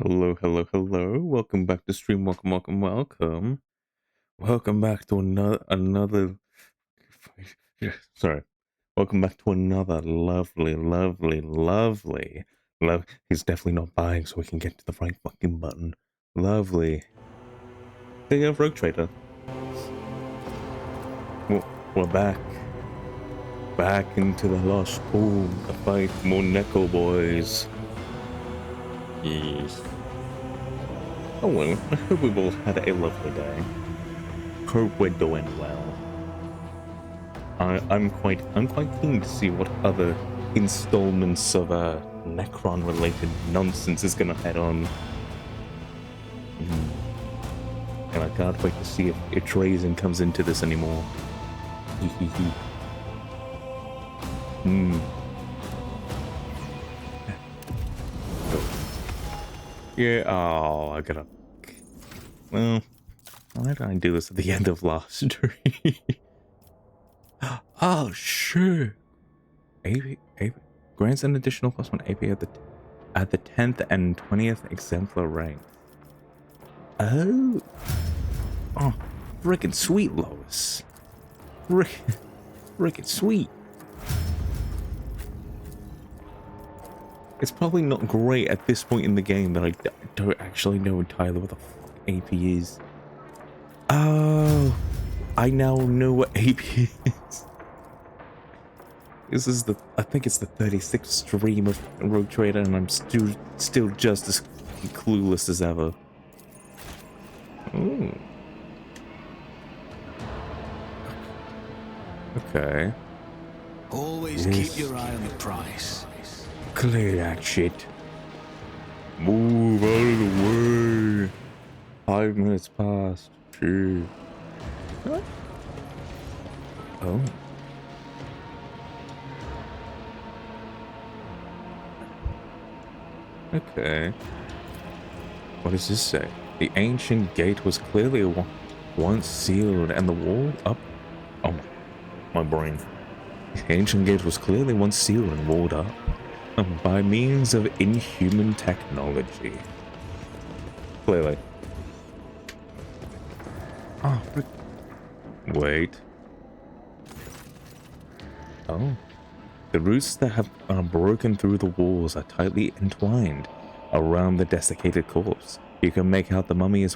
Hello, hello, hello. Welcome back to stream. Welcome. Welcome back to another sorry. Welcome back to another lovely. He's definitely not buying, so we can get to the right fucking button. Lovely. Hey, Rogue Trader. We're back. Back into the lost pool to fight more Neco boys. Yes. Oh well, I hope we've all had a lovely day. Hope we're doing well. I'm quite keen to see what other installments of Necron related nonsense is gonna head on. And I can't wait to see if Trazen comes into this anymore. Yeah, oh, I gotta... Well, why did I do this at the end of last stream? Oh, sure. AP grants an additional +1 AP at the 10th and 20th exemplar ranks. Oh, freaking sweet, Lois. Freaking sweet. It's probably not great at this point in the game that I don't actually know entirely what the fuck AP is. Oh, I now know what AP is. This is I think it's the 36th stream of Rogue Trader, and I'm still just as clueless as ever. Ooh. Okay. Always keep your eye on the price. Clear that shit. Move out of the way. 5 minutes past. Shit. What? Oh. Okay. What does this say? The ancient gate was clearly once sealed and the wall up. Oh, my brain. The ancient gate was clearly once sealed and walled up by means of inhuman technology. Clearly. Oh, wait. Oh. The roots that have broken through the walls are tightly entwined around the desiccated corpse. You can make out the mummy is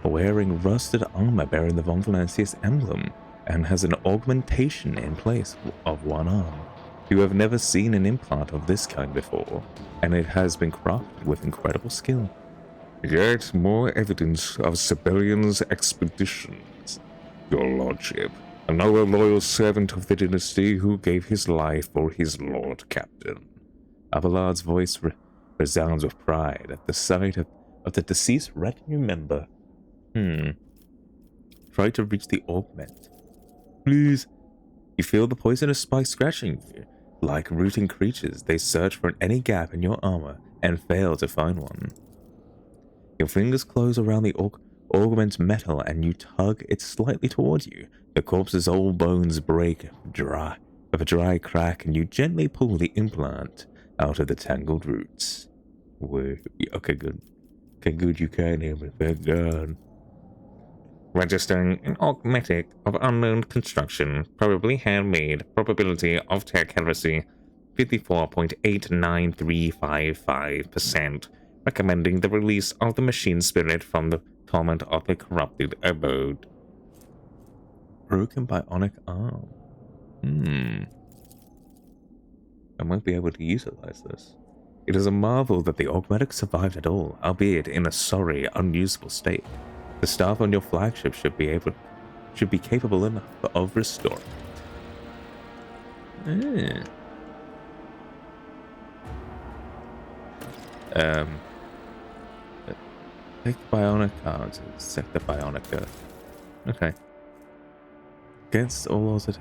wearing rusted armor bearing the Von Valancius emblem and has an augmentation in place of one arm. You have never seen an implant of this kind before, and it has been crafted with incredible skill. Yet more evidence of Sibelian's expeditions, your lordship. Another loyal servant of the dynasty who gave his life for his lord captain. Abelard's voice resounds with pride at the sight of the deceased retinue member. Try to reach the augment. Please. You feel the poisonous spikes scratching you. Like rooting creatures, they search for any gap in your armor and fail to find one. Your fingers close around the augment metal and you tug it slightly towards you. The corpse's old bones break with a dry crack, and you gently pull the implant out of the tangled roots. Okay, good. Okay, good, you can hear me. Thank God. Registering an augmetic of unknown construction, probably handmade. Probability of tech accuracy 54.89355%. Recommending the release of the machine spirit from the torment of the corrupted abode. Broken bionic arm. I might be able to utilize this. It is a marvel that the augmetic survived at all, albeit in a sorry, unusable state. The staff on your flagship should be capable enough of restoring it. Take the bionic cards and set the bionica. Okay. Against all odds.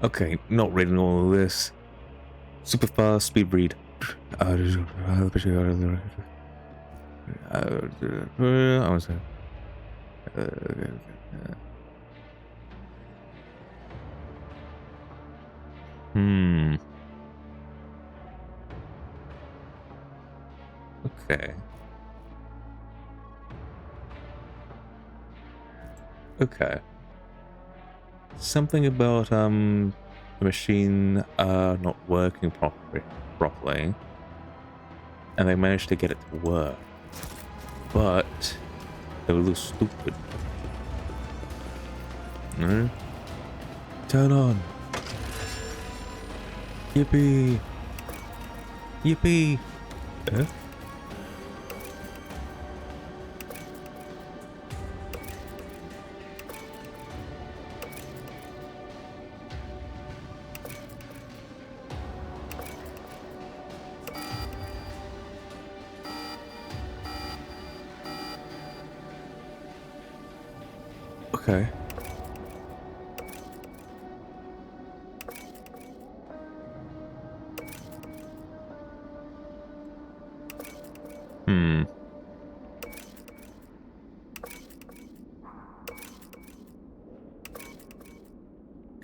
Okay, not reading all of this. Super fast speed read. Okay. Okay. Something about the machine not working properly, and they managed to get it to work, but they were a little stupid. No? Turn on. Yippee! Yippee! Okay.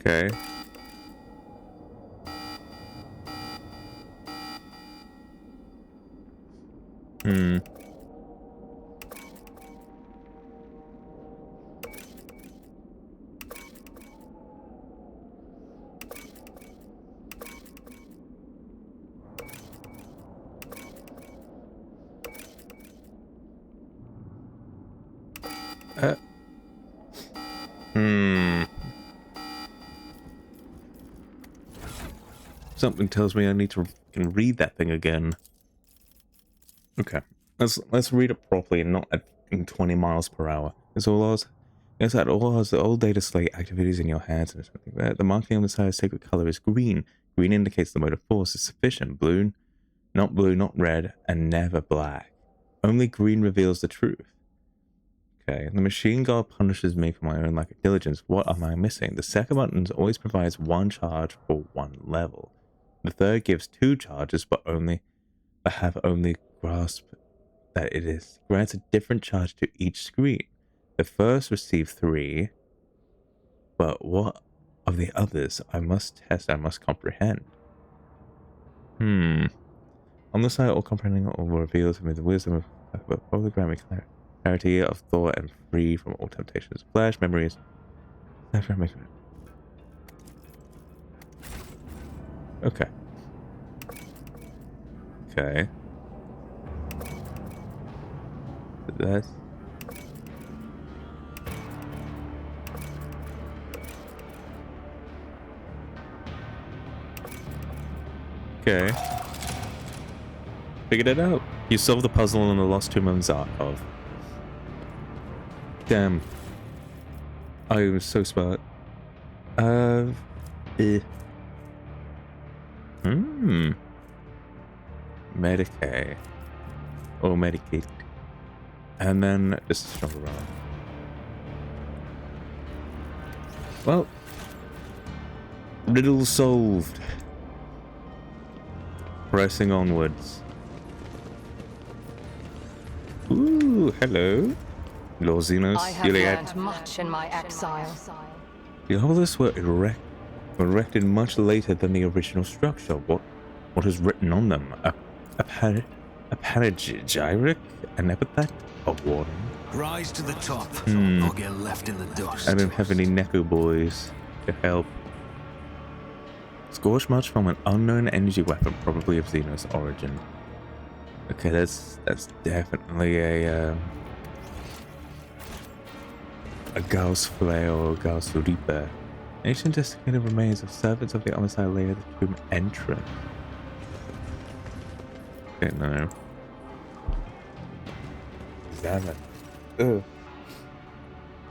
Okay. Something tells me I need to can read that thing again. Okay, let's read it properly and not at in 20 miles per hour. It's all ours. It's that all ours. The old data slate activities in your hands and something there. The marking on the side's sacred color is green. Green indicates the mode of force is sufficient. Blue, not red, and never black. Only green reveals the truth. Okay, the machine guard punishes me for my own lack of diligence. What am I missing? The second button always provides one charge for one level. The third gives 2 charges, but have only grasp that it is grants a different charge to each screen. The first receive 3, but what of the others? I must test, I must comprehend. On the side, all comprehending all reveals to me the wisdom of probably grant me clarity of thought and free from all temptations. Flash memories. Okay. Okay. That's... Okay. Figured it out. You solved the puzzle in the Lost Tomb of Zarkov. Damn. I was so smart. Medicaid. Or Medicaid. And then just a stronger roll. Well, riddle solved. Pressing onwards. Ooh, hello. Lord Xenos, I have learned much in my exile. The obelisks were erected much later than the original structure. What is written on them? A panegyric? An epithet? A warning? Rise to the top, or get left in the dust. I don't have any Neco boys to help. Scorch march from an unknown energy weapon, probably of Xenos origin. Okay, that's definitely a Gauss flare or Gauss reaper. Ancient desiccated remains of servants of the other side layer the tomb entrance. Okay, no. Damn it. Ugh.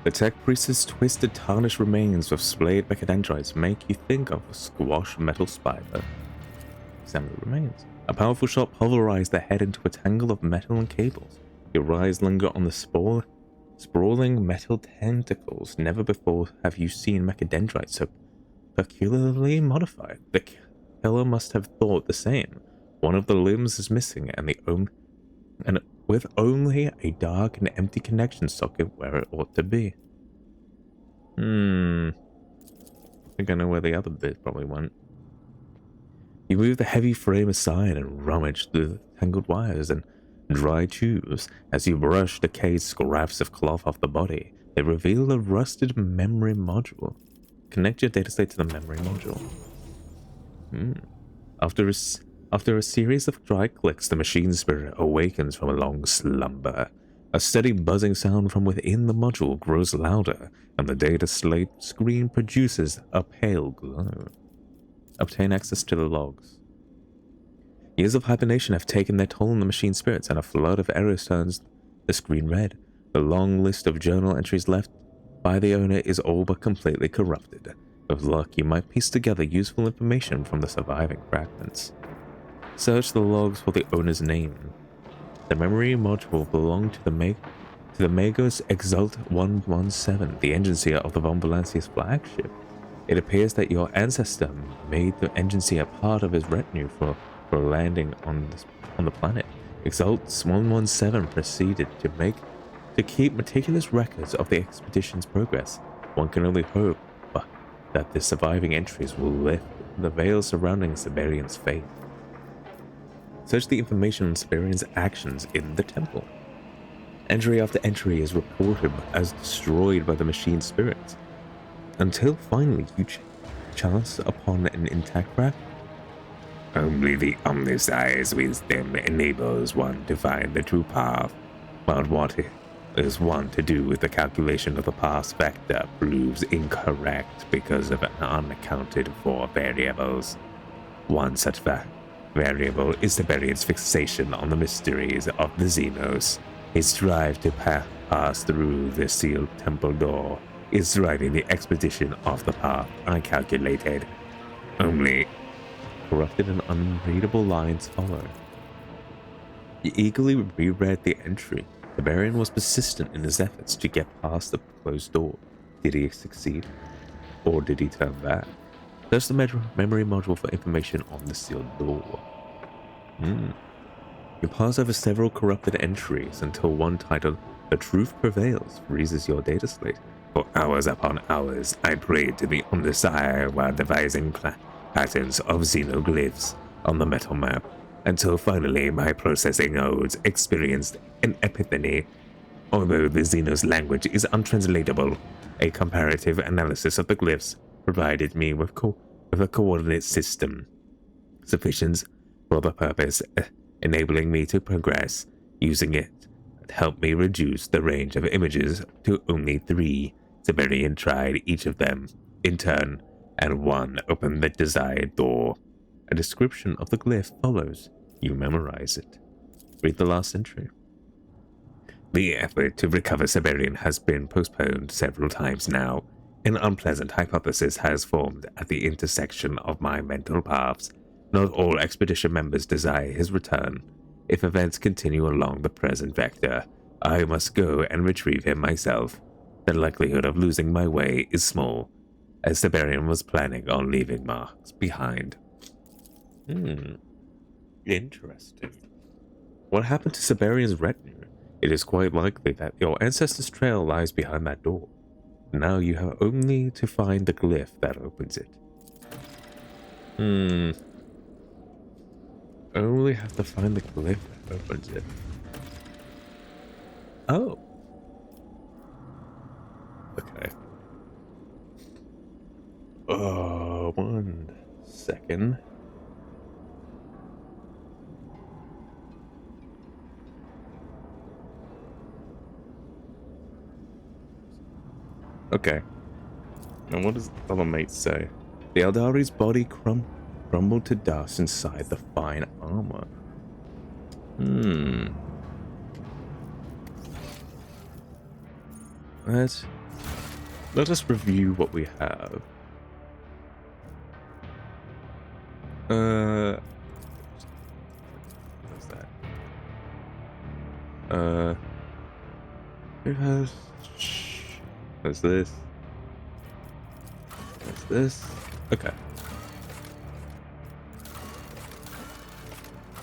The tech priest's twisted, tarnished remains of splayed mechadendrites make you think of a squash metal spider. Examine the remains. A powerful shot pulverized the head into a tangle of metal and cables. Your eyes linger on the sprawling metal tentacles. Never before have you seen mechadendrites so peculiarly modified. The killer must have thought the same. One of the limbs is missing, and with only a dark and empty connection socket where it ought to be. I think I know where the other bit probably went. You move the heavy frame aside and rummage through the tangled wires and dry tubes. As you brush the case scraps of cloth off the body, they reveal a rusted memory module. Connect your datastate to the memory module. After a series of dry clicks, the machine spirit awakens from a long slumber. A steady buzzing sound from within the module grows louder, and the data slate screen produces a pale glow. Obtain access to the logs. Years of hibernation have taken their toll on the machine spirits, and a flood of errors turns the screen red. The long list of journal entries left by the owner is all but completely corrupted. With luck, you might piece together useful information from the surviving fragments. Search the logs for the owner's name. The memory module belonged to the Magos Exalt 117, the engineer of the Von Valancia's flagship. It appears that your ancestor made the engineer part of his retinue for landing on the planet. Exalt 117 proceeded to keep meticulous records of the expedition's progress. One can only hope that the surviving entries will lift the veil surrounding Siberian's fate. Search the information on Siberian's actions in the temple. Entry after entry is reported as destroyed by the machine spirits, until finally you chance upon an intact fragment. Only the omniscience wisdom enables one to find the true path, but what is one to do with the calculation of the past vector proves incorrect because of unaccounted for variables. One such variable is Siberian's fixation on the mysteries of the Xenos. His drive to pass through the sealed temple door is driving the expedition off the path uncalculated. Only corrupted and unreadable lines follow. You eagerly reread the entry. Siberian was persistent in his efforts to get past the closed door. Did he succeed? Or did he turn back? Search the memory module for information on the sealed door. You pass over several corrupted entries until one titled The Truth Prevails freezes your data slate. For hours upon hours, I prayed to the Omniscire while devising patterns of xenoglyphs on the metal map, until finally my processing nodes experienced an epiphany. Although the Xenos language is untranslatable, a comparative analysis of the glyphs provided me with a coordinate system sufficient for the purpose, enabling me to progress. Using it helped me reduce the range of images to only 3. Siberian tried each of them in turn, and one opened the desired door. A description of the glyph follows. You memorize it. Read the last entry. The effort to recover Siberian has been postponed several times now. An unpleasant hypothesis has formed at the intersection of my mental paths. Not all expedition members desire his return. If events continue along the present vector, I must go and retrieve him myself. The likelihood of losing my way is small, as Siberian was planning on leaving marks behind. Interesting. What happened to Siberian's retinue? It is quite likely that your ancestor's trail lies behind that door. Now you have only to find the glyph that opens it. Only have to find the glyph that opens it. Oh. Okay. 1 second. Okay. And what does the other mate say? The Eldari's body crumbled to dust inside the fine armor. Let us review what we have. What's that? Who has? What's this? What's this? Okay.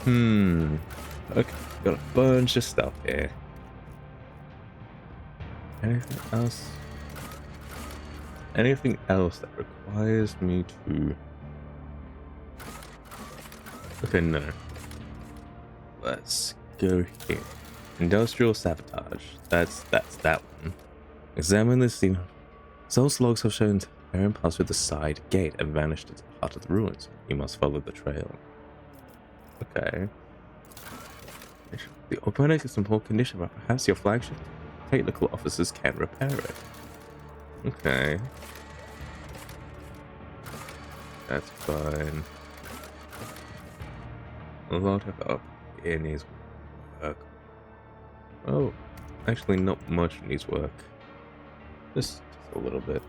Okay, got a bunch of stuff here. Anything else? Anything else that requires me to... Okay, no. Let's go here. Industrial sabotage. That's that one. Examine the scene. Those logs have shown Aaron passed through the side gate and vanished at the heart of the ruins. You must follow the trail. Okay. The organic is in poor condition, but perhaps your flagship technical officers can repair it. Okay. That's fine. A lot of up here needs work. Oh, actually not much needs work. Just a little bit.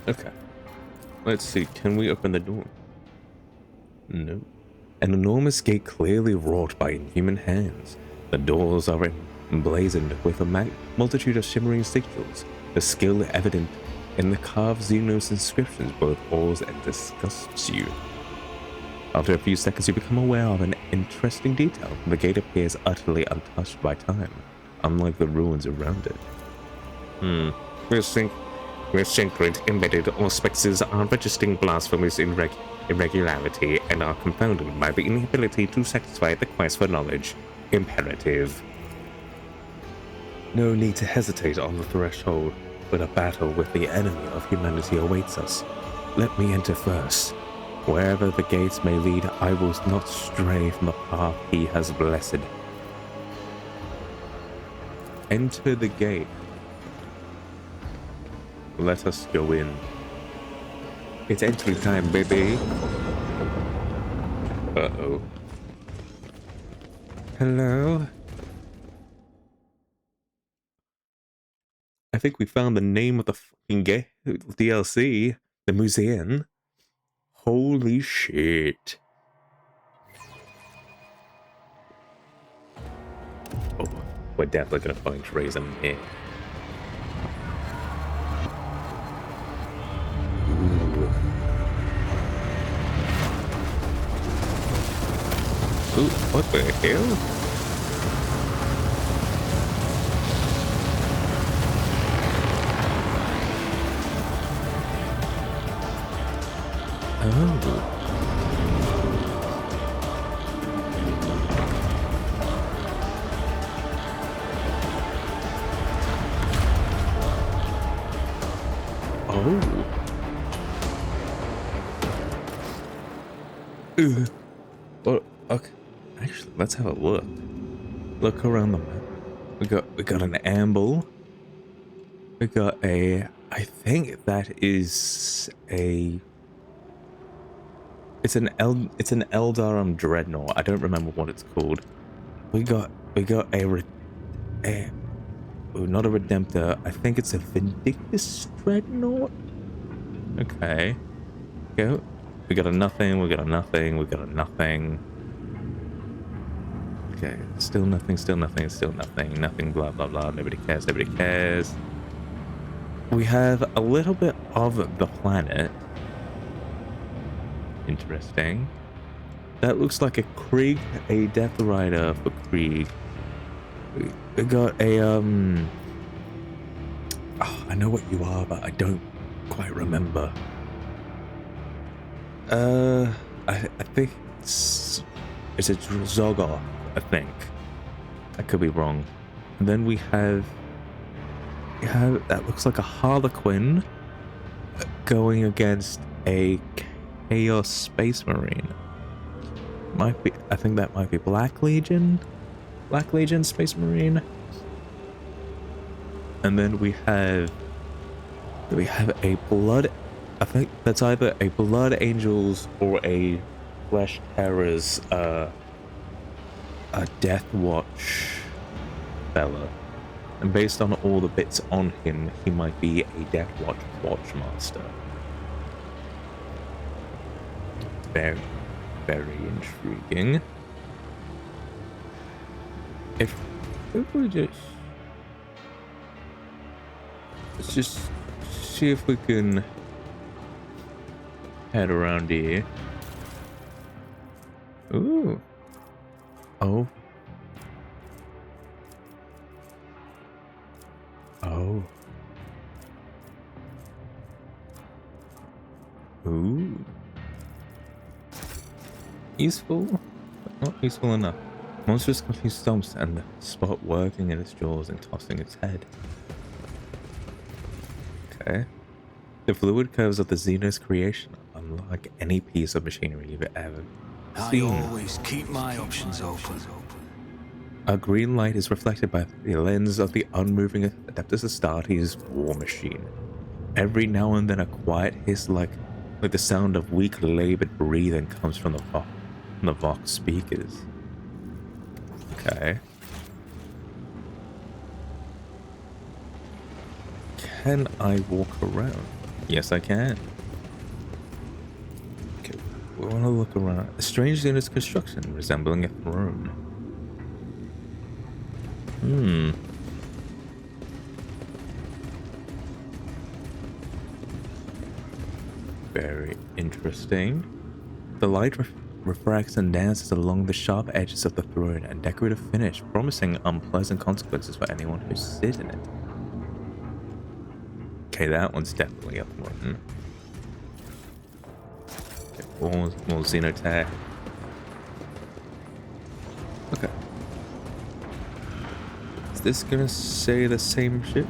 Okay. Let's see, can we open the door? No. An enormous gate clearly wrought by inhuman hands. The doors are emblazoned with a multitude of shimmering sigils, the skill evident in the carved Xenos inscriptions both awes and disgusts you. After a few seconds, you become aware of an interesting detail. The gate appears utterly untouched by time, unlike the ruins around it. We're synchroned, embedded, or spexes are registering blasphemous irregularity and are confounded by the inability to satisfy the quest for knowledge. Imperative. No need to hesitate on the threshold, but a battle with the enemy of humanity awaits us. Let me enter first. Wherever the gates may lead, I will not stray from the path he has blessed. Enter the gate. Let us go in. It's entry time, baby. Uh-oh. Hello? I think we found the name of the fucking DLC. The Museion. Holy shit. Oh, we're definitely gonna find Trace in here. Ooh, what the hell? Oh. Well, okay. Actually, let's have a look. Look around the map. We got an amble. We got a. I think that is a. It's an Eldarum Dreadnought. I don't remember what it's called. We got a not a Redemptor. I think it's a Vindictus Dreadnought. Okay. Go. We got a nothing. We got a nothing. We got a nothing. Okay. Still nothing. Still nothing. Still nothing. Nothing. Blah blah blah. Nobody cares. Nobody cares. We have a little bit of the planet. Interesting. That looks like a Krieg, a Death Rider for Krieg. We got a oh, I know what you are, but I don't quite remember. I think it's a Zogoth, I think. I could be wrong. And then we have that looks like a Harlequin going against a Chaos Space Marine. Might be, I think that might be Black Legion Space Marine. And then we have a blood, I think that's either a Blood Angels or a Flesh Terrors a Death Watch fella. And based on all the bits on him, he might be a Death Watch Watchmaster. Very, very intriguing. If we let's just see if we can head around here. Ooh. Oh. Oh. Ooh. Useful, but not useful enough. Monstrous cutting stumps and the spot working in its jaws and tossing its head. Okay. The fluid curves of the Xeno's creation are unlike any piece of machinery you've ever seen. I always keep my options open. A green light is reflected by the lens of the unmoving Adeptus Astartes war machine. Every now and then a quiet hiss like the sound of weak labored breathing comes from the Vox speakers. Okay. Can I walk around? Yes, I can. Okay, we want to look around. Strange in its construction, resembling a throne. Very interesting. The light refracts and dances along the sharp edges of the throne, and decorative finish, promising unpleasant consequences for anyone who sits in it. Okay, that one's definitely a throne. Okay, more Xenotech. Okay. Is this gonna say the same shit?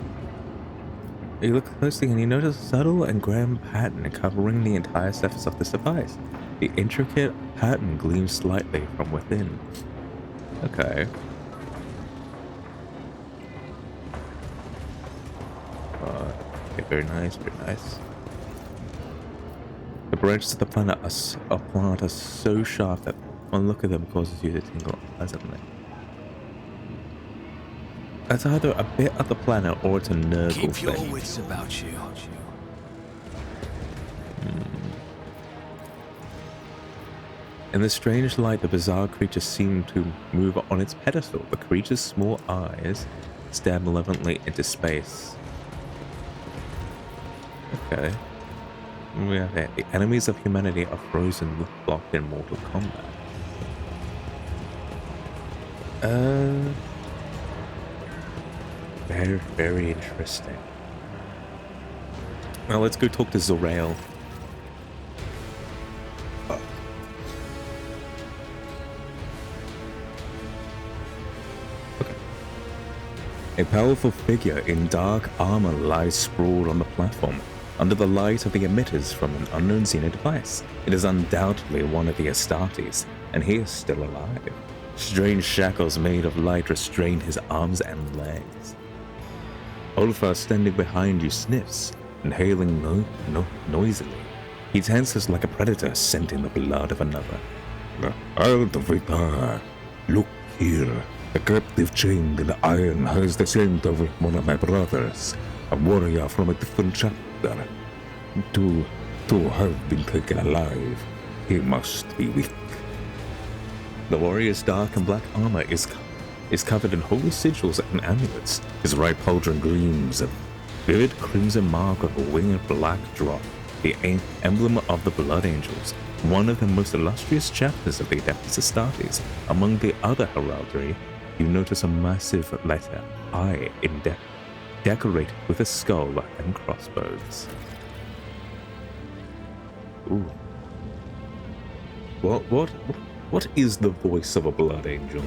You look closely and you notice a subtle and grand pattern covering the entire surface of this device. The intricate pattern gleams slightly from within. Okay. Okay, very nice, very nice. The branches of the planet are so sharp that one look at them causes you to tingle unpleasantly. That's either a bit of the planet or it's a Nurgle thing. Keep your wits about you. In the strange light, the bizarre creature seemed to move on its pedestal. The creature's small eyes stare malevolently into space. Okay. We have it. The enemies of humanity are frozen, locked in mortal combat. Very, very interesting. Well, let's go talk to Zorael. Okay. A powerful figure in dark armor lies sprawled on the platform, under the light of the emitters from an unknown Xeno device. It is undoubtedly one of the Astartes, and he is still alive. Strange shackles made of light restrain his arms and legs. Ulfa, standing behind you, sniffs, inhaling noisily. He tenses like a predator scenting the blood of another. Altavitar, look here. The captive chained in iron has the scent of one of my brothers, a warrior from a different chapter. Two have been taken alive. He must be weak. The warrior's dark and black armor is covered in holy sigils and amulets. His right pauldron gleams a vivid crimson mark of a winged black drop, the emblem of the Blood Angels, one of the most illustrious chapters of the Adeptus Astartes. Among the other heraldry, you notice a massive letter I decorated with a skull and crossbones. Ooh. What is the voice of a Blood Angel?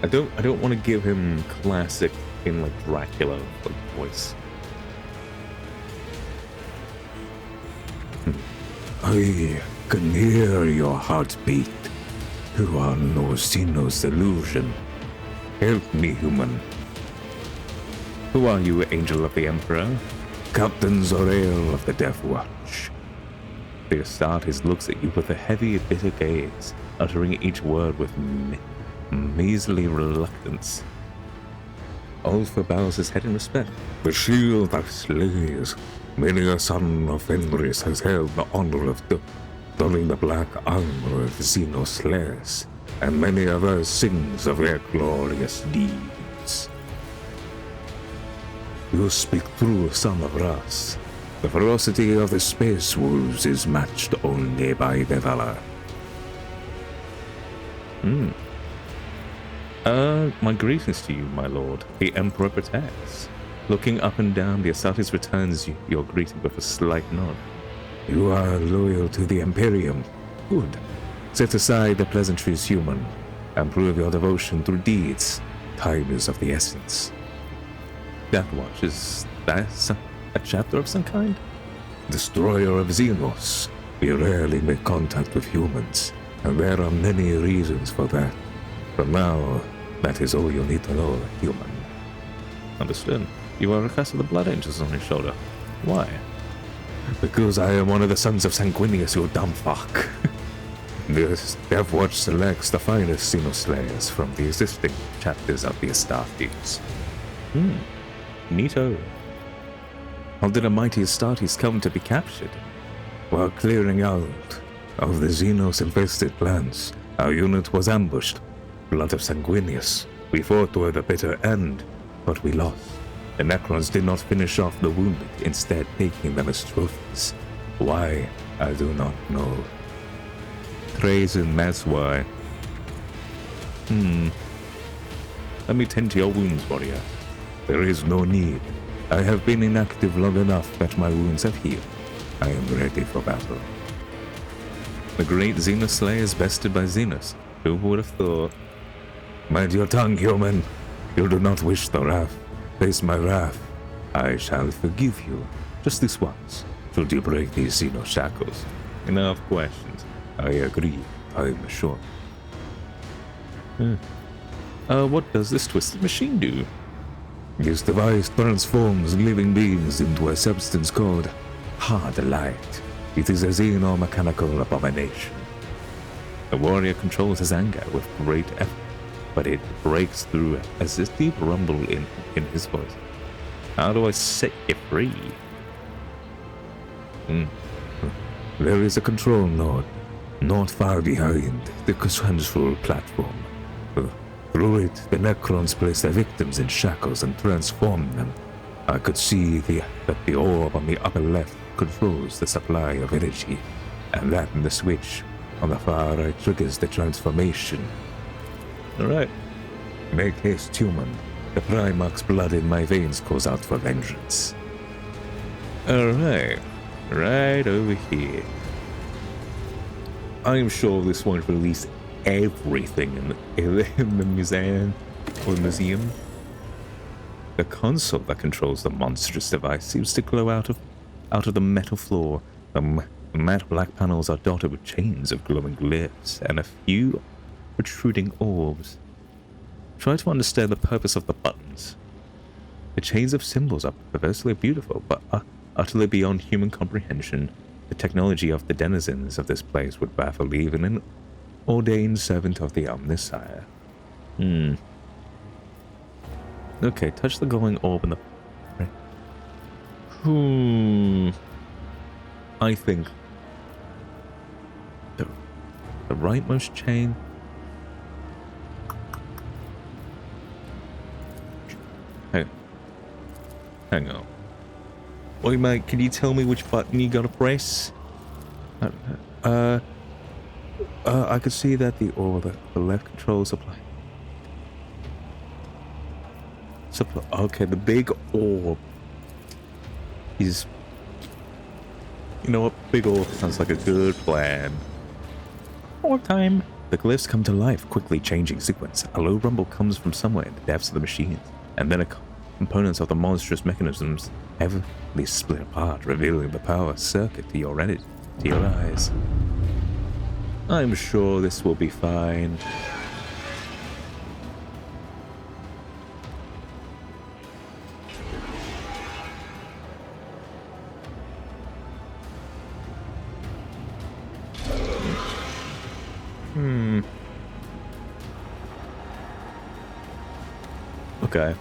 I don't want to give him classic in like Dracula voice. I can hear your heartbeat. You are no Xeno's illusion. Help me, human. Who are you, Angel of the Emperor? Captain Zorael of the Death Watch. The Astartes looks at you with a heavy, bitter gaze, uttering each word with measly reluctance. Ulfa bows his head in respect. The shield that slays. Many a son of Fenris has held the honor of donning the black armor of Xeno slayers, and many others sings of their glorious deeds. You speak true, son of Ras. The ferocity of the space wolves is matched only by their valor. My greetings to you, my lord. The Emperor protects. Looking up and down, the Astartes returns your greeting with a slight nod. You are loyal to the Imperium. Good. Set aside the pleasantries, human, and prove your devotion through deeds. Time is of the essence. That watch, is that a chapter of some kind? Destroyer of Xenos. We rarely make contact with humans, and there are many reasons for that. For now, that is all you need to know, human. Understood. You are a cast of the Blood Angels on your shoulder. Why? Because I am one of the sons of Sanguinius, you dumb fuck. This Death Watch selects the finest Xenoslayers from the existing chapters of the Astartes. Neato. How did a mighty Astartes come to be captured? While clearing out of the Xenos-infested lands, our unit was ambushed. Blood of Sanguinius. We fought to the bitter end, but we lost. The Necrons did not finish off the wounded, instead taking them as trophies. Why, I do not know. Treason, that's why. Let me tend to your wounds, warrior. There is no need. I have been inactive long enough that my wounds have healed. I am ready for battle. The great Xenos Slayer is bested by Xenos. Who would have thought? Mind your tongue, human. You do not wish the wrath. Face my wrath. I shall forgive you. Just this once. Should you break these Xenos shackles? Enough questions. I agree. I'm sure. What does this twisted machine do? This device transforms living beings into a substance called hard light. It is a xenomechanical abomination. The warrior controls his anger with great effort, but it breaks through as a deep rumble in his voice. How do I set you free? There is a control node, not far behind the control platform. Through it, the Necrons place their victims in shackles and transform them. I could see that the orb on the upper left controls the supply of energy, and that in the switch on the far right triggers the transformation. Alright. Make haste, human. The Primarch's blood in my veins calls out for vengeance. Alright. Right over here. I'm sure this won't release everything in the museum or museum. The console that controls the monstrous device seems to glow out of the metal floor. The matte black panels are dotted with chains of glowing glyphs and a few protruding orbs. Try to understand the purpose of the buttons. The chains of symbols are perversely beautiful, but utterly beyond human comprehension. The technology of the denizens of this place would baffle even an ordained servant of the Omnissiah. Okay, touch the glowing orb in the... I think... The rightmost chain... Hang on. Wait, mate, can you tell me which button you gotta press? I could see that the left control supply. Okay, the big orb is... You know what? Big orb sounds like a good plan. Orb time! The glyphs come to life, quickly changing sequence. A low rumble comes from somewhere in the depths of the machines, and then components of the monstrous mechanisms heavily split apart, revealing the power circuit to your eyes. I'm sure this will be fine. Okay.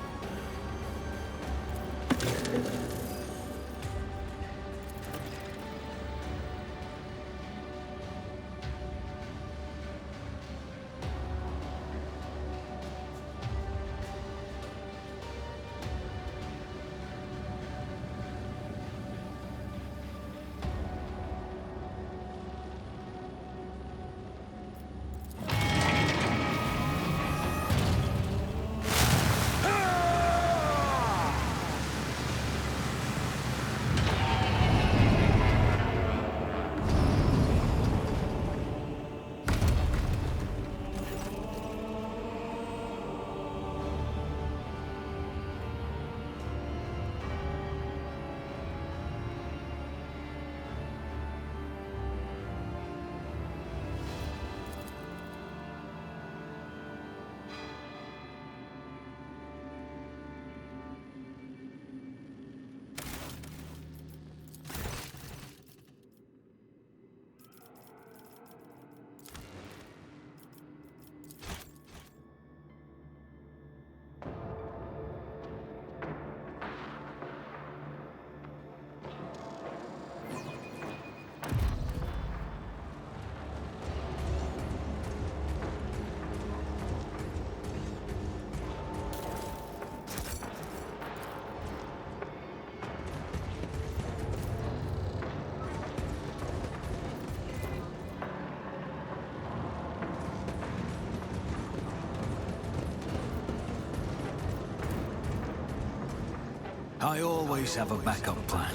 I always have a backup plan.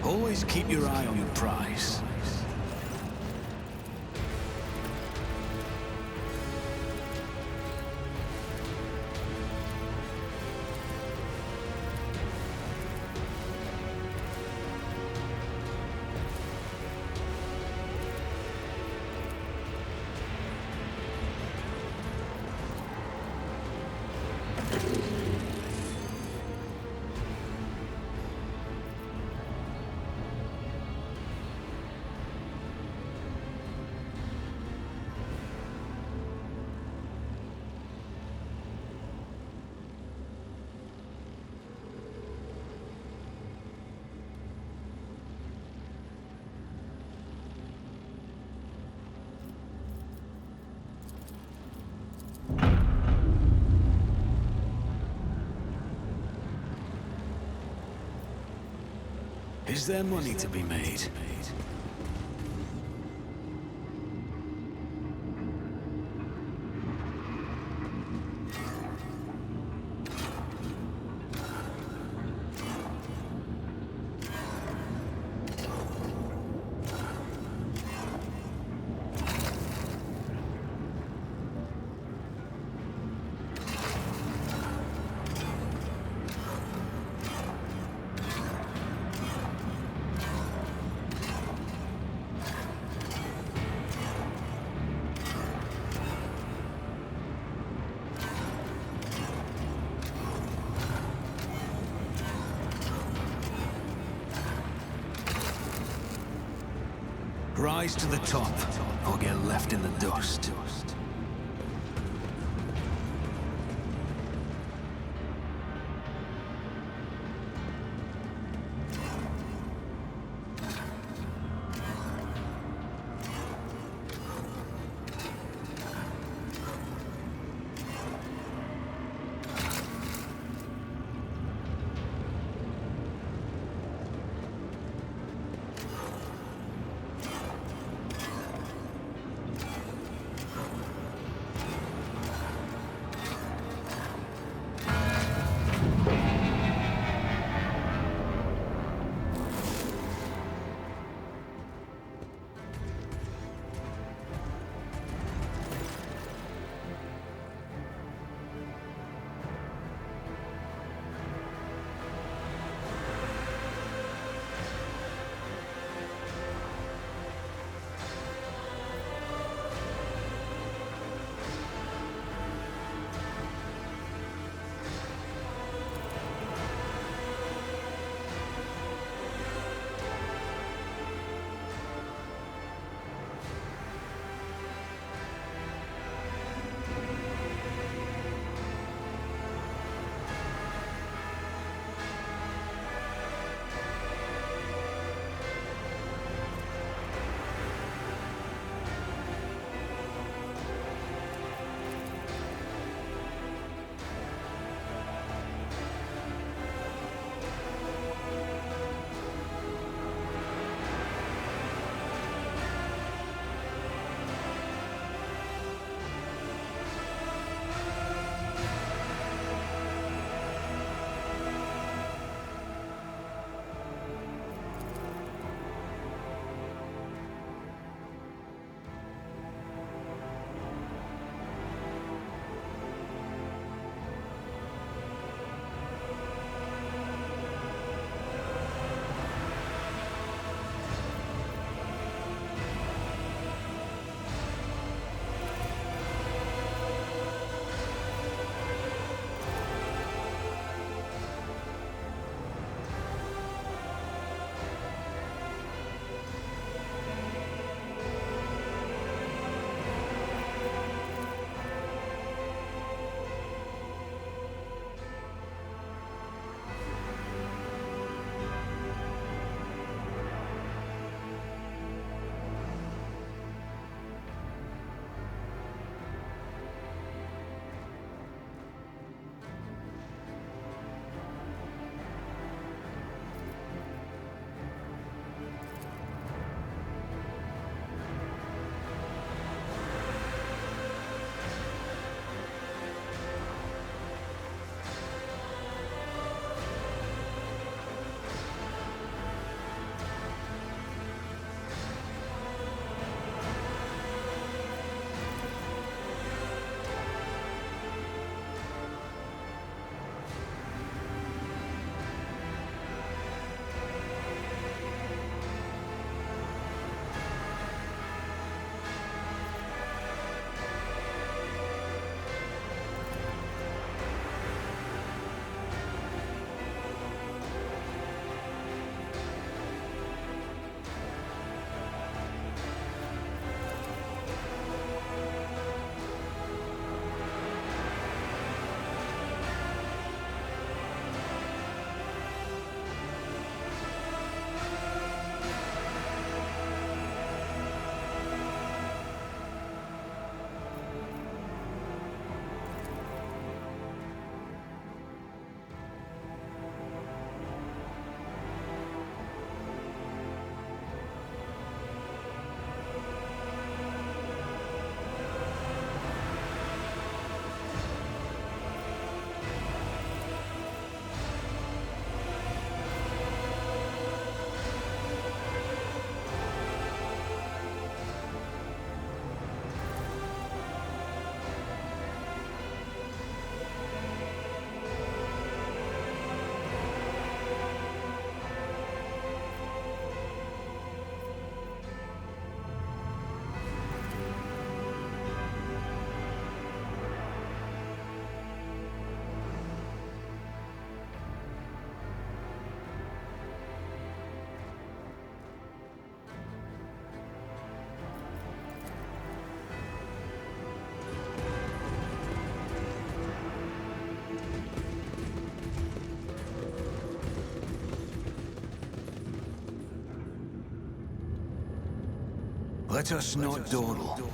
Always keep your eye on the prize. Is there money to be made? Rise to the top, or get left in the dust. Let us not dawdle.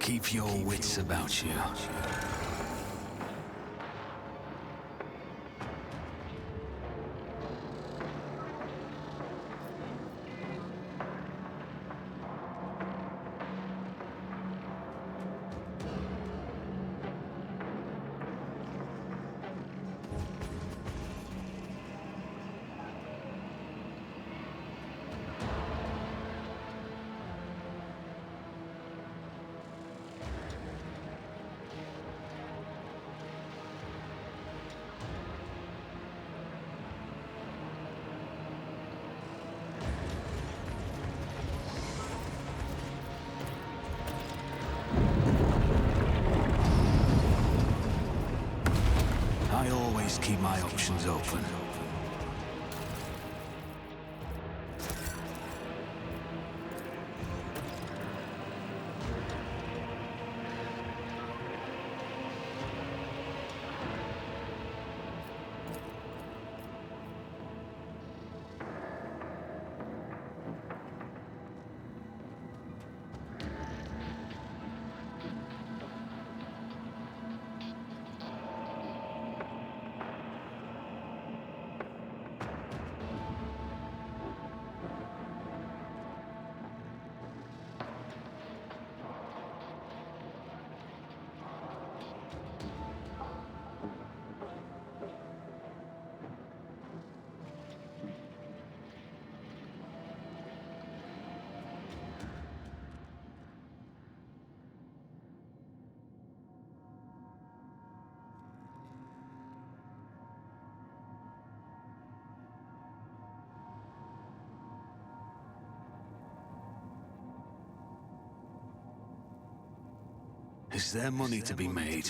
Keep your wits about you. I always keep my options open. Is there money to be made?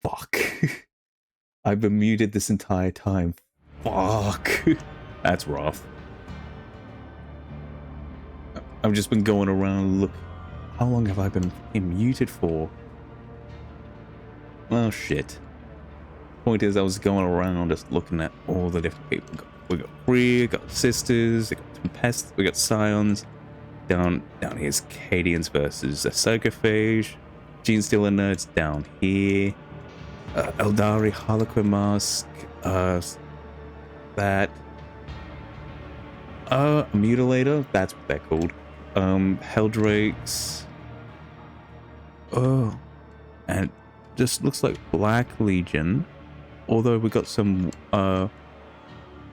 Fuck. I've been muted this entire time. Fuck. That's rough. I've just been going around, look. How long have I been muted for? Well, shit. Point is, I was going around just looking at all the different people. We got Bree, we got Sisters, we got Tempests, we got Scions. Down here's Cadians versus a Sarcophage. Gene Stealer Nerds down here. Eldari Harlequin Mask. That. Mutilator, that's what they're called. Helldrakes. Oh. And just looks like Black Legion. Although we got some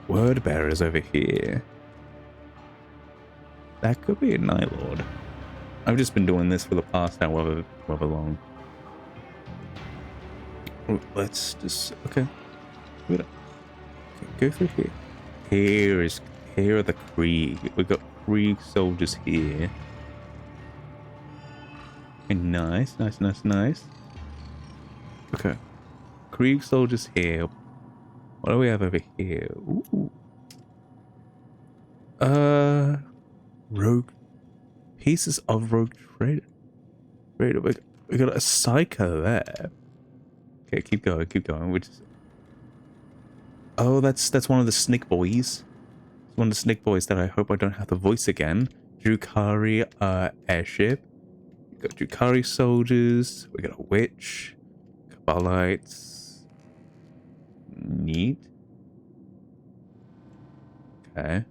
word bearers over here. That could be a Night Lord. I've just been doing this for the past however long. Let's just okay. Okay, go through here. here are the Krieg. We've got Krieg soldiers here. Okay, nice. Okay. Krieg soldiers here. What do we have over here? Ooh. Rogue. Pieces of rogue trader. We got a psycho there. Okay, keep going. We're just... Oh, that's one of the Snick Boys. It's one of the Snick Boys that I hope I don't have to voice again. Drukari airship. We got Drukari soldiers. We got a witch. Kabbalites. Neat. Okay.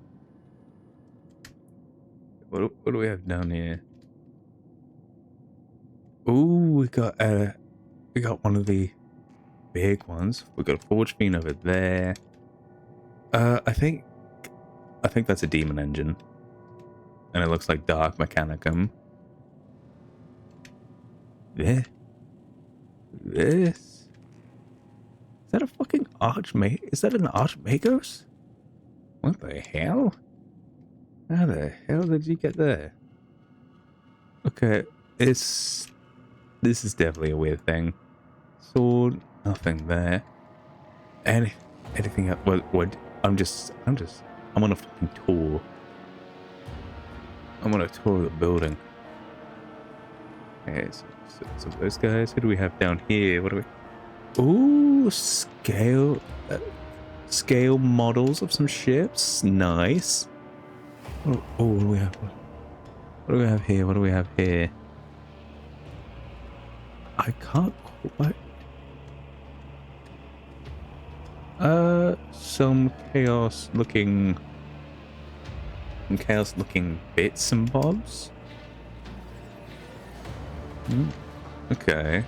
What do we have down here? Ooh, we got one of the big ones. We got a forge fiend over there. I think that's a demon engine, and it looks like Dark Mechanicum. This is that a fucking Is that an Archmagos? What the hell? How the hell did you get there? Okay, this is definitely a weird thing. Sword, nothing there. Anything else? What? I'm on a fucking tour. I'm on a tour of the building. Okay, so those guys. Who do we have down here? What do we? Ooh, scale models of some ships. Nice. Oh, what do we have? What do we have here? What do we have here? I can't quite... some chaos looking bits and bobs. Okay.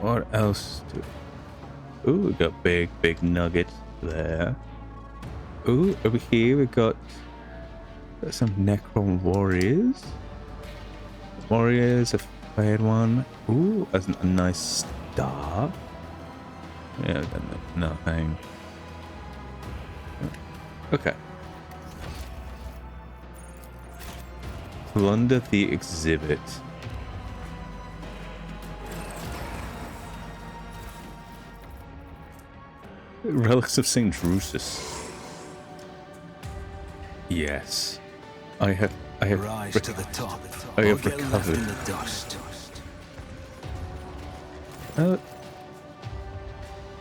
What else ooh, we got big nuggets there. Ooh, over here we got some Necron warriors. A fade one. Ooh, that's a nice star. Yeah, nothing. Okay. Plunder the exhibit. Relics of St. Drusus. Yes. I have Rise to the top. I have or get left recovered. in the dust.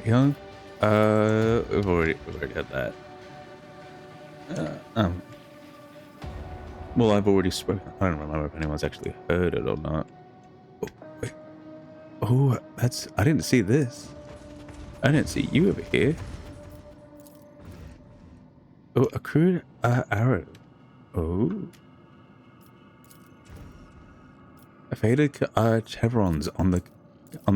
Young? We've already had that. Well, I've already spoken. I don't remember if anyone's actually heard it or not. Oh, wait. Oh, I didn't see this. I didn't see you over here. Oh, a crude arrow. Oh. A faded chevrons on the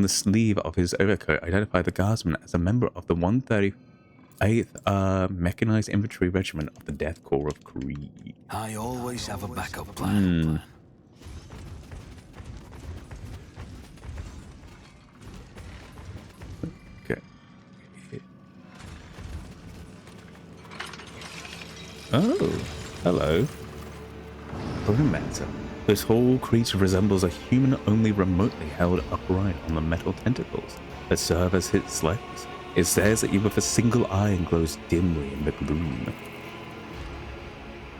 sleeve of his overcoat identify the guardsman as a member of the 138th Mechanized Infantry Regiment of the Death Corps of Krieg. I always have a backup plan. Okay. Oh, hello. Matter. This whole creature resembles a human only remotely held upright on the metal tentacles that serve as its legs. It stares at you with a single eye and glows dimly in the gloom.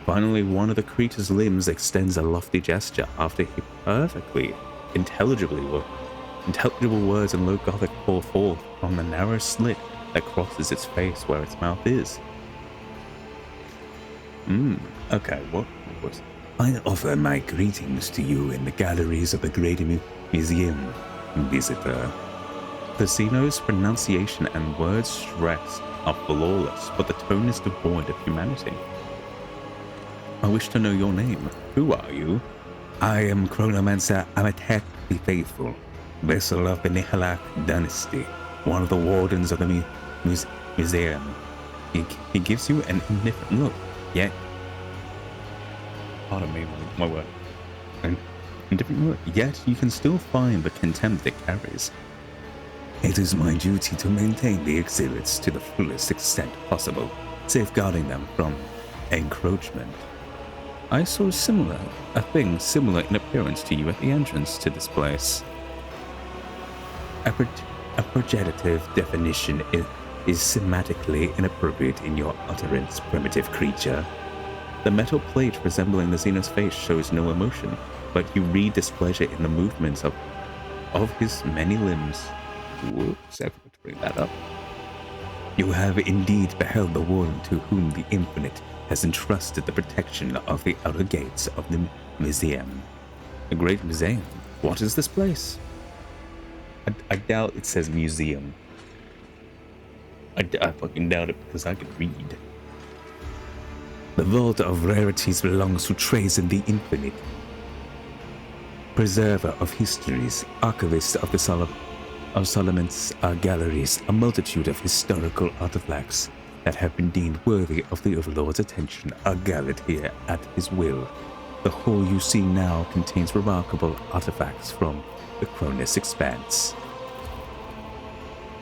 Finally, one of the creature's limbs extends a lofty gesture after he perfectly, intelligible words in low Gothic pour forth from the narrow slit that crosses its face where its mouth is. Okay, what was... I offer my greetings to you in the galleries of the Great Museum, visitor. Casino's pronunciation and word stress are flawless, but the tone is devoid of humanity. I wish to know your name. Who are you? I am Chronomancer Amatek the Faithful, vessel of the Nihalak dynasty, one of the wardens of the Museion. He gives you an indifferent look, yet... Pardon me, my word. An indifferent look, yet you can still find the contempt it carries. It is my duty to maintain the exhibits to the fullest extent possible. safeguarding them from encroachment. I saw a thing similar in appearance to you at the entrance to this place. A projective definition is semantically inappropriate in your utterance, primitive creature. The metal plate resembling the Xeno's face shows no emotion, but you read displeasure in the movements of his many limbs. Whoops, I forgot to bring that up. You have indeed beheld the one to whom the Infinite has entrusted the protection of the outer gates of the Museion. The Great Museion? What is this place? I doubt it says museum. I fucking doubt it because I can read. The Vault of Rarities belongs to Trazen the Infinite, preserver of histories, archivist of the Solomon's galleries, a multitude of historical artifacts that have been deemed worthy of the Overlord's attention are gathered here at his will. The hall you see now contains remarkable artifacts from the Cronus Expanse.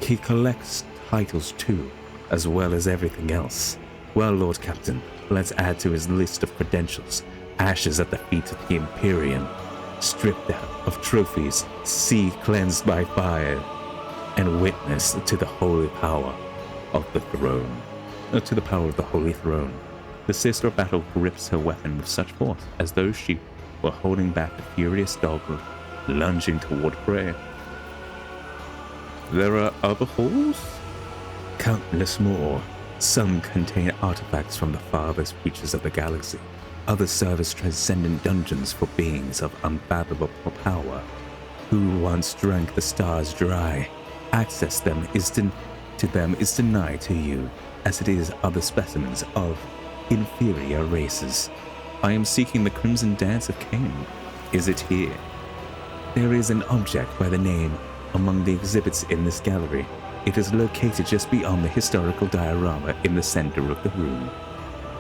He collects titles too, as well as everything else. Well, Lord Captain, let's add to his list of credentials: ashes at the feet of the Imperium, stripped of trophies, sea cleansed by fire, and witness to the holy power of the throne. To the power of the holy throne. The sister of battle grips her weapon with such force as though she were holding back a furious dog lunging toward prey. There are other halls? Countless more. Some contain artifacts from the farthest reaches of the galaxy. Others serve as transcendent dungeons for beings of unfathomable power, who once drank the stars dry. Access them is denied to you, as it is other specimens of inferior races. I am seeking the Crimson Dance of Cain. Is it here? There is an object by the name among the exhibits in this gallery. It is located just beyond the historical diorama in the center of the room,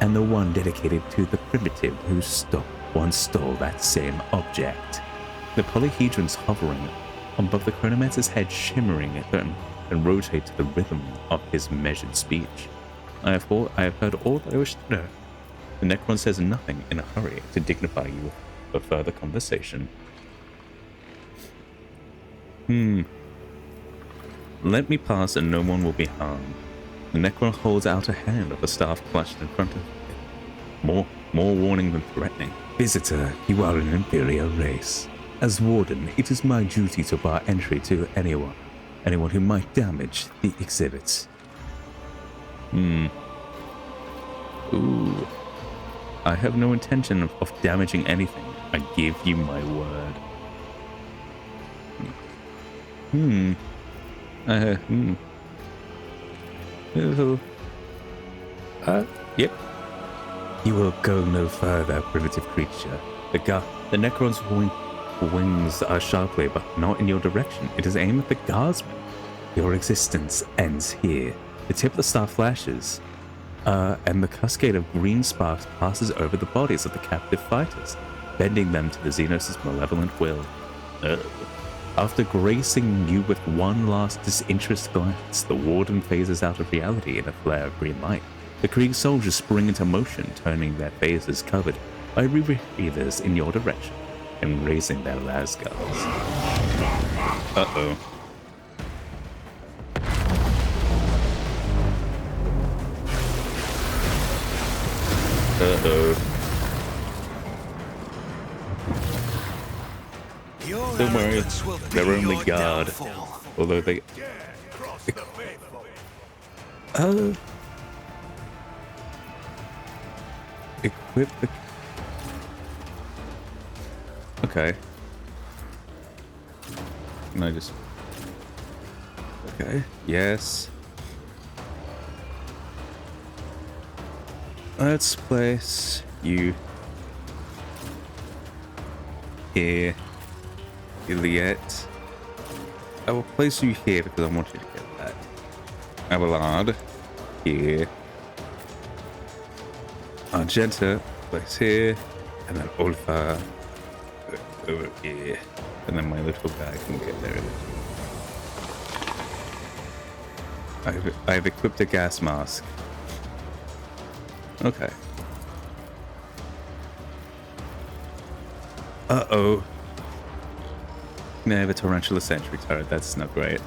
and the one dedicated to the primitive who once stole that same object. The polyhedrons hovering above the chronomancer's head, shimmering at them, and rotate to the rhythm of his measured speech. I have heard all that I wish to know. The Necron says nothing in a hurry to dignify you with further conversation. Let me pass and no one will be harmed. The Necron holds out a hand with a staff clutched in front of him. More warning than threatening. Visitor, you are an inferior race. As warden, it is my duty to bar entry to anyone who might damage the exhibits. Ooh. I have no intention of damaging anything. I give you my word. Yep. You will go no further, primitive creature. The Necron's wings are sharply, but not in your direction. It is aimed at the guardsman. Your existence ends here. The tip of the star flashes, and the cascade of green sparks passes over the bodies of the captive fighters, bending them to the Xenos' malevolent will. After gracing you with one last disinterested glance, the warden phases out of reality in a flare of green light. The Krieg soldiers spring into motion, turning their faces covered by rebreathers in your direction and raising their lasguards. Uh-oh. Uh-oh. Don't worry, they're only guard. Although they... Equip the... Okay. Can I just... Okay, yes. Let's place you here. Juliet. I will place you here because I want you to get that. Abelard. Here. Argenta. Place here. And then Ulfa. Over here. And then my little guy can get there. I've equipped a gas mask. Okay. Uh-oh. May I have a tarantula sentry turret? That's not great.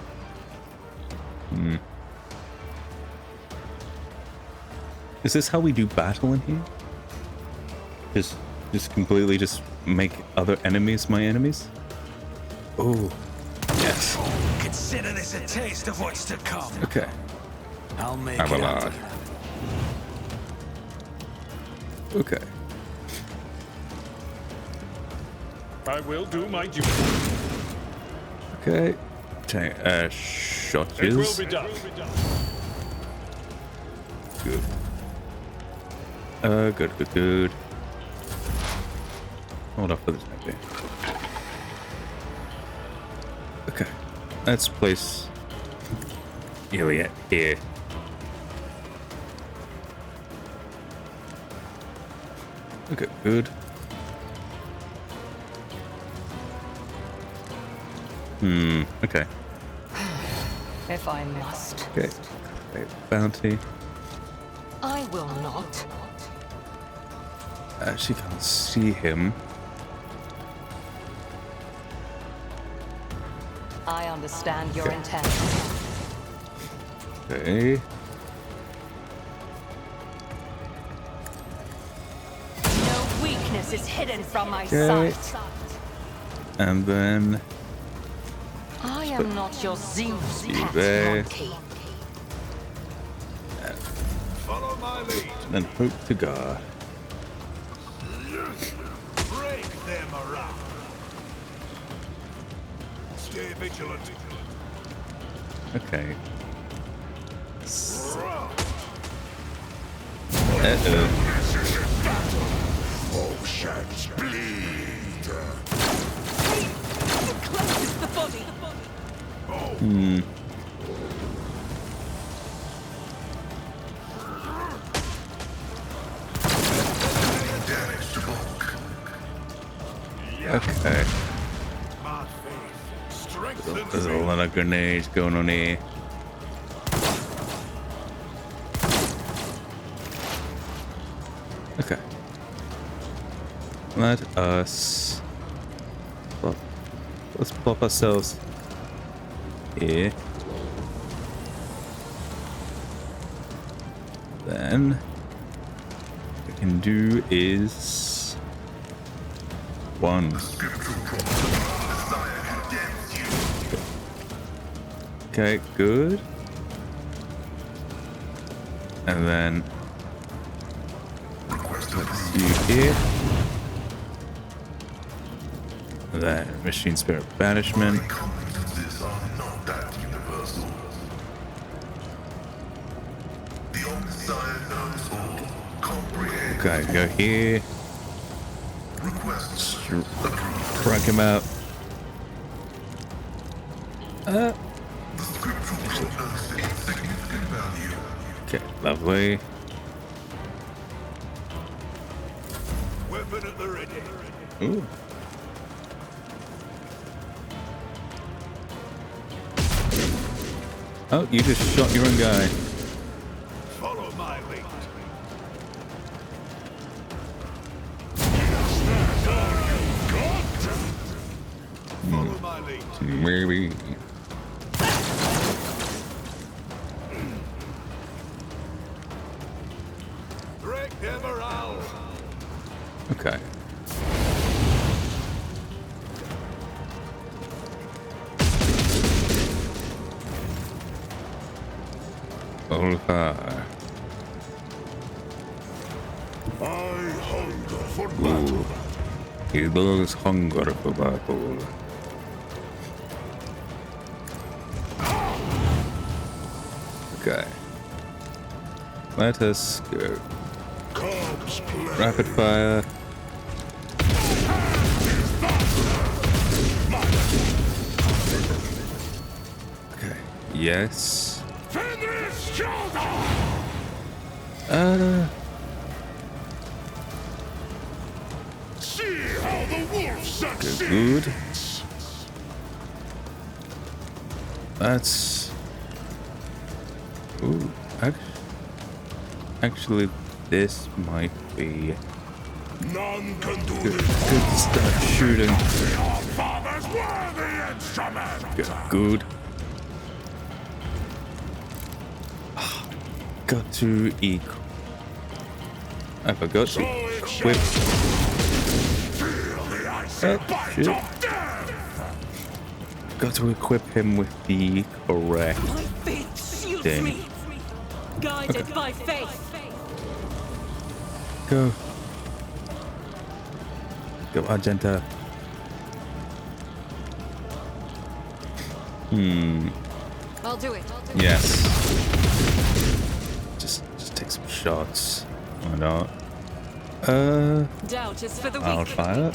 Is this how we do battle in here? Just completely just make other enemies my enemies? Oh, yes. Consider this a taste of what's to come. Okay. I'll make Have a it up lot. to you. Okay. I will do my duty. Okay. It Shotjes. will be done. Good. Good. Hold off for the time being. Okay. Let's place Iliad here. Okay, good. Okay. If I must. Okay. Bounty. I will not. She can't see him. I understand your intent. Okay. No weakness is hidden from my Okay. sight. And then I am not your Zeus pet there. monkey. Follow my lead. then hope to God. Break them around. Stay vigilant. Okay. Uh-oh. Oceans bleed. Closest the body. Okay. My faith strengthens There's a me. lot of grenades going on here. Okay. Let us plop. Let's plop ourselves here. Then what we can do is one. Okay, good. And then let's see here. And then machine spirit banishment. Okay, go here. Strike him out. Okay, lovely. Weapon at the ready. Ooh. Oh, you just shot your own guy. Follow my lead. Follow my lead. Maybe. Break them around. Okay. Olha. I hunger for Ooh. He does hunger for battle. Okay. Let us go. Comes play. Rapid fire. Okay. Yes. Finish shoulder. See how the wolf succeeds. Good. That's. Ooh. Actually, This might be None can do good to start shooting. Your father's worthy instrument. Good. Got to equip. I forgot to equip. Oh, shit. Got to equip him with the correct My faith shields thing. me. Guided by faith. Go. Go, Argenta. I'll do it. Yes. Just take some shots. Why not? Doubt is for the I'll weak. fire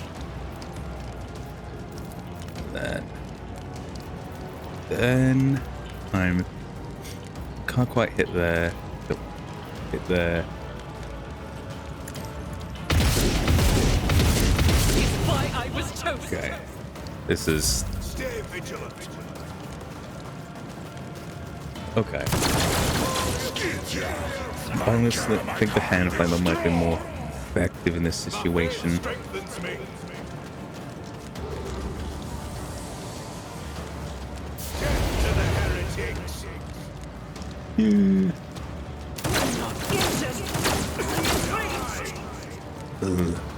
it. Then I'm can't quite hit there. Hit there. It's why I was chosen. Okay. This is Stay vigilant. okay. Honestly, I think the hand flamer might be more effective in this situation. Strengthens me. Death to the heretics.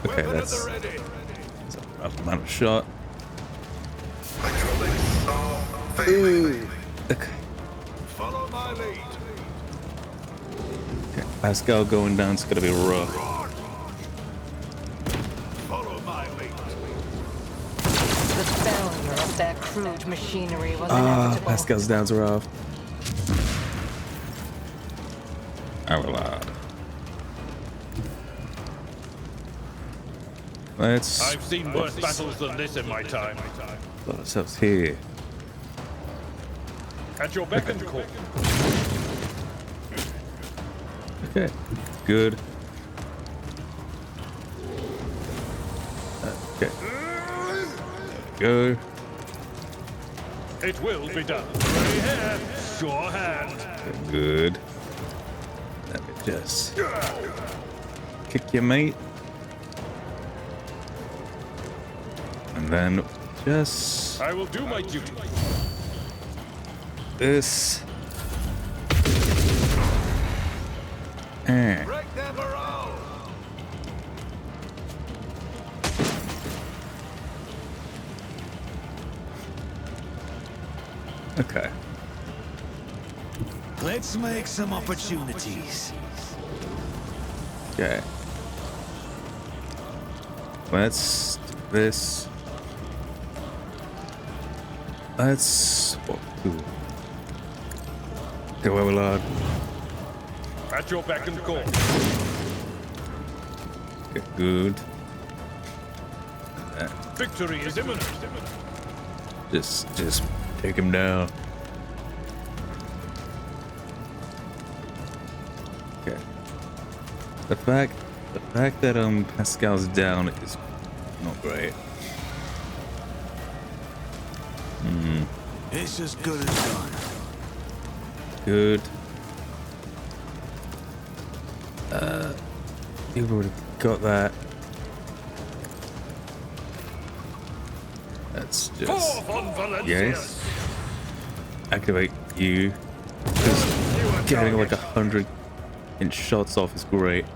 Okay, that's Ready. a rough amount of shot. Okay. Follow my lead. Pascal going down is gonna be rough. Follow my lead. The failure of their crude machinery was Ah, inevitable. Pascal's down's rough. Our lad. Let's I've seen worse battles than this in my time. put ourselves here. At your beck and call. Okay, good. Okay, go. It will be done. Ready hand, sure hand. Good. Let me just kick your mate. And then just I will do my duty. this. Eh. Break their morale. Okay. Let's make some opportunities. Okay. Let's do this. Let's walk through. Okay, well, lad. At your beck and call. Okay, good. Victory is imminent. Just take him down. Okay. The fact that Pascal's down is not great. It's as good as done. Good. You've already got that. That's just Forth on Valencia. yes. Activate you. Just getting like 100-inch shots off is great.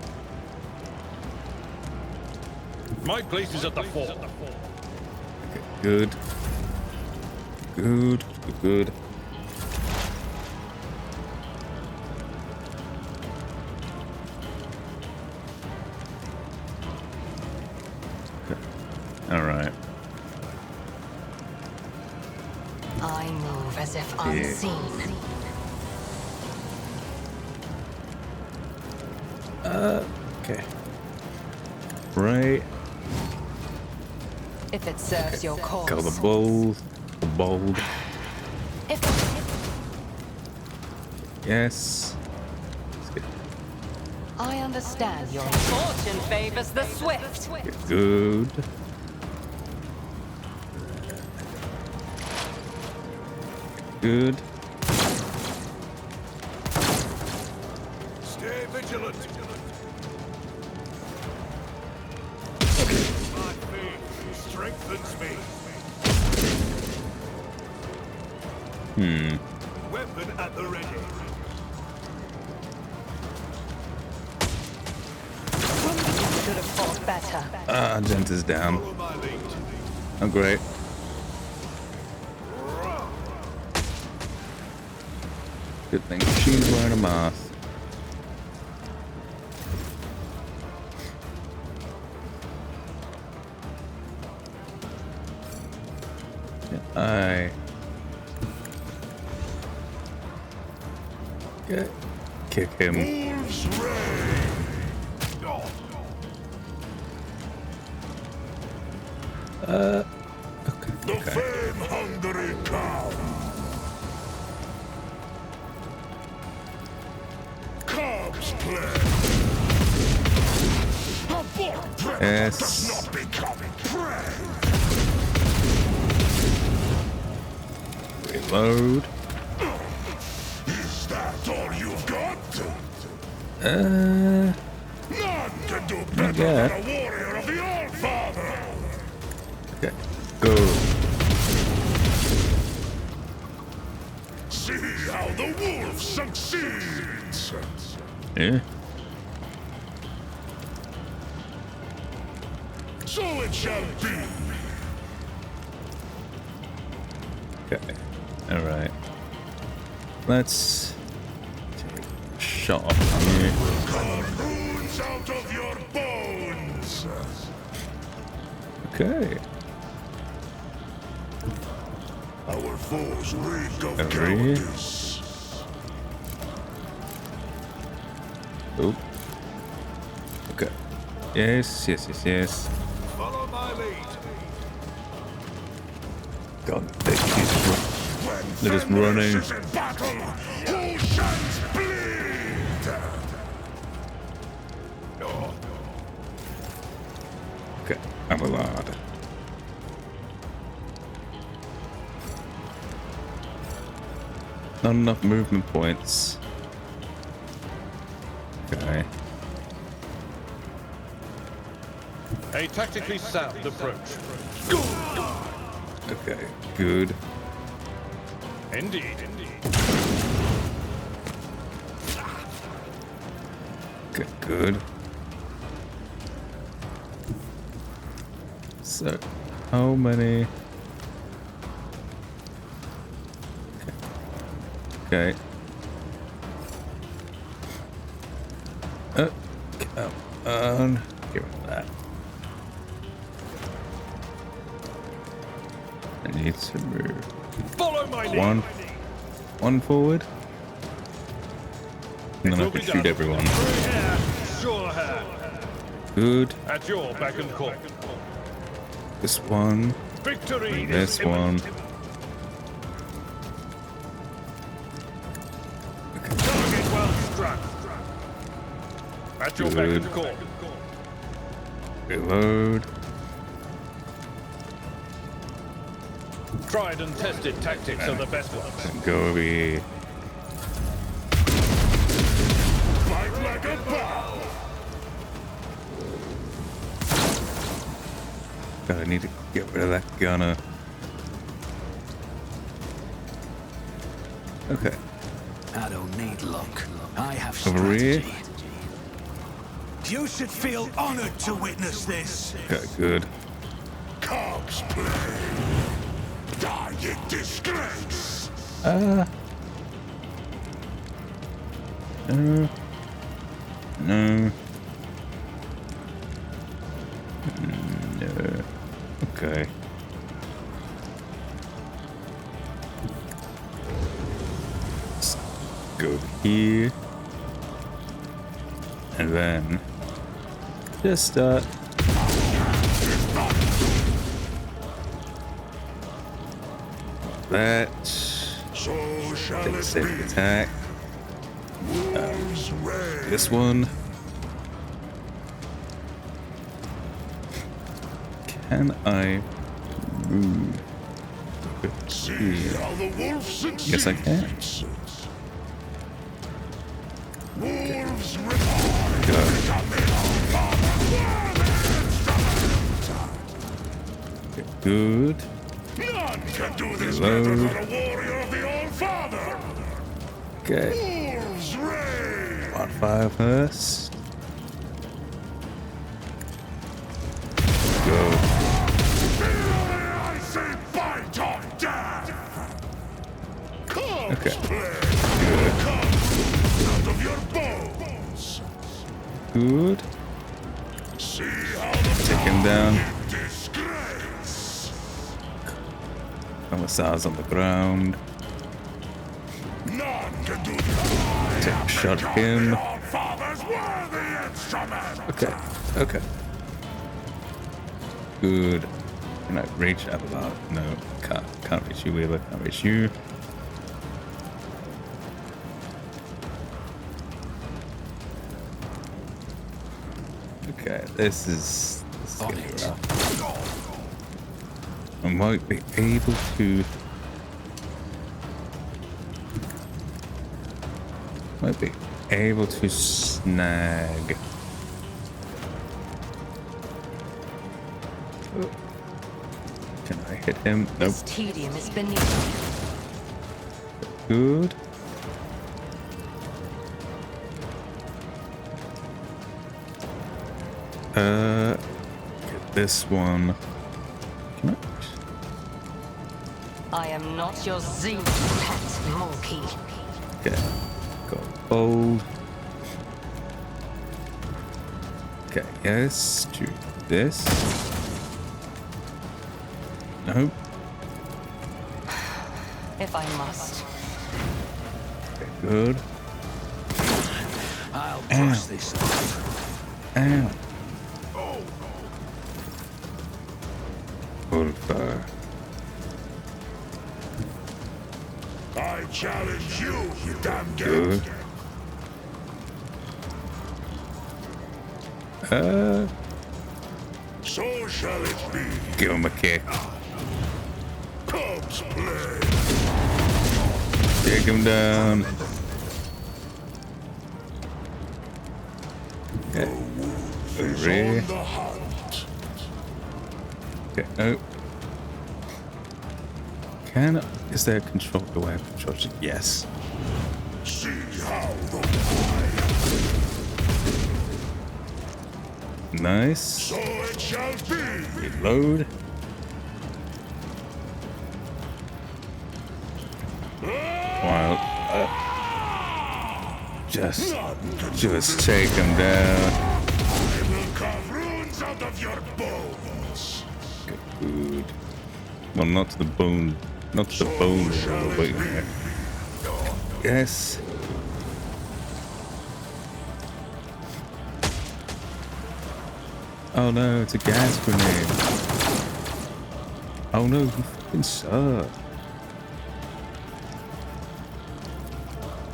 My place is at the fort. Okay, good. Good. Good. All right. I move as if unseen. Okay. Right. If it serves your cause. Go the bold. The bold. If Yes. Let's get I understand your fortune favors the swift. good. Good. Stay vigilant. Weapon at the ready. You should have fought better. Ah, Gent is down. Follow my lead. Oh, great. Good thing she's wearing a mask. I kick him. Wolves reign. The fame-hungry cow. Cubs play. A born predator Yes. does not become prey. Reload. Is that all you've got? Uh, None can do better yeah. than a warrior of the All-Father. Okay. Go. See how the wolf succeeds. Yeah. So it shall be. Okay. All right. Let's take a shot off on you. Come runes out of your bones. Okay. Our foes reek of Agree. cowardice. Oh. Okay. Yes. Yes. Yes. Yes. Follow my lead. God, they're just running. Is in battle, oceans bleed. Okay. I'm a lad. Not enough movement points. Okay. A tactically sound approach. Okay. Good. Indeed. Okay. Good. So, how many? Okay. Come on. Give me that. I need to move. Follow my lead. One forward. And then I can shoot everyone. Sure hand. Good. At your beck and call. This one. Victory And this is imminent. one. Target well struck. At your beck and Good. call. Reload. Tried and tested tactics are the best ones. And go over here. Fight like a bow. God, I need to get rid of that gunner. Okay. I don't need luck. I have Over here. strategy. You should feel honored to witness this. Okay, good. Cogs play. Die in disgrace. No. No. No. Okay. Let's go here. And then just that. So shall Take a it safe be. attack. Wolves reign. This one. Can I move? See how the wolf succeeds. Yes, I can. Wolves reign. Go. Okay, good. None can do this Reload. better than a warrior of the Okay. On fire first. Go. Okay. Good. Take him down. Commissar's on the ground. Take a shot at him. Okay. Okay. Good. Can I reach up about? No, can't reach you, Wheeler. Can't reach you. Okay, this is getting rough. I might be able to. Might be able to snag. Oh. Can I hit him? Nope. This tedium is beneath me. Good. Get this one. Can I am not your zoo pet monkey. Okay. Got bold. Okay, yes, do this. Nope. If I must. Okay, good. I'll brush this off. Ow. Hold fire. I challenge you, you damn Good. So shall it be. Give him a kick. Cubs play. Take him down. Okay. Hooray. On the hunt. Okay, no. Is there control? Do I have control? Yes. See how the Nice. so it shall be. Reload. Wow. Just take him down. I will carve runes out of your bones. Good. Well, not to the bone. Not to the bone. Wait a minute. Yes. Oh no, it's a gas grenade. Oh no, you fucking suck.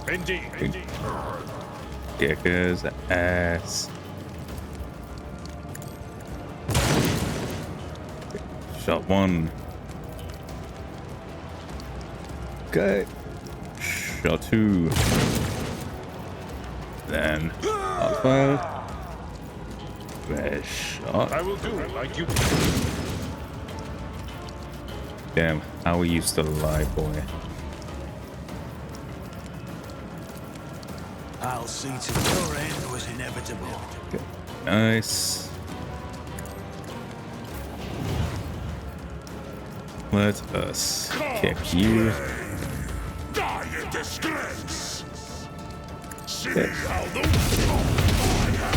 Indeed. Kick his ass. Shot one. Okay. Shot two. Then outfired. Red shot. I will do like you. Damn, how are you still alive, boy? I'll see to your end was inevitable. Okay. Nice. Let us kick you. Die in disgrace. See Okay. how the fire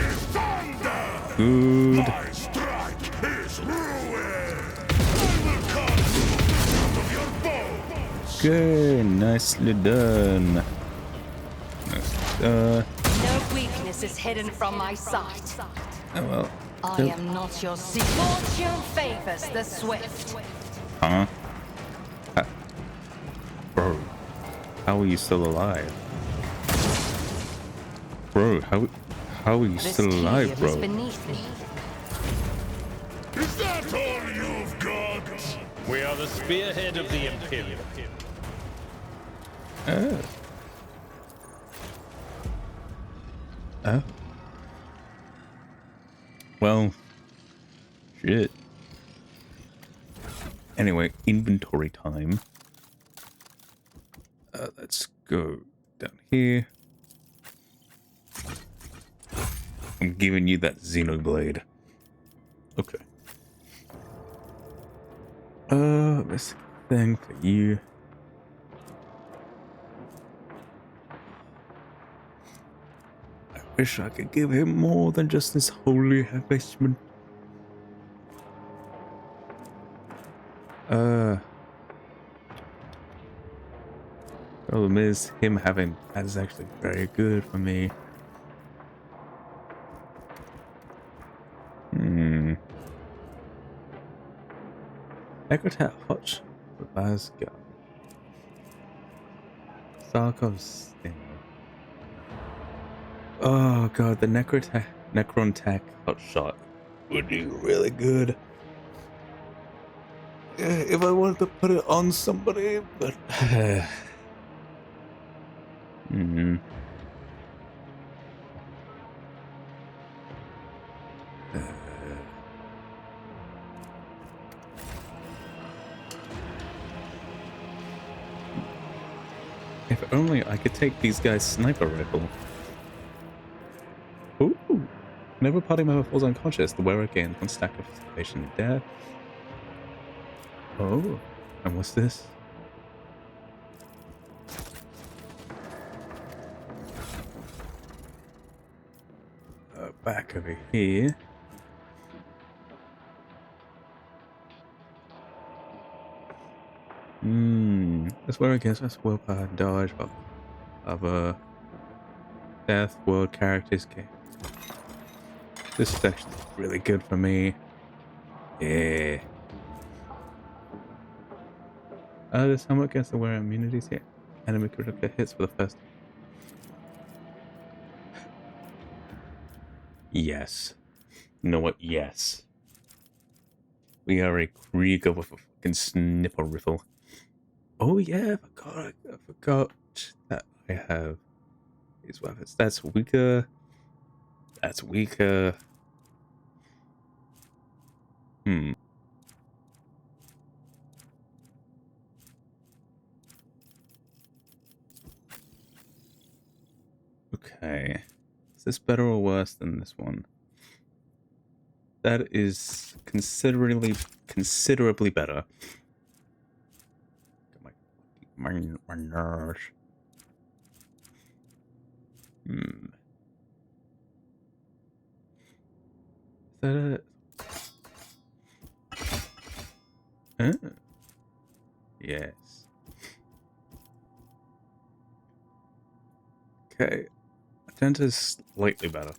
is thunder. Good. My strike is ruin. I will cut out of your bones. Okay, nicely done. Nicely done. No weakness is hidden from my sight. Oh well. I am not your sea. Fortune favors the swift. Huh? Bro, how are you still alive? Bro, how are you This still alive, tedium is bro? beneath me. Is that all you've got? We are the spearhead of the Imperium. Oh. Oh. Well, shit. Anyway, inventory time. Let's go down here. I'm giving you that Xenoblade. Okay. This thing for you. I wish I could give him more than just this holy investment. Problem is, him having that is actually very good for me. Necrotat Hotch, Tabasco, Sarkov's Sting. Oh god, the Necron Tech Hotshot would do really good. If I wanted to put it on somebody, but if only I could take these guys' sniper rifle. Ooh! Whenever a party member falls unconscious, the wearer gains 1 stack of patient death. Oh, and what's this? Back over here. This wearer gains less willpower and dodge of other death world characters game. This is actually really good for me. Yeah. This helmet gets the wearer immunities here. Enemy critical hits for the first. Yes. You know what? Yes. We are a Krieger with a fucking snipper rifle. Oh yeah, I forgot that I have these weapons. That's weaker. That's weaker. Okay. Is this better or worse than this one? That is considerably better. My nerves. Is that it? Yes. Okay. Atenta is slightly better.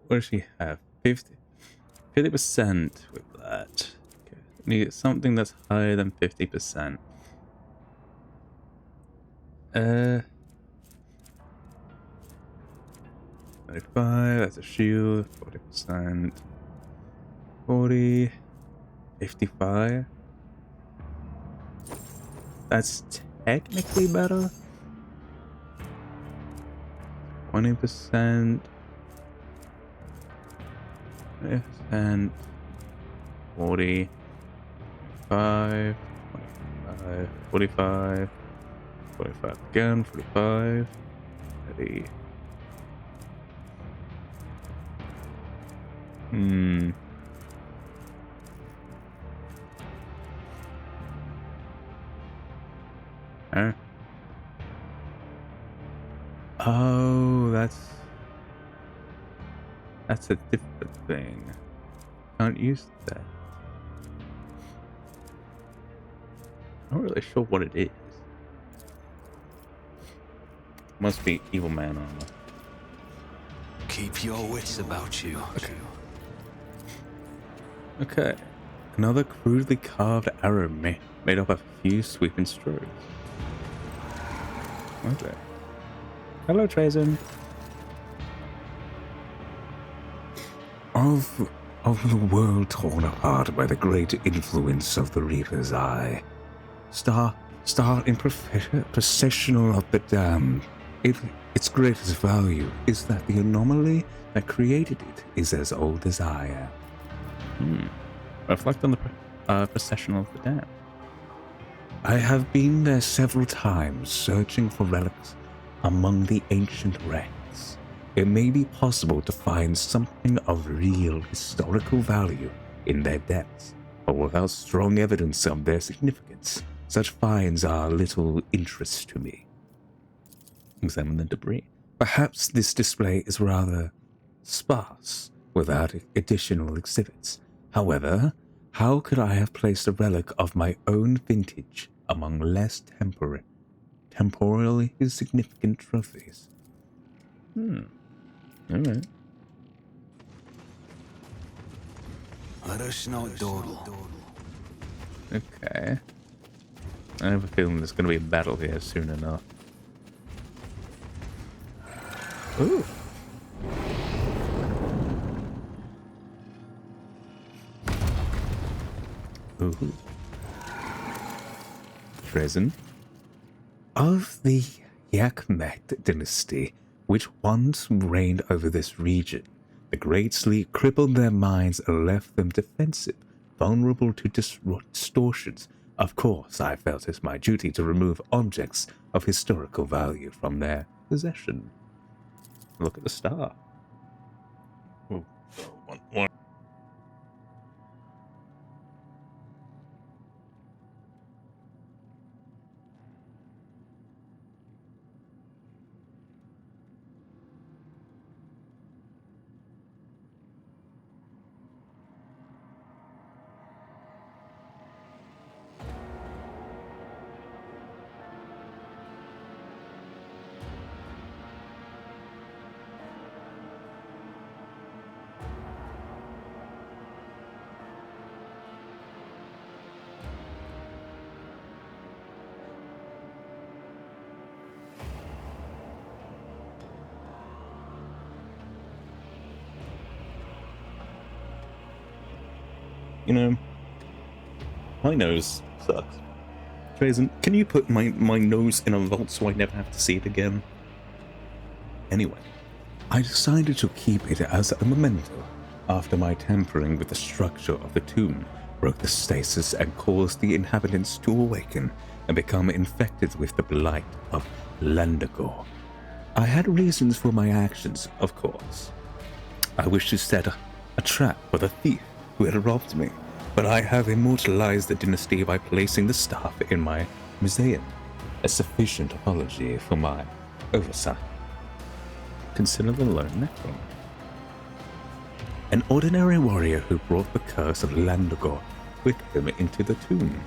What does she have? 50% with that. Okay. Need something that's higher than 50%. 35, that's a shield, 40%. 40, 55. That's technically better. 20%. 20%. 40. 5. 25. 45. 45 again. 45. 30. Huh? Oh, that's a different thing. Can't use that. I'm not really sure what it is. Must be evil man armor. Keep your wits about you. Okay. Another crudely carved arrow made up of a few sweeping strokes. Okay. Hello, Trazen. Of the world torn apart by the great influence of the Reaper's Eye. Star in processional of the damned. Its greatest value is that the anomaly that created it is as old as I am. Reflect on the processional of the damned. I have been there several times searching for relics among the ancient wrecks. It may be possible to find something of real historical value in their depths, but without strong evidence of their significance, such finds are little interest to me. Examine the debris. Perhaps this display is rather sparse, without additional exhibits. However, how could I have placed a relic of my own vintage among less temporally significant trophies? Alright. Let us not dawdle. Okay. I have a feeling there's going to be a battle here soon enough. Ooh. Ooh. Present. Of the Yakmet dynasty, which once reigned over this region, the Great Sleep crippled their minds and left them defensive, vulnerable to distortions. Of course, I felt it my duty to remove objects of historical value from their possession. Look at the star. Ooh. One. You know, my nose sucks. Jason, can you put my nose in a vault so I never have to see it again? Anyway, I decided to keep it as a memento after my tampering with the structure of the tomb broke the stasis and caused the inhabitants to awaken and become infected with the blight of Landagore. I had reasons for my actions, of course. I wished to set a trap for the thief who had robbed me, but I have immortalized the dynasty by placing the staff in my Museion, a sufficient apology for my oversight. consider the lone Neco. An ordinary warrior who brought the curse of Landagore with him into the tomb.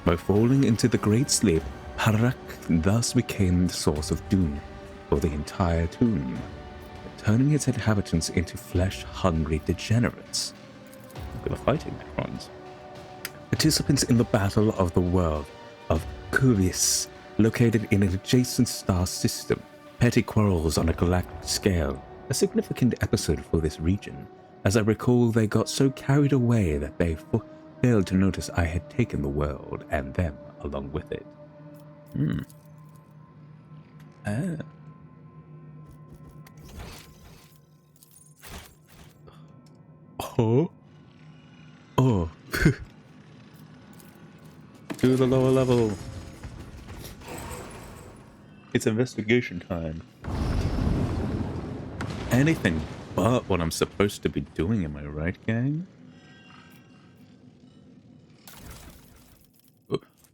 By falling into the Great Sleep, Harak thus became the source of doom for the entire tomb, turning its inhabitants into flesh-hungry degenerates. Look at the fighting necrons. Participants in the Battle of the World of Cuvius, located in an adjacent star system, petty quarrels on a galactic scale, a significant episode for this region. As I recall, they got so carried away that they failed to notice I had taken the world and them along with it. Oh. To the lower level. It's investigation time. Anything but what I'm supposed to be doing, am I right, gang?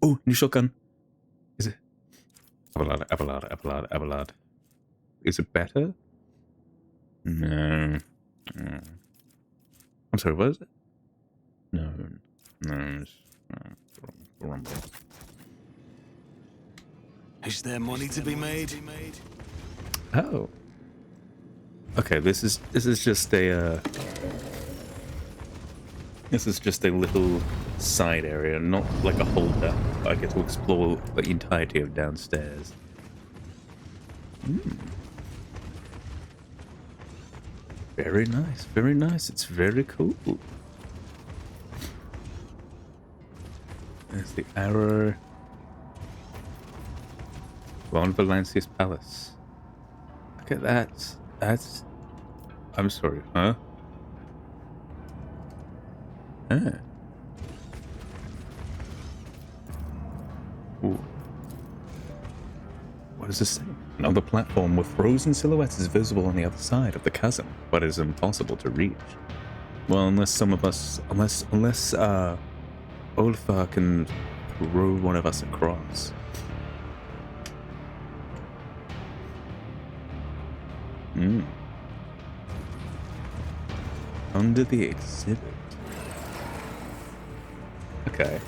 Oh, new shotgun. Is it? Abelard. Is it better? No. I'm sorry, what is it? No. It's rumble. Is there money to be made? Oh. Okay, this is just a this is just a little side area, not like a holdup. I get to explore the entirety of downstairs. Very nice, very nice. It's very cool. There's the arrow. Von Valencia's palace. Look at that. That's... I'm sorry, huh? Ooh. What does this say? Another platform with frozen silhouettes is visible on the other side of the chasm, but it is impossible to reach. Well, unless Olfa can throw one of us across. Under the exhibit. Okay.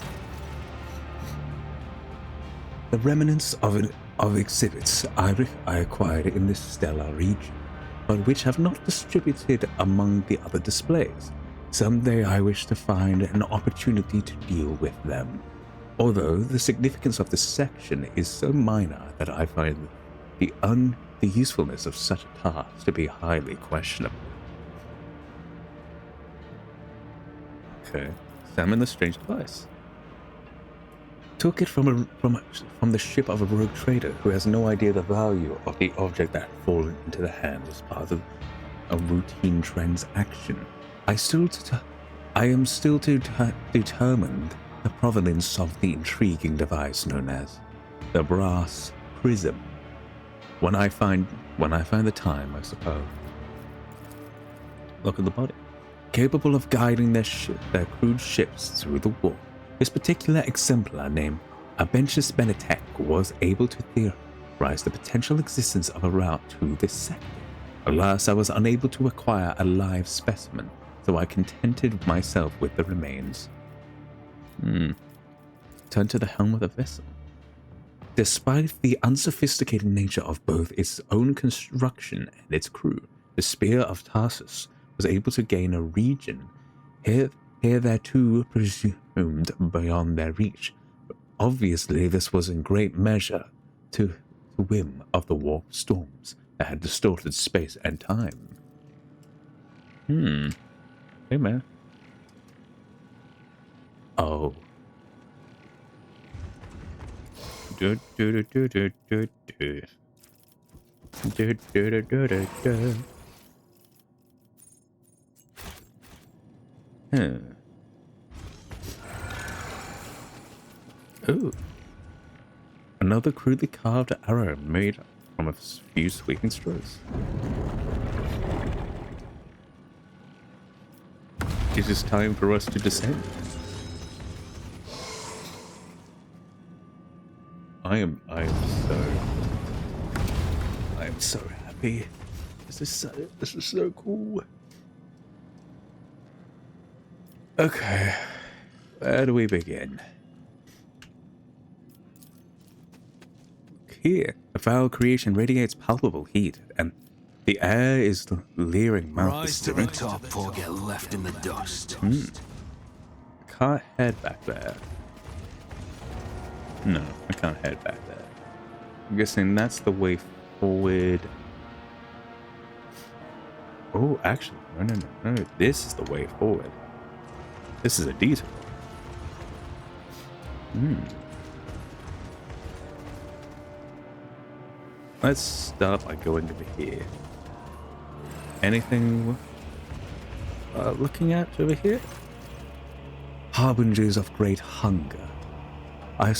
The remnants of exhibits I acquired in this stellar region, but which have not distributed among the other displays. Someday I wish to find an opportunity to deal with them. Although the significance of this section is so minor that I find the usefulness of such a task to be highly questionable. Okay, examine the strange device. Took it from the ship of a rogue trader who has no idea the value of the object that had fallen into the hands as part of a routine transaction. I am still determined the provenance of the intriguing device known as the brass prism. When I find the time, I suppose. Look at the body. Capable of guiding their crude ships through the war. This particular exemplar, named Abentus Benetek, was able to theorize the potential existence of a route to this sector. Alas, I was unable to acquire a live specimen, so I contented myself with the remains. Turn to the helm of the vessel. Despite the unsophisticated nature of both its own construction and its crew, the Spear of Tarsus was able to gain a region hitherto presumed beyond their reach. Obviously, this was in great measure to the whim of the warp storms that had distorted space and time. Hey, man. Oh. Do do do do do do do. Do do do do do do. Ooh. Another crudely carved arrow made from a few sweeping strokes. It is time for us to descend. I am so happy. This is so cool. Okay, where do we begin? Here, the foul creation radiates palpable heat, and the air is leering mouth. Rise to the top or get left in the dust. Can't head back there. No, I can't head back there. I'm guessing that's the way forward. Oh, actually, no. This is the way forward. This is a detour. Let's start by going over here. Anything looking at over here? Harbingers of great hunger. A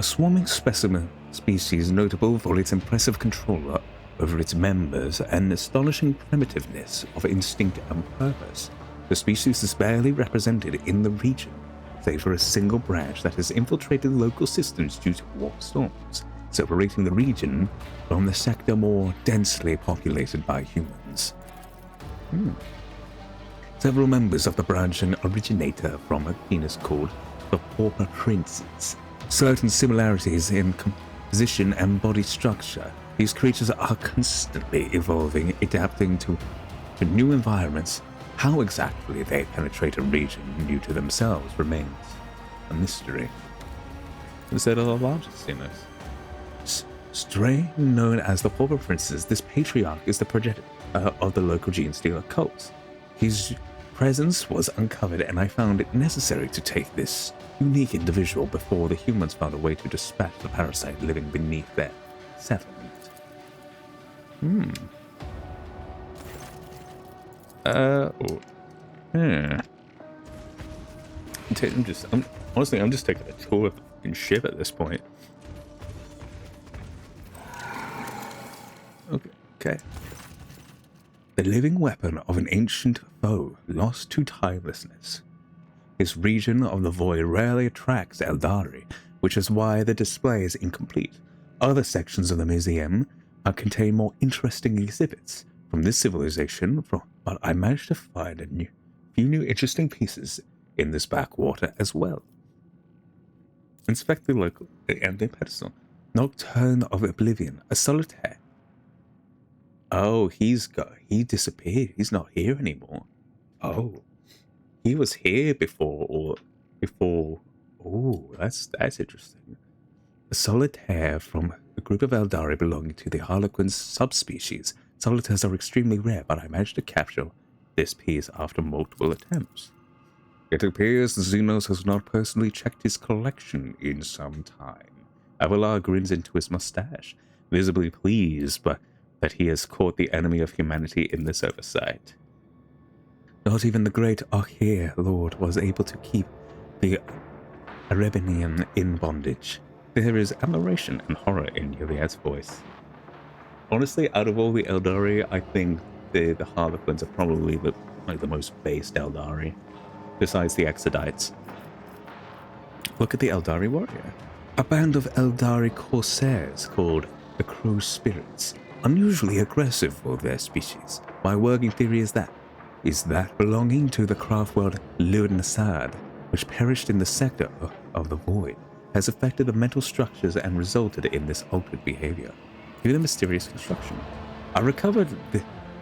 swarming specimen species notable for its impressive control over its members and astonishing primitiveness of instinct and purpose. The species is barely represented in the region, save for a single branch that has infiltrated local systems due to warp storms, separating the region from the sector more densely populated by humans. Several members of the branch originator from a genus called the Pauper Princes. Certain similarities in composition and body structure. These creatures are constantly evolving, adapting to new environments. How exactly they penetrate a region new to themselves remains a mystery. Instead of the largest in this strain known as the Pauper Princes, this patriarch is the project of the local gene stealer cult. His presence was uncovered, and I found it necessary to take this unique individual before the humans found a way to dispatch the parasite living beneath their settlement. I'm just taking a tour of the ship at this point. Okay. The living weapon of an ancient foe lost to timelessness. This region of the void rarely attracts Eldari, which is why the display is incomplete. Other sections of the museum contain more interesting exhibits from this civilization, but I managed to find a few new interesting pieces in this backwater as well. Inspect the local empty pedestal. Nocturne of Oblivion, a solitaire. Oh, he disappeared. He's not here anymore. Oh, he was here before. Oh, that's interesting. A solitaire from a group of Eldari belonging to the Harlequin subspecies. Solitaires are extremely rare, but I managed to capture this piece after multiple attempts. It appears Xenos has not personally checked his collection in some time. Avalar grins into his mustache, visibly pleased but that he has caught the enemy of humanity in this oversight. Not even the great Archaea Lord was able to keep the Erebinian in bondage. There is admiration and horror in Yuliad's voice. Honestly, out of all the Eldari, I think the Harlequins are probably the most based Eldari, besides the Exodites. Look at the Eldari warrior. A band of Eldari corsairs called the Crow Spirits, unusually aggressive for their species. My working theory is that belonging to the craft world Lunassad, which perished in the sector of the void, has affected the mental structures and resulted in this altered behavior. Due to mysterious construction, I recovered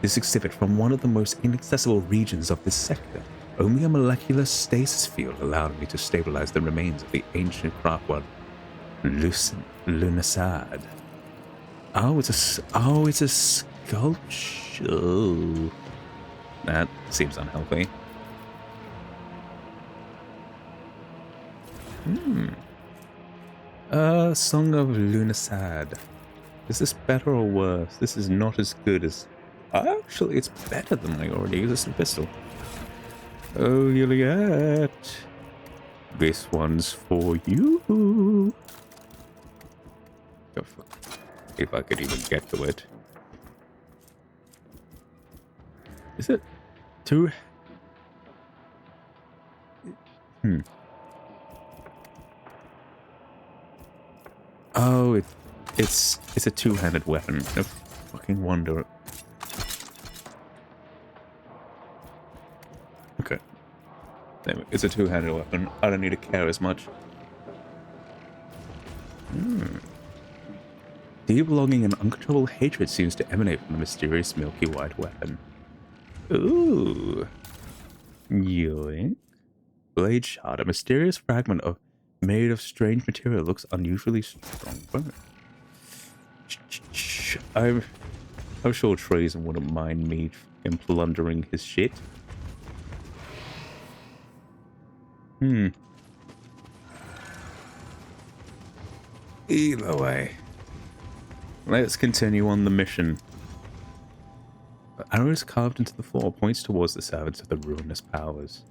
this exhibit from one of the most inaccessible regions of this sector. Only a molecular stasis field allowed me to stabilize the remains of the ancient craft world Lunassad. Oh, it's a sculpture. Oh, that seems unhealthy. Song of Lunassad. Is this better or worse? This is not as good as... Actually, it's better than my already existing pistol. Oh, Juliet. This one's for you. If I could even get to it. Is it two? Oh, it's a two-handed weapon. No fucking wonder. Okay. Anyway, it's a two-handed weapon. I don't need to care as much. Deep longing and uncontrollable hatred seems to emanate from the mysterious milky white weapon. Ooh. Yoink. Blade shot. A mysterious fragment made of strange material looks unusually strong. I'm sure Trazen wouldn't mind me in plundering his shit. Either way. Let's continue on the mission. Arrows carved into the floor points towards the servants of the ruinous powers.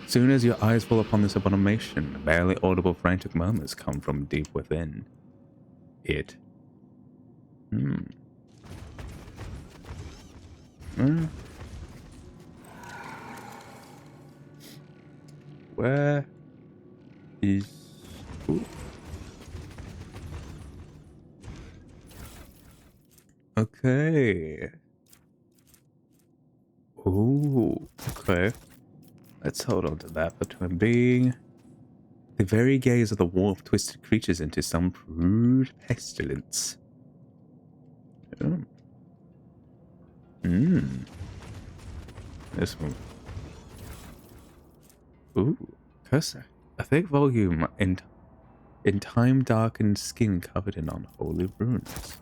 Soon as your eyes fall upon this abomination, barely audible frantic murmurs come from deep within it. Where is... Ooh. Okay. Ooh, okay. Let's hold on to that for the time being. The very gaze of the warp twisted creatures into some crude pestilence. This one. Ooh, cursor. A thick volume in time-darkened skin covered in unholy runes.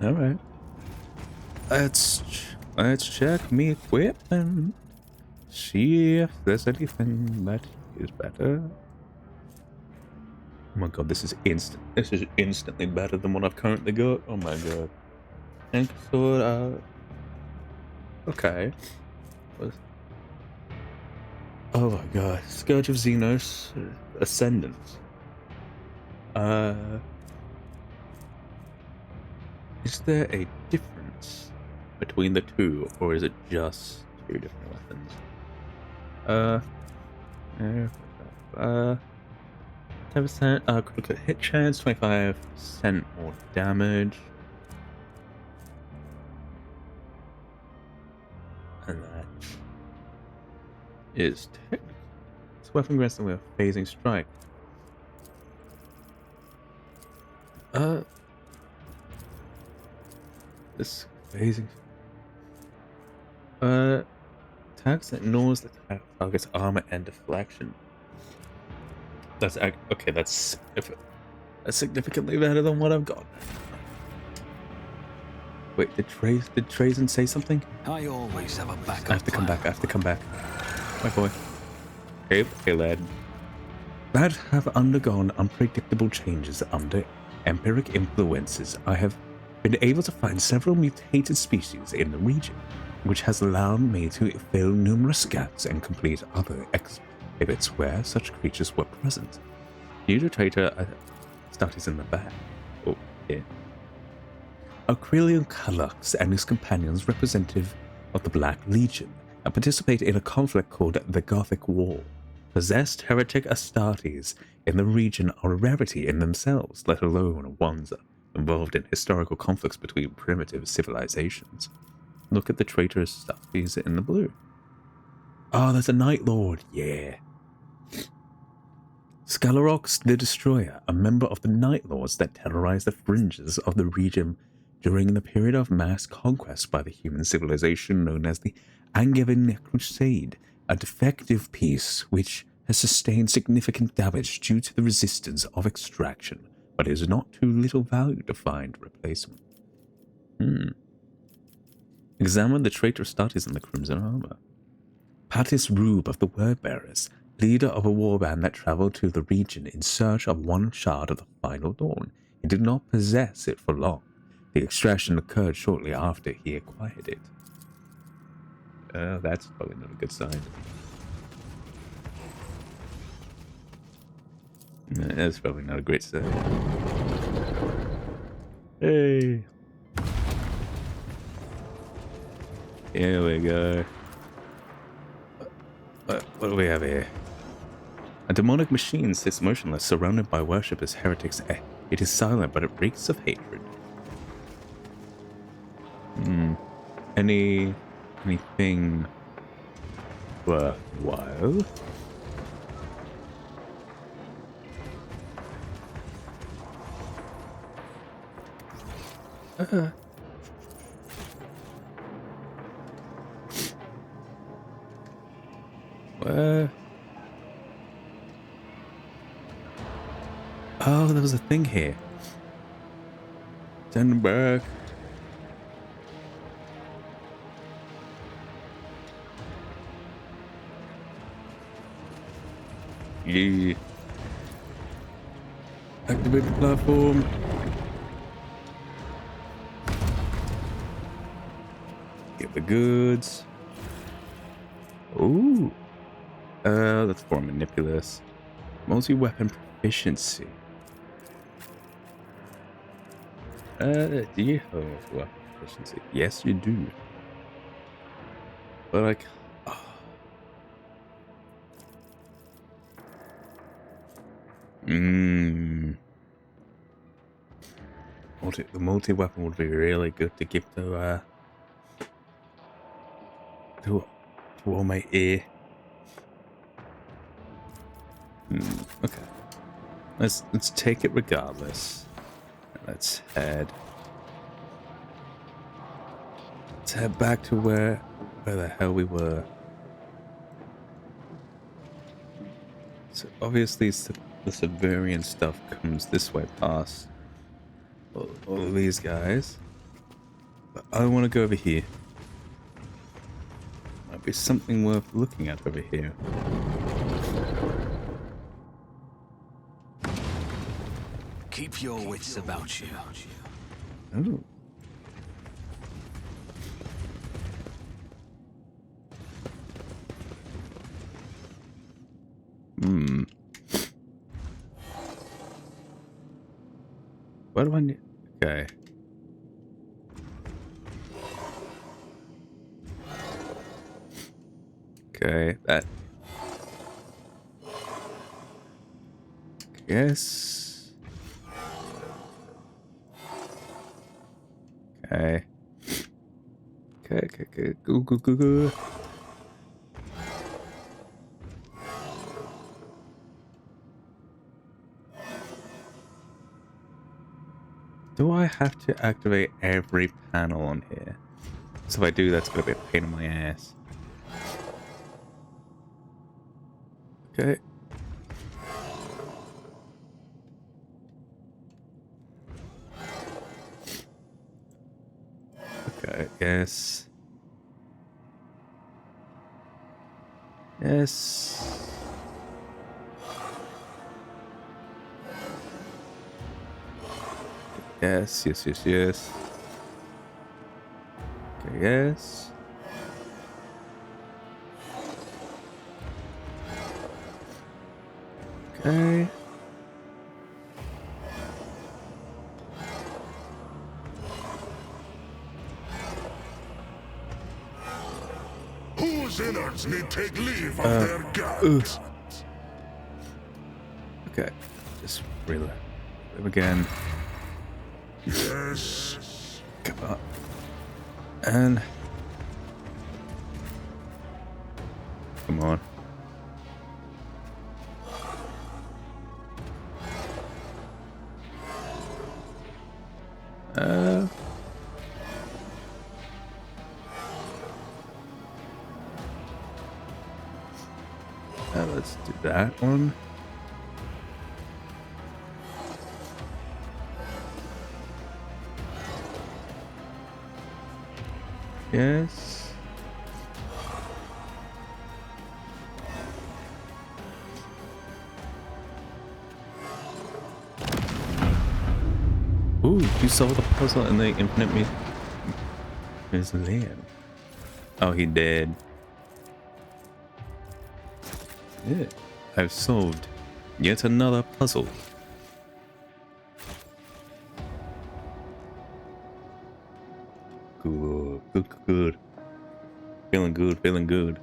Alright. Let's check me equipment. See if there's anything that is better. Oh my god, this is instantly better than what I've currently got. Oh my god. And sword okay. Oh my god. Scourge of Xenos Ascendant. Is there a difference between the two, or is it just two different weapons? 10% critical hit chance, 25% more damage. And that is technically. This weapon grants them with a phasing strike. This phasing. Attacks that ignores the target's armor and deflection. That's okay. That's significantly better than what I've got. Wait, did Trazen say something? I always have a backup. I have to come back. I have to come back. My boy. Hey lad. That have undergone unpredictable changes under empiric influences. I have been able to find several mutated species in the region, which has allowed me to fill numerous gaps and complete other exhibits where such creatures were present. User traitor studies in the back. Oh, yeah. Acrelion Kalux and his companions, representative of the Black Legion, and participate in a conflict called the Gothic War. Possessed heretic Astartes in the region are a rarity in themselves, let alone ones involved in historical conflicts between primitive civilizations. Look at the traitorous Astartes in the blue. Oh, there's a Night Lord, yeah. Scalarox the Destroyer, a member of the Night Lords that terrorized the fringes of the region during the period of mass conquest by the human civilization known as the Angevin Crusade, a defective piece which has sustained significant damage due to the resistance of extraction, but is not too little value to find replacement. Examine the traitor Astartes in the crimson armor. Patis Rube of the Wordbearers, leader of a warband that traveled to the region in search of one shard of the final dawn. He did not possess it for long. The extraction occurred shortly after he acquired it. That's probably not a good sign. That's probably not a great sign. Hey. Here we go. What do we have here? A demonic machine sits motionless, surrounded by worshippers, heretics. It is silent, but it reeks of hatred. Anything worthwhile? Where? Oh, there was a thing here. Turn back. Yeah. Activate the platform. Get the goods. Ooh. That's for manipulous. Multi-weapon proficiency. Do you have weapon proficiency? Yes, you do. But like, the multi-weapon would be really good to give to all my ear. Okay. Let's take it regardless. Let's head back to where the hell we were. So obviously the Severian stuff comes this way past all of these guys. But I want to go over here. Might be something worth looking at over here. Keep your wits about you. Oh. What do I need? Okay. Okay, that. Yes. Okay. Okay. Go. Do I have to activate every panel on here? So if I do, that's gonna be a pain in my ass. Okay. Okay, yes. Yes. Yes. Okay, yes. Okay. Whose innards need take leave of their gods? Okay. Just reload. Live again. Yes. Come on. And come on. Let's do that one. Yes. Ooh, you solved the puzzle in the Infinite Museum. Oh, he did. Yeah, I've solved yet another puzzle. Good. Feeling good.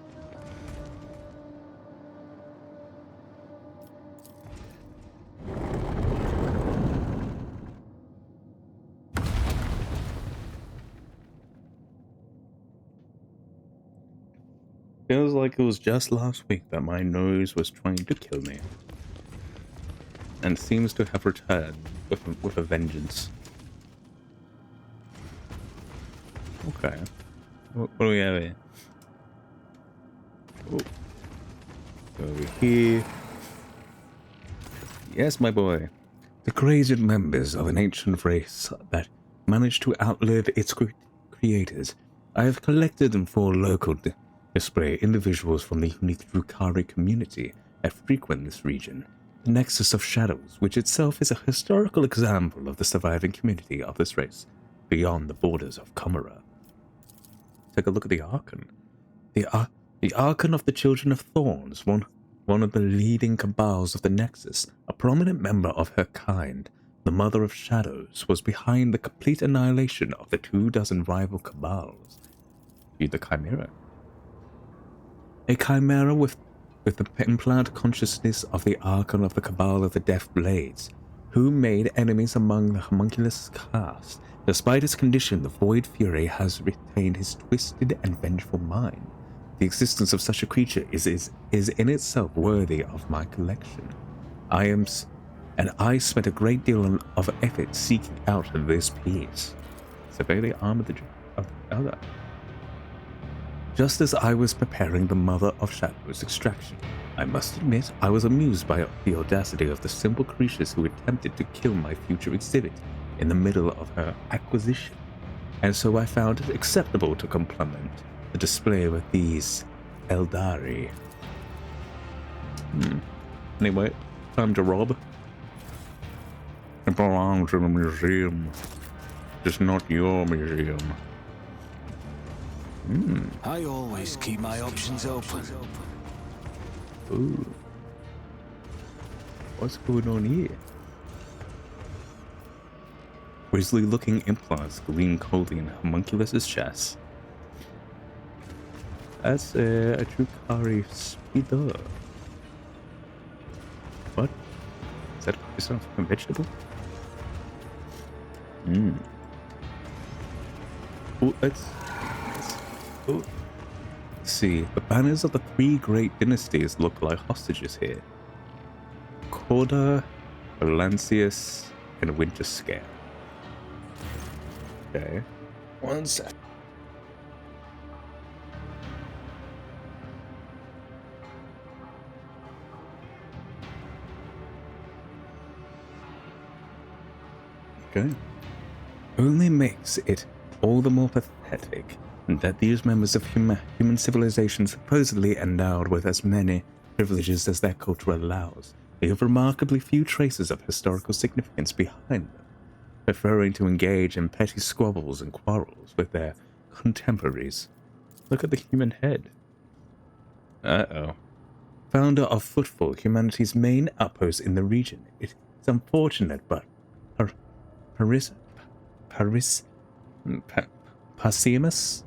Feels like it was just last week that my nose was trying to kill me. And seems to have returned with a vengeance. Okay. What do we have here? Oh. Over here. Yes, my boy. The created members of an ancient race that managed to outlive its creators. I have collected them for local display individuals from the unique Drukhari community that frequent this region. The Nexus of Shadows, which itself is a historical example of the surviving community of this race beyond the borders of Comera. Take a look at the Archon. The Archon of the Children of Thorns, one of the leading cabals of the Nexus, a prominent member of her kind, the Mother of Shadows, was behind the complete annihilation of the 24 rival cabals. The Chimera. A chimera with the implant consciousness of the Archon of the Cabal of the Death Blades, who made enemies among the homunculus caste. Despite his condition, the Void Fury has retained his twisted and vengeful mind. The existence of such a creature is in itself worthy of my collection. I spent a great deal of effort seeking out this piece. Survey the arm of the other. Just as I was preparing the Mother of Shadows extraction, I must admit I was amused by the audacity of the simple creatures who attempted to kill my future exhibit in the middle of her acquisition, and so I found it acceptable to complement the display with these Eldari. Anyway, time to rob. It belongs in a museum, just not your museum. I always keep my options open. Ooh. What's going on here? grisly-looking implants gleam coldly in Homunculus's chest. That's a Trukari speeder. What? Is that some fucking vegetable? Oh, let's see. The banners of the 3 great dynasties look like hostages here. Corda, Lancius, and Winter Scale. Okay. One sec. Okay. Only makes it all the more pathetic that these members of human civilization, supposedly endowed with as many privileges as their culture allows, leave remarkably few traces of historical significance behind them, preferring to engage in petty squabbles and quarrels with their contemporaries. Look at the human head. Uh-oh. Founder of Footfall, humanity's main outpost in the region. It's unfortunate, but Pasimus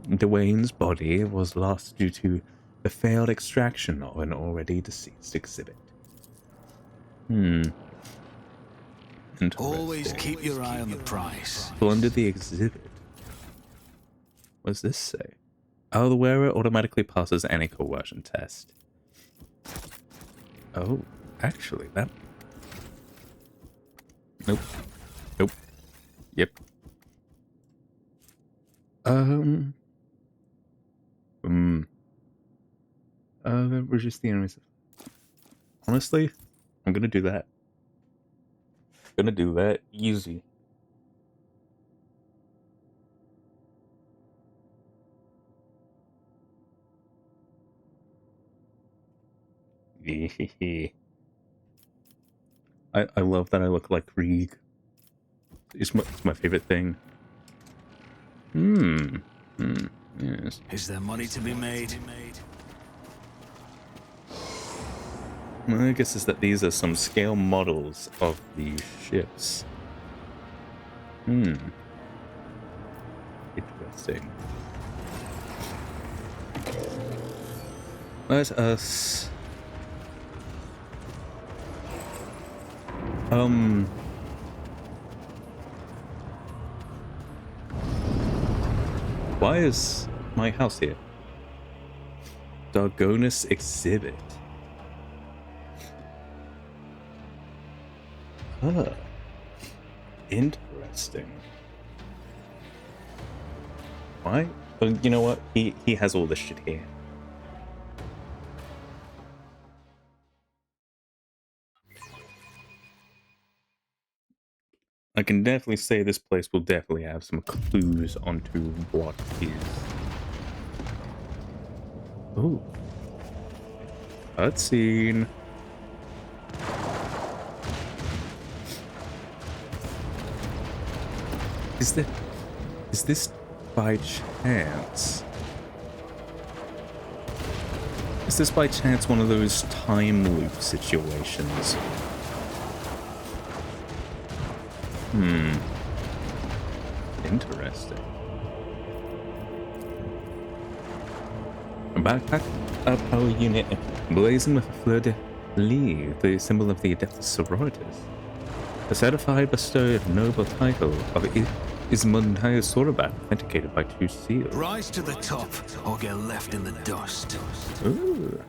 Dwayne's body was lost due to the failed extraction of an already deceased exhibit. Always keep your eye on the prize. Plundered the exhibit. What does this say? Oh, the wearer automatically passes any coercion test. Oh, actually, that... Nope. Nope. Yep. Resist the enemies. Honestly, I'm gonna do that. Gonna do that easy. I love that I look like Krieg. It's my favorite thing. Yes. Is there money to be made? My guess is that these are some scale models of these ships. Interesting. Let us... Why is my house here? Dargonus exhibit. Huh. Interesting. Why? Well, you know what? He has all this shit here. I can definitely say this place will definitely have some clues onto what is. Ooh. Cutscene. Is this by chance? Is this by chance one of those time loop situations? Interesting. A backpack, a power unit blazing with a fleur-de-lis, the symbol of the Adeptus Sororitas. A certified bestowed noble title of Ismundaya Sorabat, authenticated by 2 seals. Rise to the top, or get left in the dust. Ooh.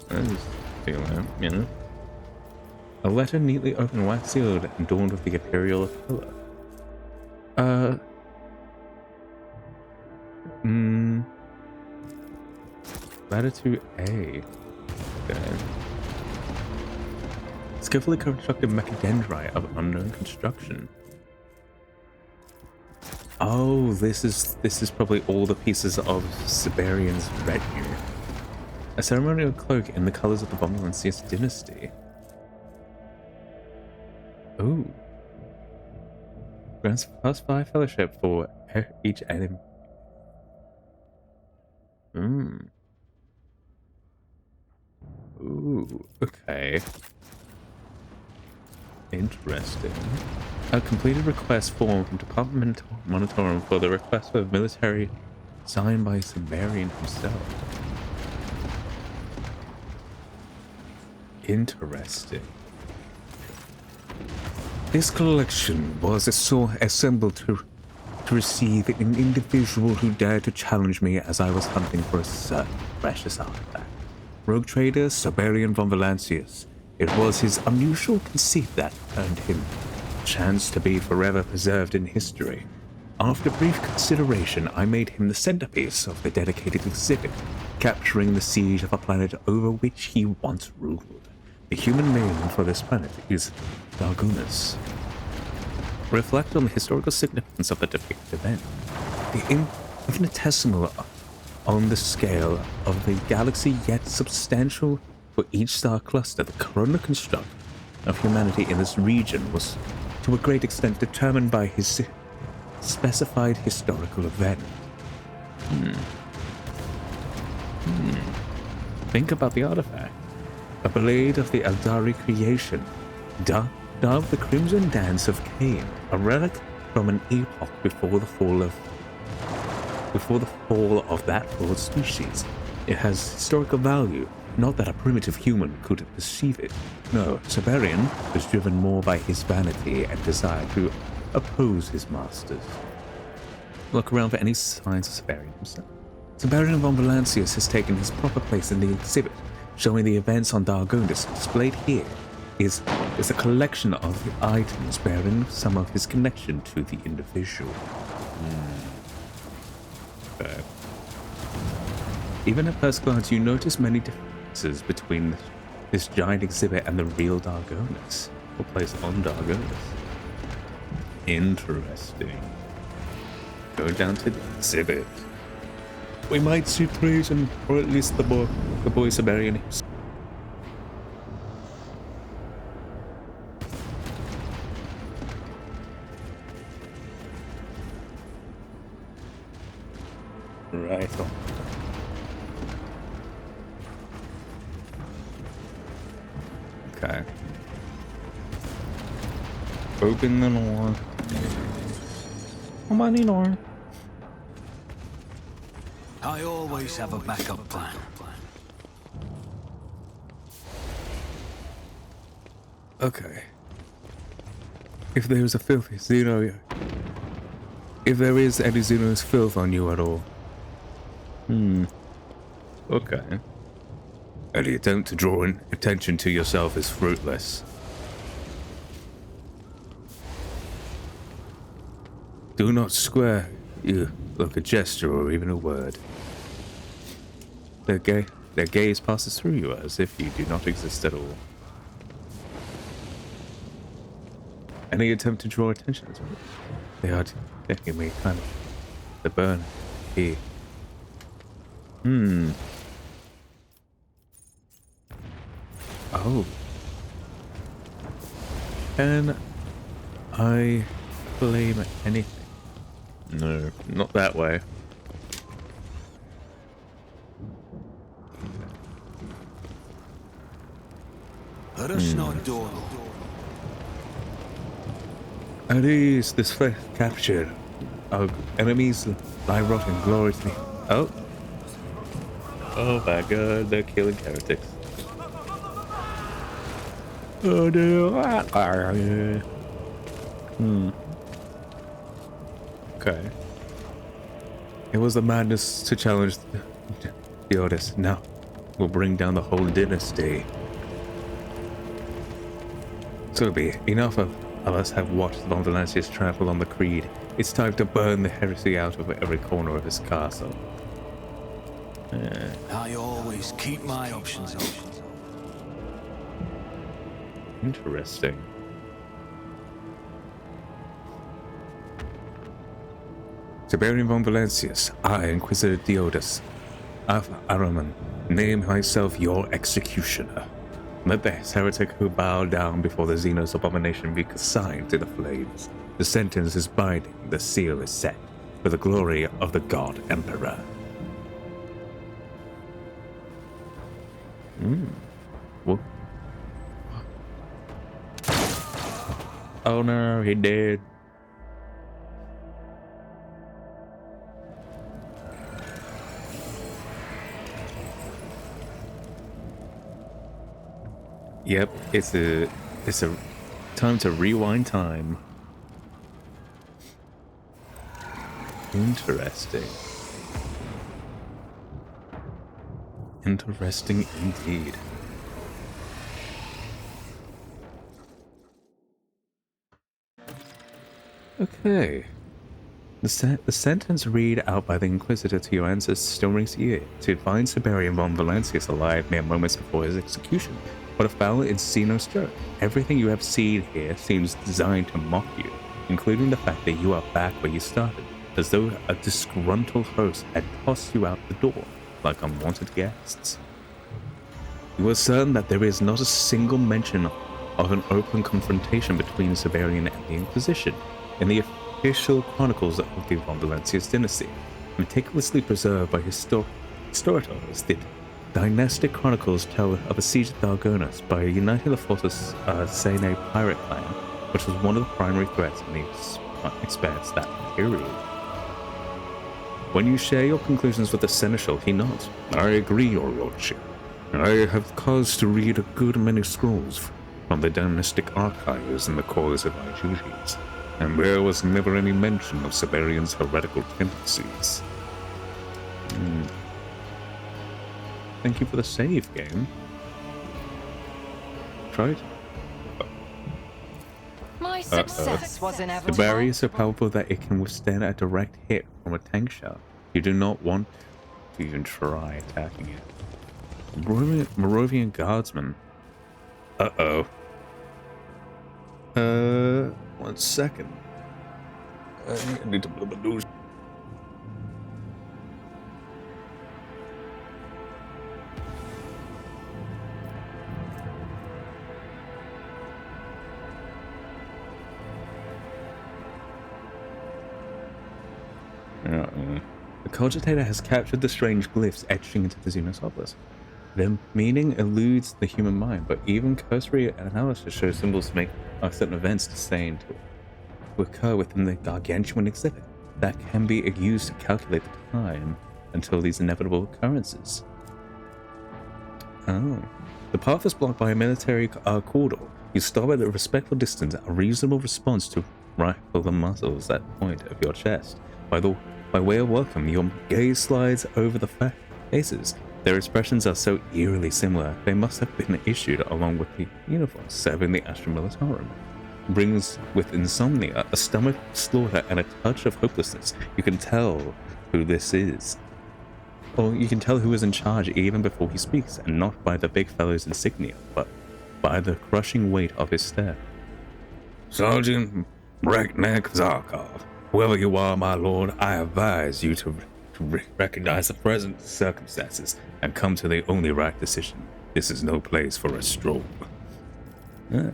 I just feel that, you know. A letter neatly open, wax sealed, and adorned with the imperial color. Letter to A. Okay. Skillfully constructed mechadendrite of unknown construction. Oh, this is probably all the pieces of Siberian's retinue. A ceremonial cloak in the colors of the Bomulancius dynasty. Ooh. Grants +5 fellowship for each enemy. Ooh, okay. Interesting. A completed request form from Department Monitorum for the request for military signed by Siberian himself. Interesting. This collection was assembled to receive an individual who dared to challenge me as I was hunting for a certain precious artifact. Rogue trader Siberian von Valancius. It was his unusual conceit that earned him a chance to be forever preserved in history. After brief consideration, I made him the centerpiece of the dedicated exhibit, capturing the siege of a planet over which he once ruled. The human name for this planet is Dargunus. Reflect on the historical significance of the depicted event. The infinitesimal on the scale of the galaxy, yet substantial for each star cluster, the corona construct of humanity in this region was to a great extent determined by his specified historical event. Think about the artifact. A blade of the Eldari creation, dubbed the Crimson Dance of Cain, a relic from an epoch before the fall of that world species. It has historical value, not that a primitive human could perceive it. No, Siberian was driven more by his vanity and desire to oppose his masters. Look around for any signs of Siberian himself. Siberian von Valancius has taken his proper place in the exhibit, showing the events on Dargunus. Displayed here is a collection of the items bearing some of his connection to the individual. Okay. Even at first glance, you notice many differences between this giant exhibit and the real Dargunus, or place on Dargunus. Interesting. Go down to the exhibit. We might see treason, or at least the boy Siberian himself. Right on. Okay. Open the door. Come on in, door. I always have a backup plan. Okay. If there is a filthy Xeno... If there is any Xeno's filth on you at all. Okay. Any attempt to draw attention to yourself is fruitless. Do not square you look a gesture or even a word. Their gaze passes through you as if you do not exist at all. Any attempt to draw attention as well. They are taking me kind of the burn here. Oh. Can I claim anything? No, not that way. Let us not dawdle. At ease, this faith captured. Our enemies lie rotting gloriously. Oh. Oh my god, they're killing heretics. Oh no. Okay. It was the madness to challenge the Otis. Now we'll bring down the whole dynasty. So be enough of us have watched Von Valancius trample on the creed. It's time to burn the heresy out of every corner of his castle. I always keep my options open. Interesting. Siberian von Valancius, I, Inquisitor Deodatus of Araman, name myself your executioner. Let the heretic who bowed down before the Xenos abomination be consigned to the flames. The sentence is binding, the seal is set, for the glory of the God Emperor. What? Oh no, he did. Yep, it's a time to rewind time. Interesting. Interesting indeed. Okay. The sentence read out by the Inquisitor to your ancestors still rings ear. To find Siberian von Valancius alive mere moments before his execution. What a foul insidious joke. Everything you have seen here seems designed to mock you, including the fact that you are back where you started, as though a disgruntled host had tossed you out the door, like unwanted guests. You are certain that there is not a single mention of an open confrontation between Siberian and the Inquisition in the official chronicles of the von Valancius dynasty, meticulously preserved by historians. The dynastic chronicles tell of a siege at Dalgonas by uniting the forces Sene pirate clan, which was one of the primary threats in the expanse that period. When you share your conclusions with the seneschal, he nods. I agree, your lordship. I have cause to read a good many scrolls from the dynastic archives in the course of my duties, and there was never any mention of Siberian's heretical tendencies. Thank you for the save, game. Try it. My success was The inevitable. barrier is so powerful that it can withstand a direct hit from a tank shell. You do not want to even try attacking it. Moravian Guardsman. Uh-oh. 1 second. I need to blow my nose. The cogitator has captured the strange glyphs etching into the Xenosopolis. Their meaning eludes the human mind, but even cursory analysis shows symbols to make certain events to occur within the gargantuan exhibit that can be used to calculate the time until these inevitable occurrences. Oh. The path is blocked by a military corridor. You stop at a respectful distance, a reasonable response to rifle the muzzles at the point of your chest. By way of welcome, your gaze slides over the faces. Their expressions are so eerily similar, they must have been issued along with the uniforms serving the Astra Militarum. Brings with insomnia, a stomach slaughter, and a touch of hopelessness. You can tell who this is. Or you can tell who is in charge even before he speaks, and not by the big fellow's insignia, but by the crushing weight of his stare. Sergeant Breknek Zarkov, whoever you are, my lord, I advise you to recognize the present circumstances and come to the only right decision. This is no place for a stroll. Would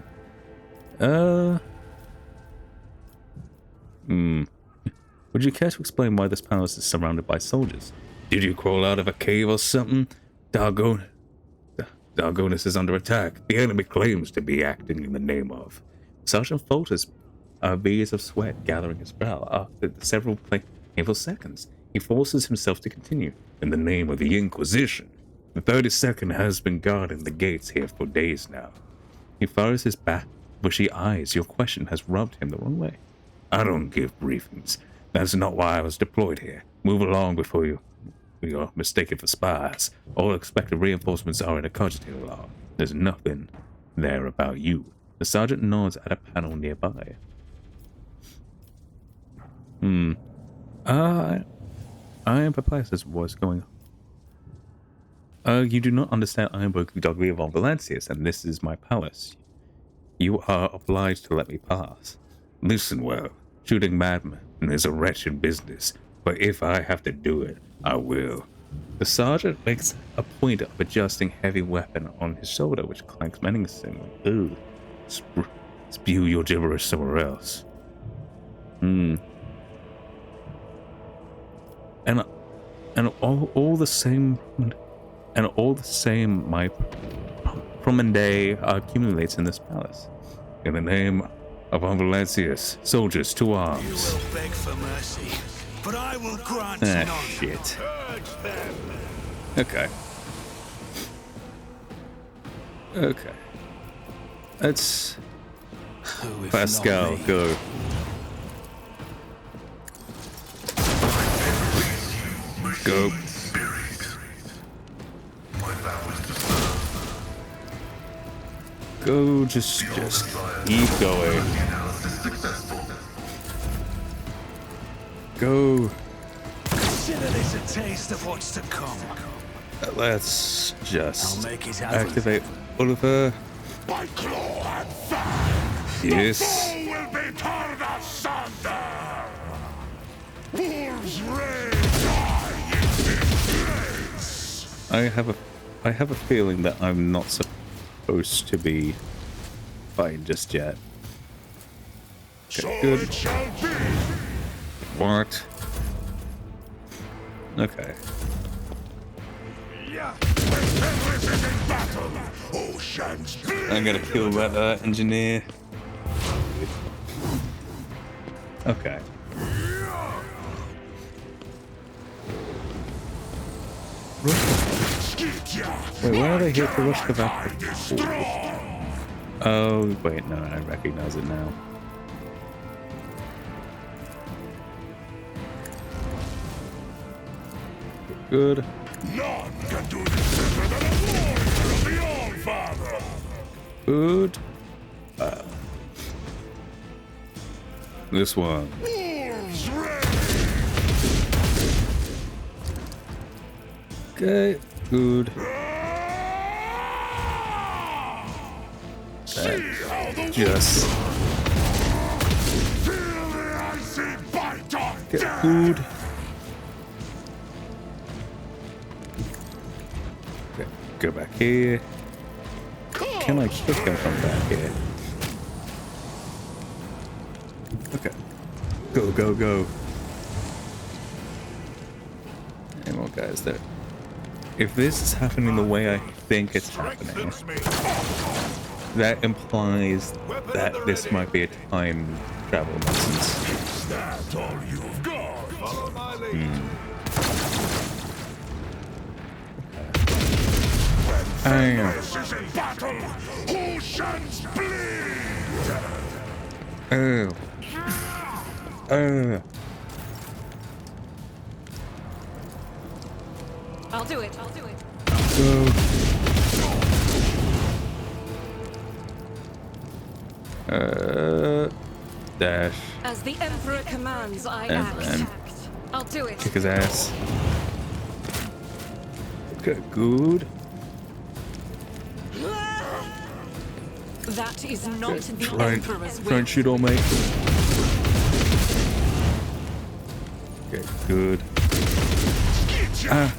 you care to explain why this palace is surrounded by soldiers? Did you crawl out of a cave or something? Dalgonas is under attack. The enemy claims to be acting in the name of... Sergeant falters, beads of sweat gathering his brow. After several painful seconds, he forces himself to continue. In the name of the Inquisition. The 32nd has been guarding the gates here for days now. He furrows his bushy eyes. Your question has rubbed him the wrong way. I don't give briefings. That's not why I was deployed here. Move along before you're mistaken for spies. All expected reinforcements are in a cogitator law. There's nothing there about you. The sergeant nods at a panel nearby. I am perplexed as to what's going on. You do not understand. I am Doglia von Valancius, and this is my palace. You are obliged to let me pass. Listen well. Shooting madmen is a wretched business, but if I have to do it, I will. The sergeant makes a point of adjusting heavy weapon on his shoulder, which clanks menacingly. Ooh. Spew your gibberish somewhere else. And all the same, my promenade accumulates in this palace. In the name Upon Valentius, soldiers to You arms. will beg for mercy, but I will grant Ah, none. shit. Okay. Okay. Let's... Who, if Pascal, not me? go. Go. Go, just keep going. Go. Consider this a taste of what's to come. Let's just I'll make it happen. activate Oliver. By claw and fang, Yes. the foe will be torn asunder. Wolves rage die in this place. I have a feeling that I'm not supposed to be fighting just yet. So good. it shall be. What? Okay. When Fenris is in battle, oceans bleed. I'm gonna kill that engineer. Okay. Wait, why are they here to rush the back? Oh, wait, no, I recognize it now. Good. None can do this better than a warrior of the All-Father. Good. This one. Wolves rage. Okay, good. See how the Just feel the icy bite of get death. food. Okay, go back here. Can I kick him from back here? Okay. Go, go, go. Any more guys there? If this is happening the way I think it's happening, that implies that this might be a time travel nonsense. Is that all you've got? Follow my lead. Fenris is in battle. Oceans bleed. Oh. I'll do it. I'll do it. Dash. As the Emperor commands, I And act. then- I'll do it. Kick his ass. Okay, good. That is not the Try Emperor's and shoot all mate. Okay, good. My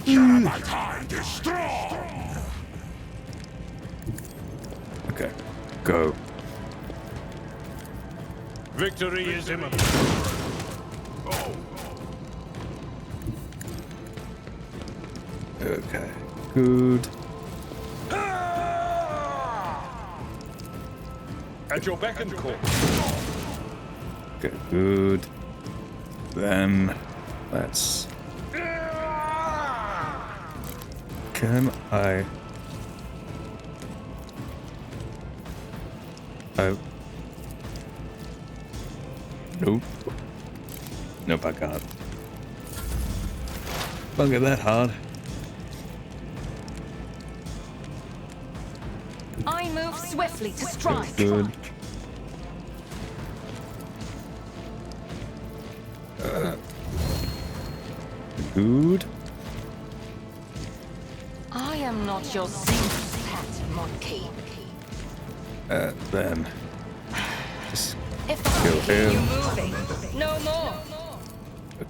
Jedi kind is strong. Okay, go. Victory is imminent. Okay, good. At your beck and call. Okay, good. Then let's. Can I? Oh. Nope. Nope, I can't. Don't get that hard. I move swiftly to strike. Good. Good. I am not your single pet, monkey. Then. Just If I kill keep you him. moving, no more.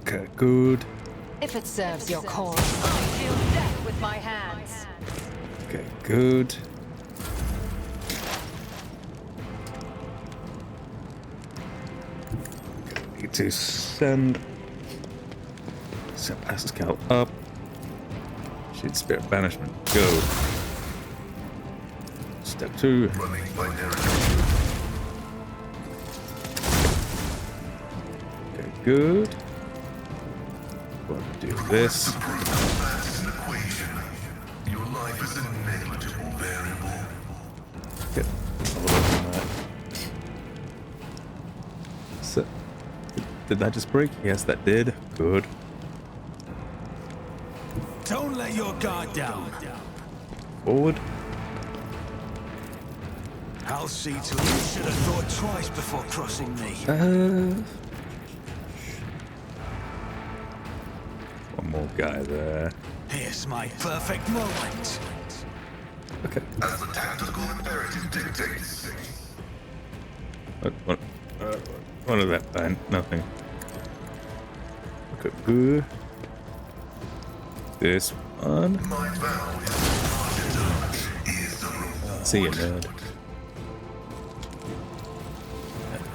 Okay, good. If it serves your cause, I deal death with my hands. Okay, good. Need to send Pascal up. Shoot spirit banishment. Go. Step 2. good. We'll do this. Your life is a negligible variable. Okay. Hold on that. So, did that just break? Yes, that did. Good. Don't let your guard down. Forward. I'll see to it. You should have thought twice before crossing me. One more guy there. Here's my perfect moment. Okay. As the tactical imperative dictates. What is that band? Nothing. Okay, good. This one. My vow is the reward. See you, nerd.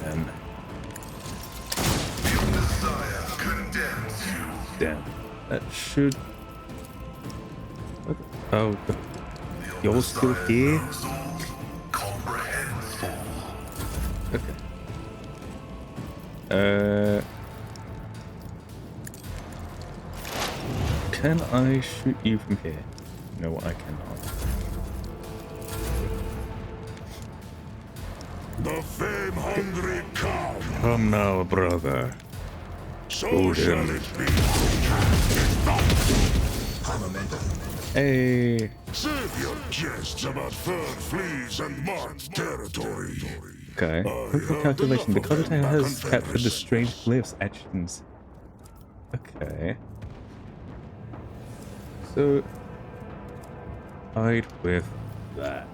And Your desire condemns you. damn, that should. What? Oh, you're still here. Comprehends all. Okay. Can I shoot you from here? No, I cannot. The fame-hungry come. Come now, brother. So shall it be. Hey, Save your jests about furred fleas and marked territory. okay. I Quick heard calculation. The enough of cartoon them has back on captured the Ferris. strange glyphs actions. Okay. So, hide with that.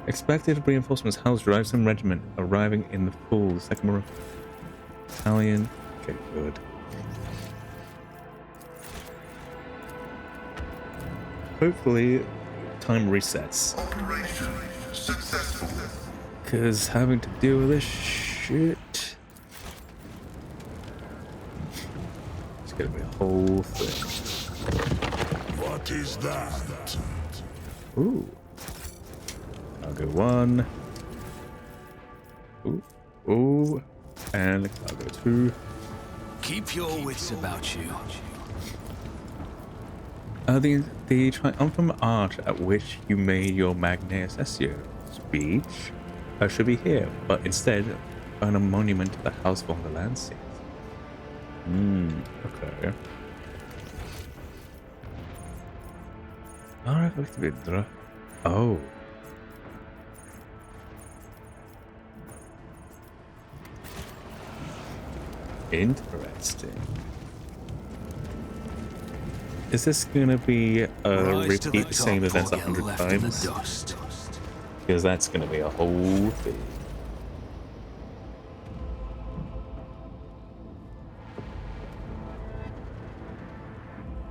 Expected reinforcements house drive some regiment arriving in the full second battalion. Okay, good. Hopefully, time resets. Operation successful. Cause having to deal with this shit. It's gonna be a whole thing. What is that? Ooh. I'll go one. Ooh. Ooh. And I'll go two. Keep your wits about you. The triumphant arch at which you made your Magna Accessio speech should be here, but instead on a monument to the House of the Lanciers. Okay. Alright, let's do it. Oh. Interesting. Is this gonna be Rise to repeat the same top events or get 100 left in the times? dust. Because that's gonna be a whole thing.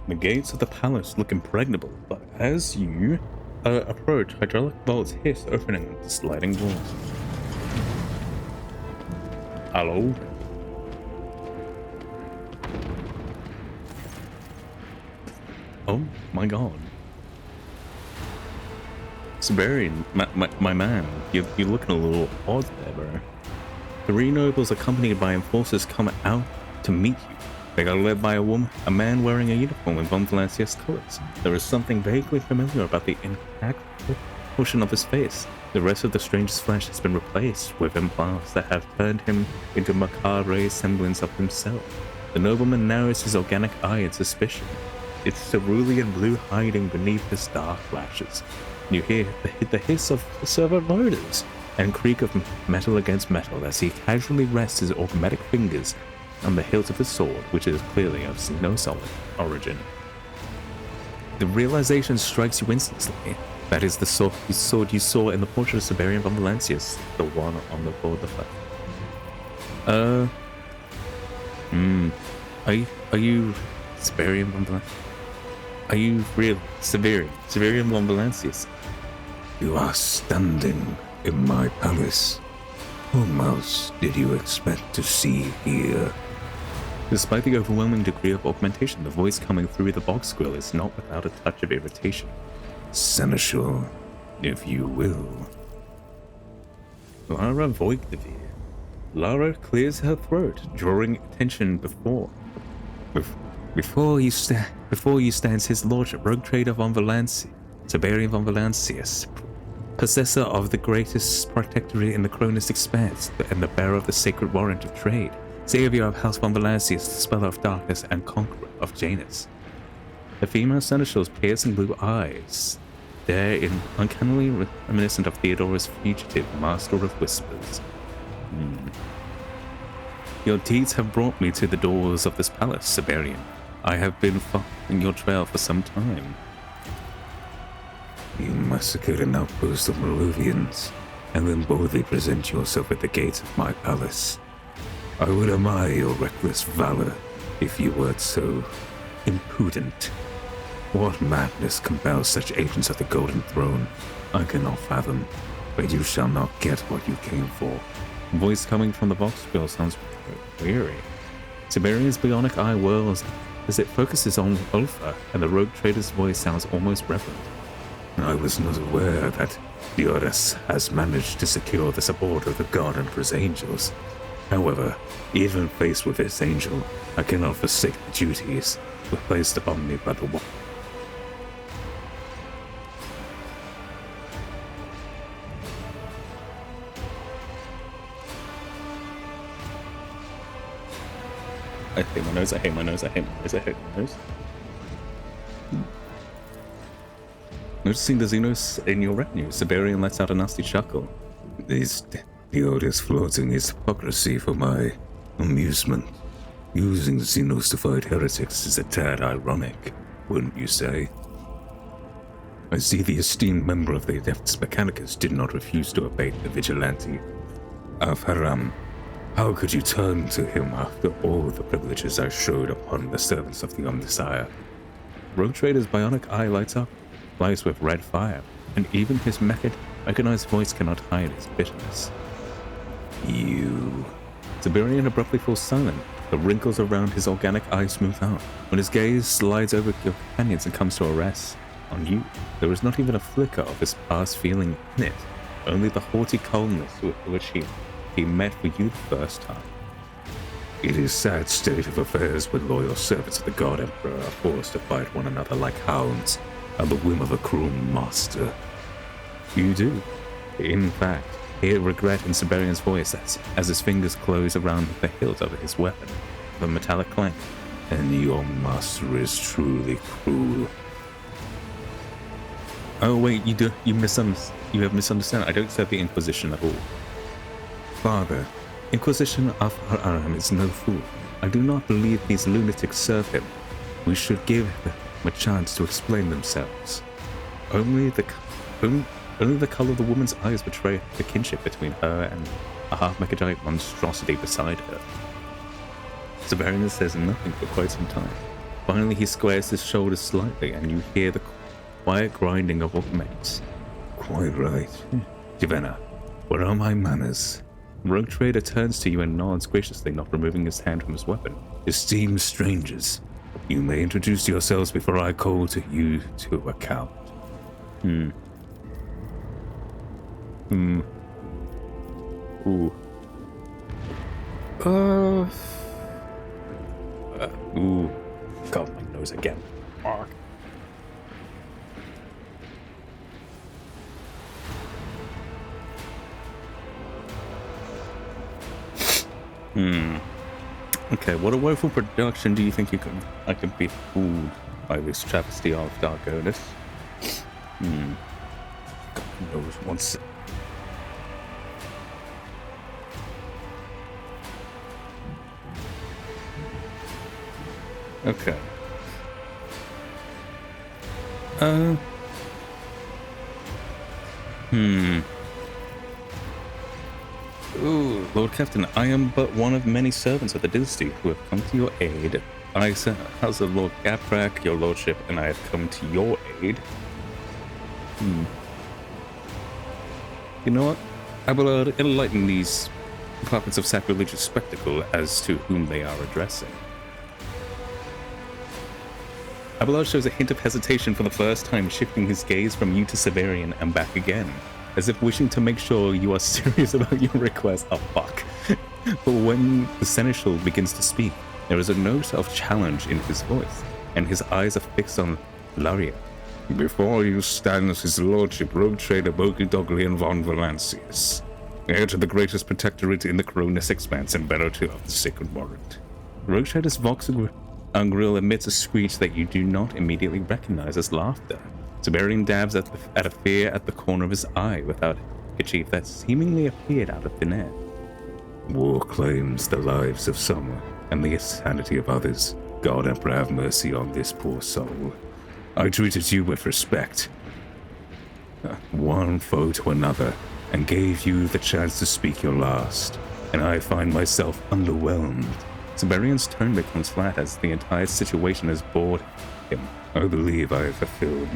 The gates of the palace look impregnable, but as you approach, hydraulic bolts hiss, opening into sliding doors. Hello? Oh my god. Siberian, my man, you're looking a little odd there, bro. 3 nobles accompanied by enforcers come out to meet you. They are led by a man wearing a uniform with von Valancius colors. There is something vaguely familiar about the intact portion of his face. The rest of the stranger's flesh has been replaced with implants that have turned him into a macabre semblance of himself. The nobleman narrows his organic eye in suspicion. It's cerulean blue hiding beneath his dark lashes. You hear the hiss of servo motors and creak of metal against metal as he casually rests his automatic fingers on the hilt of his sword, which is clearly of no solid origin. The realization strikes you instantly. That is the sword you saw in the portrait of Siberian von Valancius, the one on the board of the Are you Siberian von Valancius? Are you real Siberian von Valancius? You are standing in my palace. Whom else did you expect to see here? Despite the overwhelming degree of augmentation, the voice coming through the box grill is not without a touch of irritation. Seneschal, if you will. Lara Voigtavir. Lara clears her throat, drawing attention before you stands his lordship, rogue trader von Valanci, Tiberian von Valancius, possessor of the greatest protectorate in the Cronus Expanse, and the bearer of the sacred warrant of trade, savior of House von Valancius, the speller of darkness, and conqueror of Janus. The female seneschal's piercing blue eyes stare in uncannily reminiscent of Theodora's fugitive master of whispers. Your deeds have brought me to the doors of this palace, Siberian. I have been following your trail for some time. You massacred an outpost of Moravians, and then boldly present yourself at the gates of my palace. I would admire your reckless valor if you weren't so impudent. What madness compels such agents of the Golden Throne? I cannot fathom, but you shall not get what you came for. Voice coming from the Vox Bill sounds weary. Siberian's bionic eye whirls as it focuses on Ulfa, and the rogue trader's voice sounds almost reverent. I was not aware that Dioris has managed to secure the support of the God Emperor's angels. However, even faced with this angel, I cannot forsake the duties placed upon me by the one. I hate my nose, I hate my nose, I hate my nose, I hate my nose. Noticing the Xenos in your retinue, Siberian lets out a nasty chuckle. Is Dioris flaunting his hypocrisy for my amusement? Using Xenos to fight heretics is a tad ironic, wouldn't you say? I see the esteemed member of the Adeptus Mechanicus did not refuse to abate the vigilante of Haram. How could you turn to him after all the privileges I showed upon the servants of the Omnisire? Rogue Trader's bionic eye lights up, flies with red fire, and even his mechanized voice cannot hide his bitterness. You... Siberian abruptly falls silent, the wrinkles around his organic eye smooth out. When his gaze slides over your companions and comes to a rest on you, there is not even a flicker of his past feeling in it, only the haughty coldness with which he met for you the first time. It is sad state of affairs when loyal servants of the God Emperor are forced to fight one another like hounds at the whim of a cruel master. You do, in fact, hear regret in Siberian's voice as his fingers close around the hilt of his weapon, with a metallic clank. And your master is truly cruel. Oh wait, you have misunderstood. I don't serve the Inquisition at all. Father, Inquisition of Aram is no fool. I do not believe these lunatics serve him. We should give them a chance to explain themselves. Only the color of the woman's eyes betray the kinship between her and a half-mechanic monstrosity beside her. Siberian says nothing for quite some time. Finally, he squares his shoulders slightly, and you hear the quiet grinding of automates. Quite right. Givenna, where are my manners? Rogue Trader turns to you and nods graciously, not removing his hand from his weapon. Esteemed strangers, you may introduce yourselves before I call to you to account. Ooh. Ooh. God, my nose again. Fuck. Okay, what a woeful production do you think I can be fooled by this travesty of Dark Goddess? God knows once. Okay. Ooh, Lord Captain, I am but one of many servants of the dynasty who have come to your aid. I said, how's the Lord Gaprak, your lordship, and I have come to your aid. You know what? I will enlighten these puppets of sacrilegious spectacle as to whom they are addressing. Abelard shows a hint of hesitation for the first time, shifting his gaze from you to Siberian and back again, as if wishing to make sure you are serious about your request. Oh, fuck. But when the seneschal begins to speak, there is a note of challenge in his voice, and his eyes are fixed on Laria. Before you stands his lordship, rogue trader Bogidoglian von Valancius, heir to the greatest protectorate in the Cronus Expanse and bearer of the Sacred Warrant. Rogue trader's vox grill emits a screech that you do not immediately recognize as laughter. Siberian dabs at a fear at the corner of his eye without a chief that seemingly appeared out of thin air. War claims the lives of some and the sanity of others. God Emperor have mercy on this poor soul. I treated you with respect, one foe to another, and gave you the chance to speak your last, and I find myself underwhelmed. Siberian's tone becomes flat as the entire situation has bored him. I believe I have fulfilled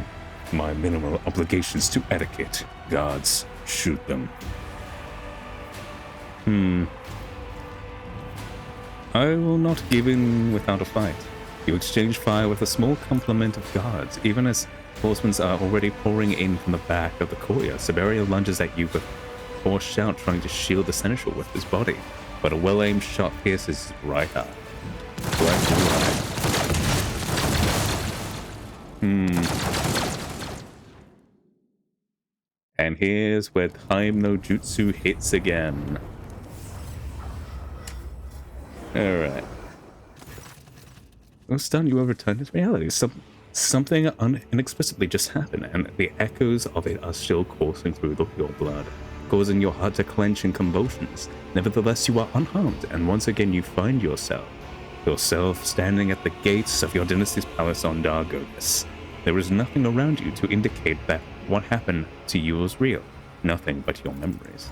my minimal obligations to etiquette. Guards, shoot them. I will not give in without a fight. You exchange fire with a small complement of guards. Even as horsemen are already pouring in from the back of the courtyard, Siberian lunges at you with a hoarse shout, trying to shield the seneschal with his body. But a well-aimed shot pierces his right eye. And here's where Time no Jutsu hits again. Alright. Well, stunned, you have returned to reality. Something inexplicably just happened, and the echoes of it are still coursing through your blood, causing your heart to clench in convulsions. Nevertheless, you are unharmed, and once again you find yourself standing at the gates of your dynasty's palace on Dargovis. There is nothing around you to indicate that what happened to you was real. Nothing but your memories.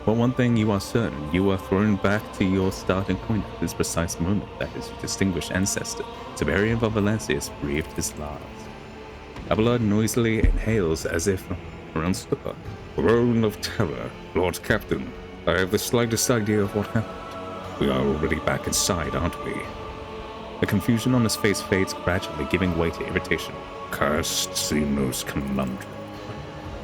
But one thing you are certain, you are thrown back to your starting point at this precise moment that his distinguished ancestor, Siberian von Valancius, breathed his last. Abelard noisily inhales as if from stupor. Throne of Terror, Lord Captain, I have the slightest idea of what happened. We are already back inside, aren't we? The confusion on his face fades gradually, giving way to irritation. Cursed Xenos conundrum.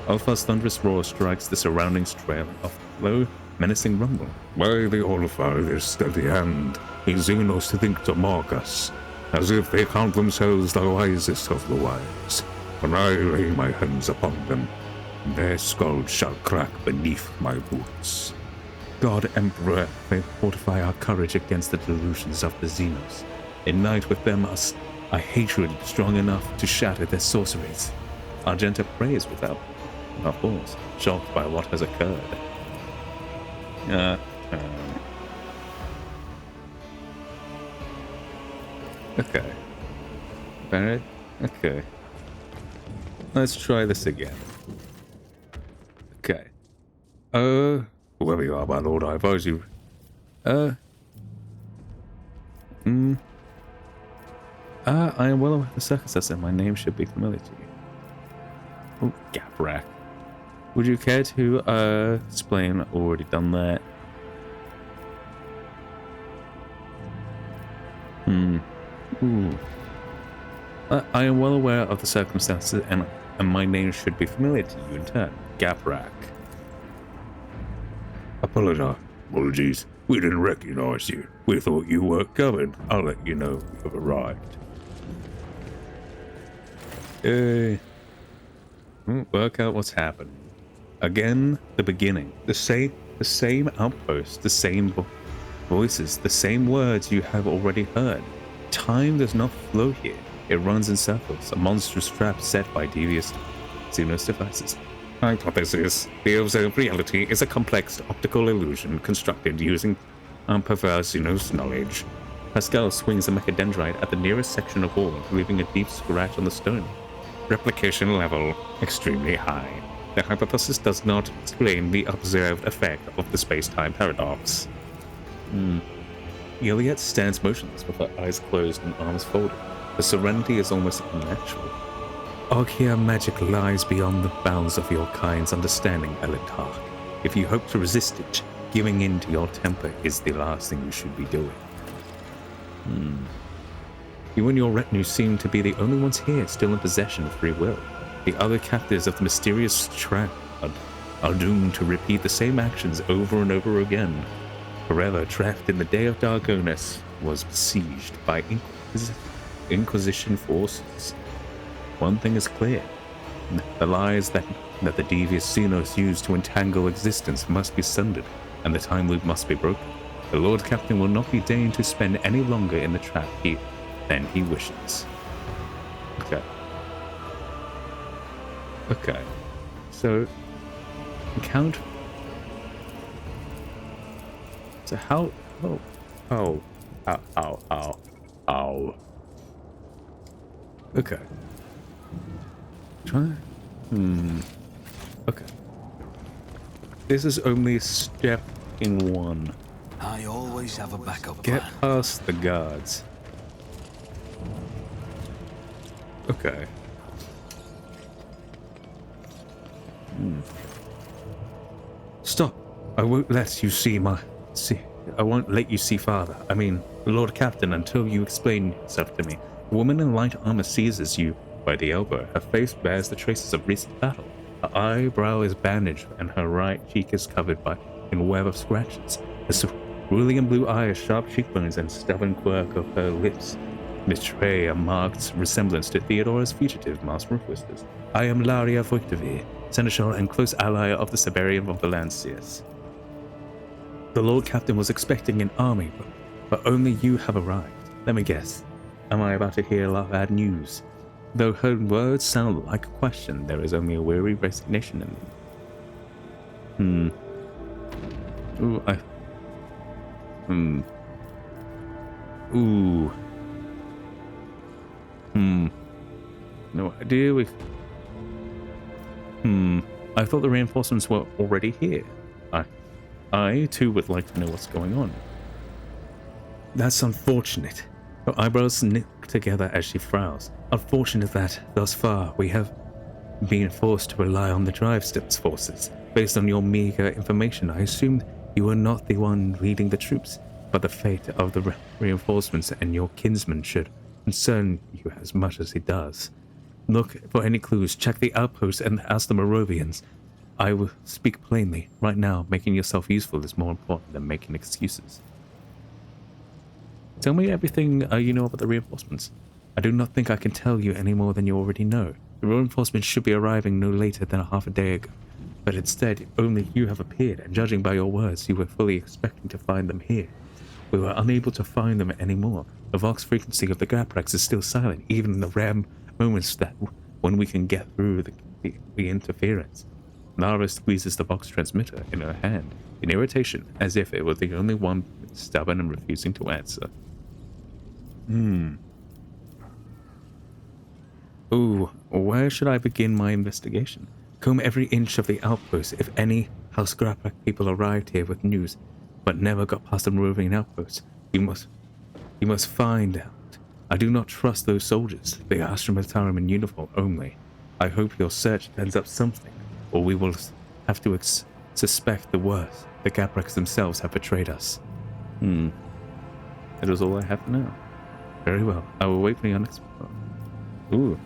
Alpha's thunderous roar strikes the surroundings trail of low, menacing rumble. By the Allfather's steady hand, the Xenos think to mock us, as if they count themselves the wisest of the wise. When I lay my hands upon them, their skulls shall crack beneath my boots. God Emperor, may fortify our courage against the delusions of the Xenos. Ignite with them a hatred strong enough to shatter their sorceries. Argenta prays without pause, shocked by what has occurred. Okay. Barrett? Okay. Let's try this again. Okay. Whoever you are, my lord, I advise you. I am well aware of the circumstances, and my name should be familiar to you. Oh, Gaprak. Would you care to explain? Already done that. I am well aware of the circumstances, and my name should be familiar to you in turn. Gaprak. Apologies. We didn't recognize you. We thought you weren't coming. I'll let you know we have arrived. Work out what's happened. Again, the beginning. The same outpost, the same voices, the same words you have already heard. Time does not flow here. It runs in circles, a monstrous trap set by devious Xenos devices. Hypothesis. The observed reality is a complex optical illusion constructed using perverse Xenos knowledge. Pascal swings a mechadendrite at the nearest section of wall, leaving a deep scratch on the stone. Replication level extremely high. The hypothesis does not explain the observed effect of the space-time paradox. Juliet stands motionless with her eyes closed and arms folded. The serenity is almost unnatural. Archaea magic lies beyond the bounds of your kind's understanding, Elentark. If you hope to resist it, giving in to your temper is the last thing you should be doing. You and your retinue seem to be the only ones here still in possession of free will. The other captives of the mysterious trap are doomed to repeat the same actions over and over again. forever trapped in the Day of Dargonus, was besieged by Inquisition forces. One thing is clear. The lies that the devious Xenos used to entangle existence must be sundered, and the time loop must be broken. The Lord Captain will not be deigned to spend any longer in the trap than he wishes. Okay. Okay. So, count. So how? Oh. Ow. Okay. Try. Okay. This is only step in one. I always have a backup Get plan. past the guards. Okay. Stop. I won't let you see I won't let you see father. I mean, Lord Captain, until you explain yourself to me. A woman in light armor seizes you by the elbow. Her face bears the traces of recent battle. Her eyebrow is bandaged, and her right cheek is covered in a web of scratches. Her cerulean blue eyes, sharp cheekbones, and stubborn quirk of her lips betray a marked resemblance to Theodora's fugitive master of whispers. I am Laria Voigtavir, seneschal and close ally of the Siberian von Valancius. The Lord Captain was expecting an army, but only you have arrived. Let me guess. Am I about to hear a lot of bad news? Though her words sound like a question, there is only a weary resignation in them. No idea. I thought the reinforcements were already here. I too would like to know what's going on. That's unfortunate. Her eyebrows knit together as she frowns. Unfortunate that, thus far, we have been forced to rely on the Drive Steps forces. Based on your meager information, I assumed you were not the one leading the troops, but the fate of the reinforcements and your kinsman should concern you as much as it does. Look for any clues, check the outposts, and ask the Moravians. I will speak plainly. Right now, making yourself useful is more important than making excuses. Tell me everything you know about the reinforcements. I do not think I can tell you any more than you already know. The reinforcements should be arriving no later than half a day ago. But instead, only you have appeared, and judging by your words, you were fully expecting to find them here. We were unable to find them anymore. The Vox frequency of the Graprex is still silent, even in the rare moments that when we can get through the interference. Lara squeezes the Vox transmitter in her hand, in irritation, as if it were the only one stubborn and refusing to answer. Ooh, where should I begin my investigation? Comb every inch of the outpost. If any House Graprex people arrived here with news, but never got past the Moravian outpost, you must find out. I do not trust those soldiers. They are Astrometarum in uniform only. I hope your search ends up something, or we will have to suspect the worst. The Graprex themselves have betrayed us. That is all I have for now. Very well. I will wait for your next report. Ooh.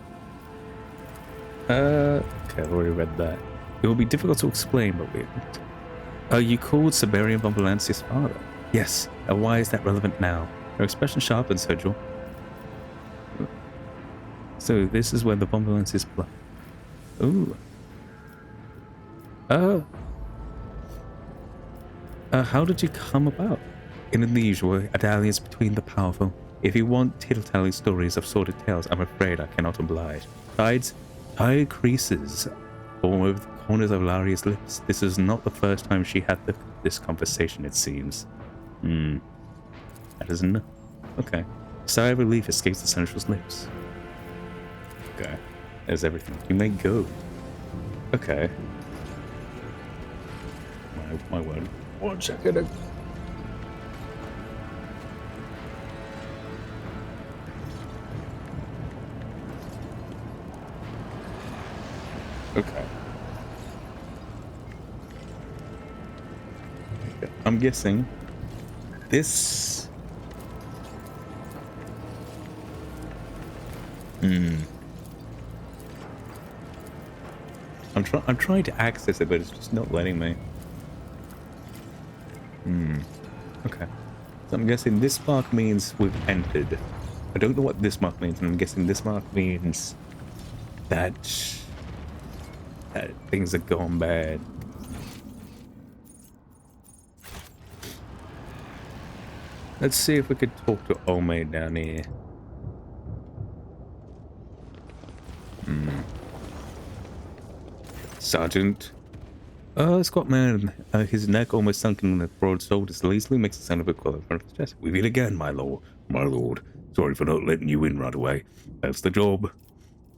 Okay, I've already read that. It will be difficult to explain, but you called Siberian von Valancius' father? Yes. Why is that relevant now? Her expression sharpens, her jaw. So this is where the von Valancius blood. Ooh. How did you come about? In the usual way, a dalliance between the powerful. If you want tittle-telling stories of sordid tales, I'm afraid I cannot oblige. Besides, high creases form over the corners of Laria's lips. This is not the first time she had this conversation, it seems. That is enough. Okay. A sigh of relief escapes the seneschal's lips. Okay. There's everything. You may go. Okay. My word. 1 second. Okay. I'm guessing this. I'm trying to access it, but it's just not letting me. Okay. So I'm guessing this mark means we've entered. I don't know what this mark means, and I'm guessing this mark means that, that things are gone bad. Let's see if we could talk to old mate down here. Sergeant. Squat man, his neck almost sunken in the broad shoulders, lazily makes the sound of a quill in front of his chest. We meet again, my lord. My lord. Sorry for not letting you in right away. That's the job.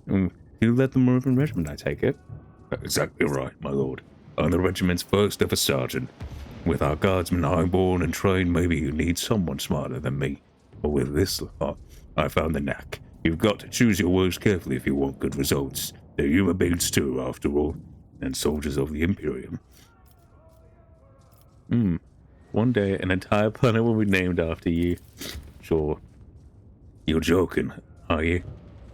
You led the Moravian regiment, I take it? Exactly right, my lord. I'm the regiment's first ever sergeant. With our guardsmen highborn and trained, maybe you need someone smarter than me. But with this lot, I found the knack. You've got to choose your words carefully if you want good results. They're human beings too, after all, and soldiers of the Imperium. One day, an entire planet will be named after you. Sure. You're joking, are you?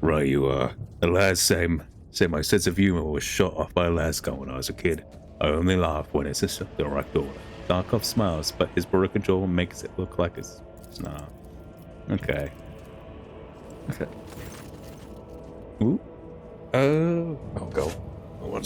Right you are. The last say my sense of humor was shot off by Lascaux when I was a kid. I only laugh when it's a direct order. Darkov smiles, but his Baruka jaw makes it look like a snarl. Okay. Okay. Ooh. I'll go. One.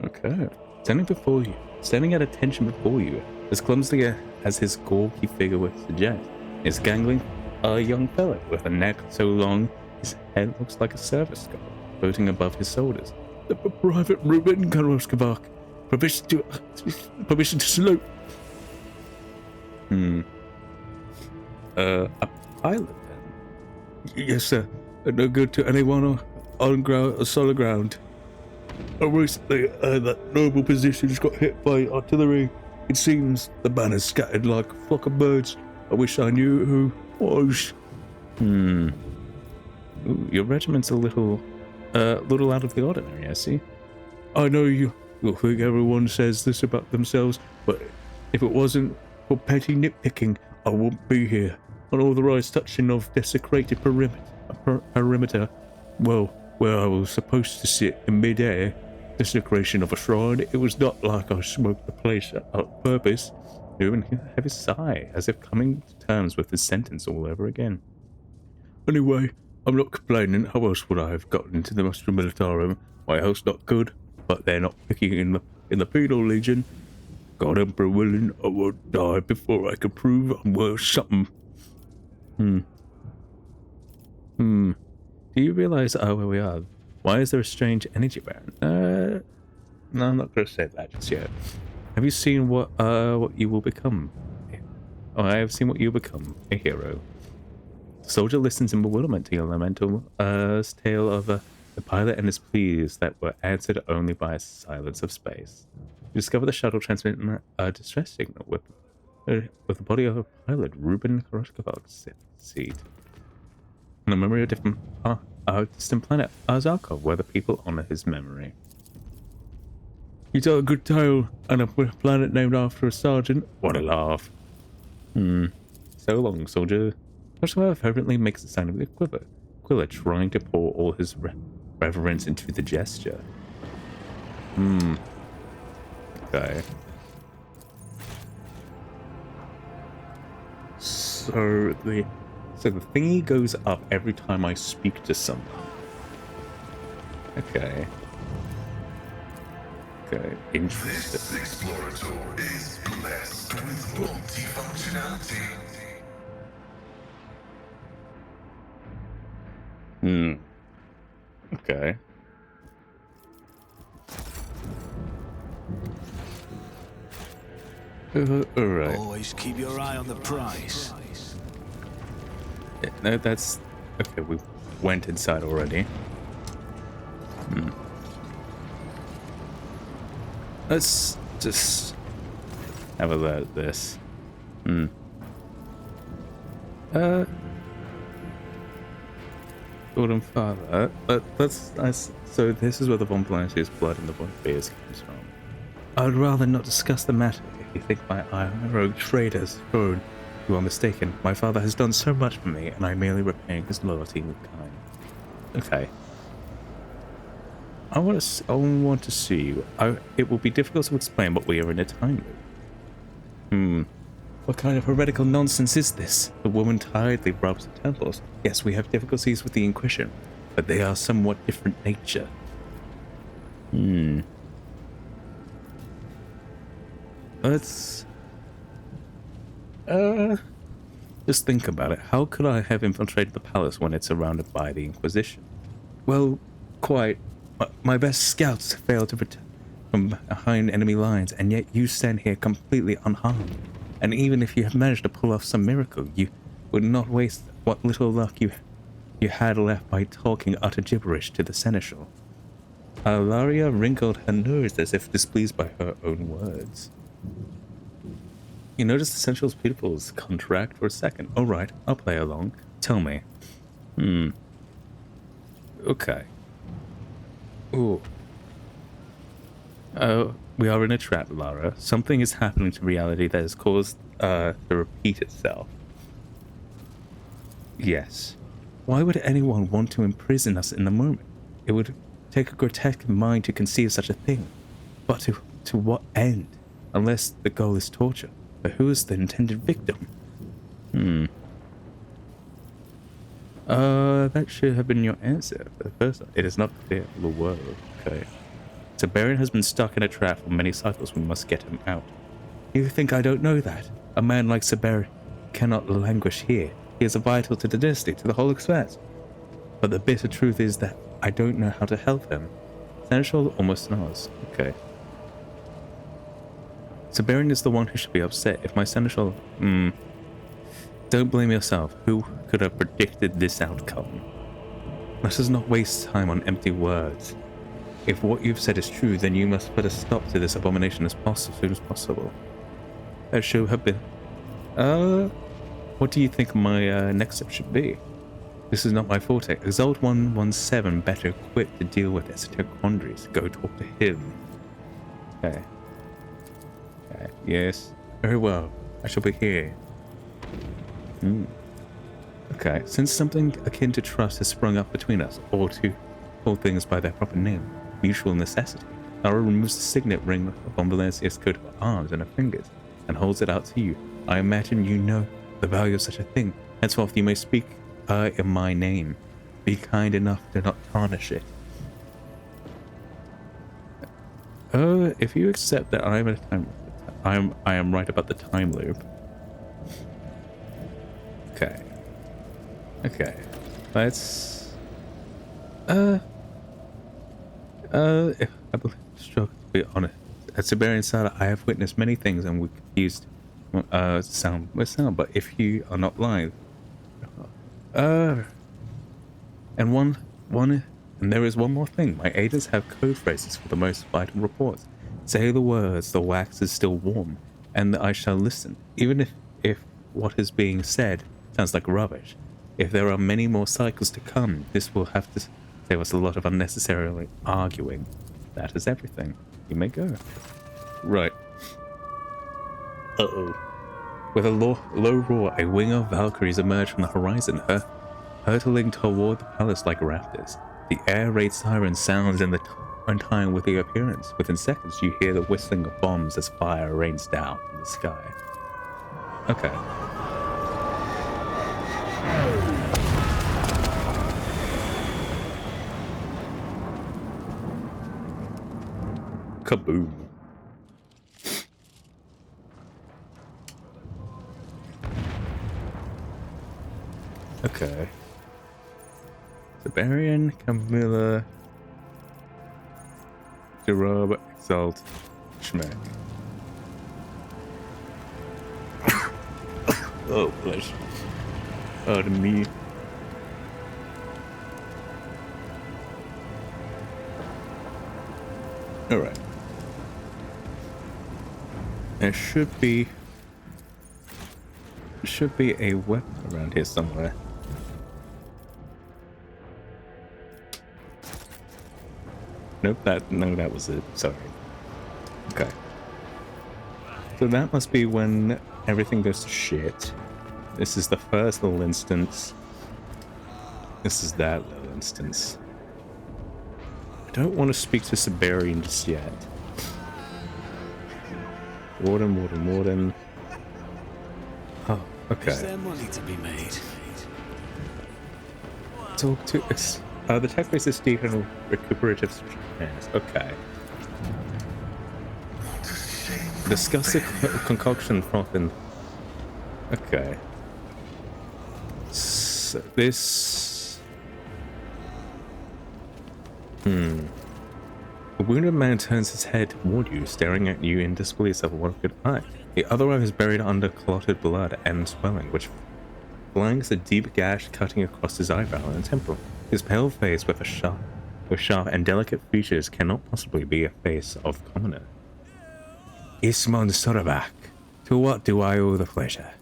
Okay. Standing at attention before you, as clumsily as his gawky figure would suggest, is gangling a young fellow with a neck so long his head looks like a service skull floating above his shoulders. The Private Ruben Karoskavak. Permission to salute. A pilot then? Yes, sir. No good to anyone on ground or solid ground. Recently, that noble position's got hit by artillery. It seems the banner's scattered like a flock of birds. I wish I knew who was. Ooh, your regiment's a little out of the ordinary, I see. I know you'll think everyone says this about themselves, but if it wasn't for petty nitpicking, I wouldn't be here. Unauthorized touching of desecrated perimeter. Well, where I was supposed to sit in mid-air, desecration of a shrine. It was not like I smoked the place on purpose. You even have a sigh, as if coming to terms with his sentence all over again. Anyway, I'm not complaining. How else would I have gotten into the Mustra Militarum? My health's not good, but they're not picking in the Penal Legion. God Emperor willing, I won't die before I can prove I'm worth something. Do you realize where we are? Why is there a strange energy around? No, I'm not going to say that just yet. Have you seen what you will become? Oh, I have seen what you become, a hero. The soldier listens in bewilderment to your lamentable tale of the pilot and his pleas that were answered only by a silence of space. You discover the shuttle transmitting a distress signal with the body of a pilot, Ruben Koroshkov's seat. In a memory of a distant planet, Arzakov, where the people honor his memory. You tell a good tale, and a planet named after a sergeant. What a laugh. So long, soldier. Koroshkov fervently makes the sound of the Quiller trying to pour all his reverence into the gesture. Okay. So the thingy goes up every time I speak to someone. Okay. Okay, interesting. This explorator is blessed with multi-functionality. Okay. Alright. Always keep your eye on the prize. Yeah, no, that's... Okay, we went inside already. Let's just have a look at this. Golden Father. That's so this is where the Von Blanche's blood and the Von Fears comes from. I would rather not discuss the matter. If you think my iron rogue traitors thrown, you are mistaken. My father has done so much for me, and I am merely repaying his loyalty with kind. Okay. I want to see. It will be difficult to explain, but we are in a time loop. What kind of heretical nonsense is this? The woman tiredly rubs the temples. Yes, we have difficulties with the Inquisition, but they are somewhat different nature. Let's... just think about it. How could I have infiltrated the palace when it's surrounded by the Inquisition? Well, quite. My best scouts failed to protect from behind enemy lines, and yet you stand here completely unharmed. And even if you have managed to pull off some miracle, you would not waste what little luck you had left by talking utter gibberish to the seneschal. Alaria wrinkled her nose as if displeased by her own words. You notice the seneschal's pupils contract for a second. All right, I'll play along. Tell me. Okay. Ooh. We are in a trap, Lara. Something is happening to reality that has caused to repeat itself. Yes. Why would anyone want to imprison us in the moment? It would take a grotesque mind to conceive such a thing. But to what end? Unless the goal is torture. But who is the intended victim? That should have been your answer for the first time. It is not clear. The world. Okay. Siberian has been stuck in a trap for many cycles. We must get him out. You think I don't know that? A man like Siberian cannot languish here. He is vital to the dynasty, to the whole expanse. But the bitter truth is that I don't know how to help him. Seneschal almost nods. Okay. Siberian is the one who should be upset. If my Seneschal... Don't blame yourself. Who could have predicted this outcome? Let us not waste time on empty words. If what you've said is true, then you must put a stop to this abomination as soon as possible. That should have been... What do you think my next step should be? This is not my forte. Exalt 117 better equipped to deal with esoteric quandaries. Go talk to him. Okay. Yes. Very well. I shall be here. Okay. Since something akin to trust has sprung up between us, or to call things by their proper name, mutual necessity, Lara removes the signet ring upon Valencia's coat of arms and her fingers, and holds it out to you. I imagine you know the value of such a thing. Henceforth you may speak in my name. Be kind enough to not tarnish it. If you accept that I am at a time... I am right about the time loop. Okay. Let's... if I believe to be honest, at Siberian side, I have witnessed many things and we confused sound with sound, but if you are not lying... and there is one more thing. My aiders have code phrases for the most vital reports. Say the words, the wax is still warm, and I shall listen, even if what is being said sounds like rubbish. If there are many more cycles to come, this will have to save us a lot of unnecessarily arguing. That is everything. You may go. Right. Uh-oh. With a low roar, a wing of Valkyries emerge from the horizon, hurtling toward the palace like raptors. The air raid siren sounds in time with the appearance. Within seconds, you hear the whistling of bombs as fire rains down from the sky. Okay. Kaboom. Okay. Siberian, Camilla, Gerub, Exalt, Schmeck. Oh, bless. Pardon me. Alright. There should be a weapon around here somewhere. Nope, that was it. Sorry. Okay. So that must be when everything goes to shit. This is the first little instance. This is that little instance. I don't want to speak to Siberian just yet. Warden. Oh, Is okay. there money to be made? Talk to the tech base is deep in recuperative strands. Okay. Discuss the concoction frothing. Okay. So this. The wounded man turns his head toward you, staring at you in disbelief of one good eye. The other eye is buried under clotted blood and swelling, which flanks a deep gash cutting across his eyebrow and temple. His pale face with sharp and delicate features cannot possibly be a face of commoner. Ismon Trottbacca, to what do I owe the pleasure?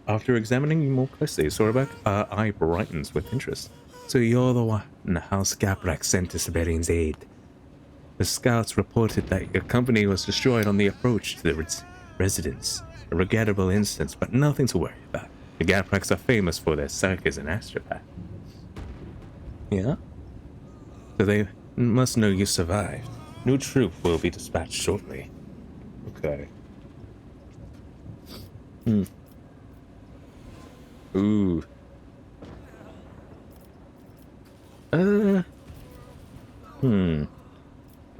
After examining you more closely, Trottbacca's eye brightens with interest. So you're the one House Gaprek sent to Siberian's aid. The scouts reported that your company was destroyed on the approach to the residence. A regrettable instance, but nothing to worry about. The Gapreks are famous for their circus and astropath. Yeah? So they must know you survived. New troop will be dispatched shortly. Okay. Ooh.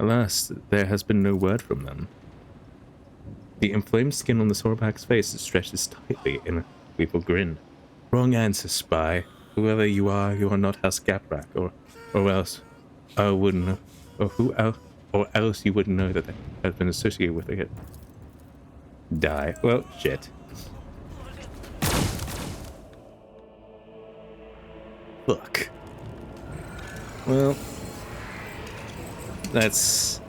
Alas, there has been no word from them. The inflamed skin on the Trottbacca's face stretches tightly in a lethal grin. Wrong answer, spy. Whoever you are not House Gaprek, or else I wouldn't know, or else you wouldn't know that they have been associated with it. Die. Well, shit. Fuck. Well, that's...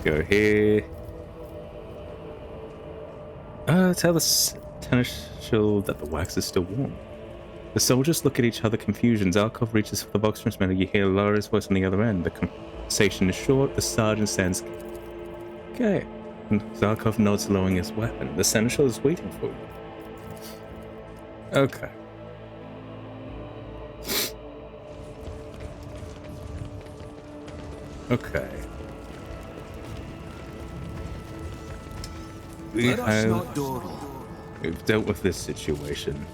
Go here. Tell the seneschal that the wax is still warm. The soldiers look at each other confused. Zarkov reaches for the box transmitter. You hear Lara's voice on the other end. The conversation is short. The sergeant stands... Okay. And Zarkov nods, lowering his weapon. The seneschal is waiting for you. Okay. Okay. We've dealt with this situation.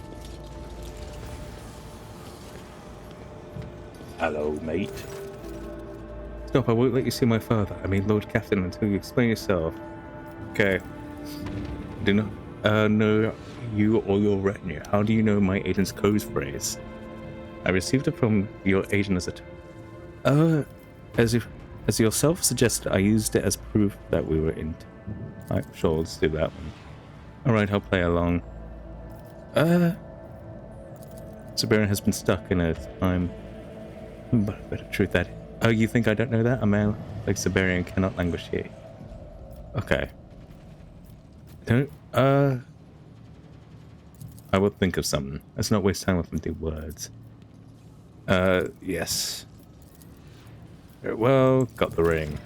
Hello, mate. Stop, I won't let you see my father. I mean, Lord Captain, until you explain yourself. Okay. Do not know you or your retinue. How do you know my agent's code phrase? I received it from your agent as a... as yourself suggested, I used it as proof that we were in... Alright, sure, let's do that one. Alright, I'll play along. Siberian has been stuck in a time... But better truth that... Oh, you think I don't know that? A man like Siberian cannot languish here. Okay. Don't... I will think of something. Let's not waste time with empty words. Yes. Very well, got the ring.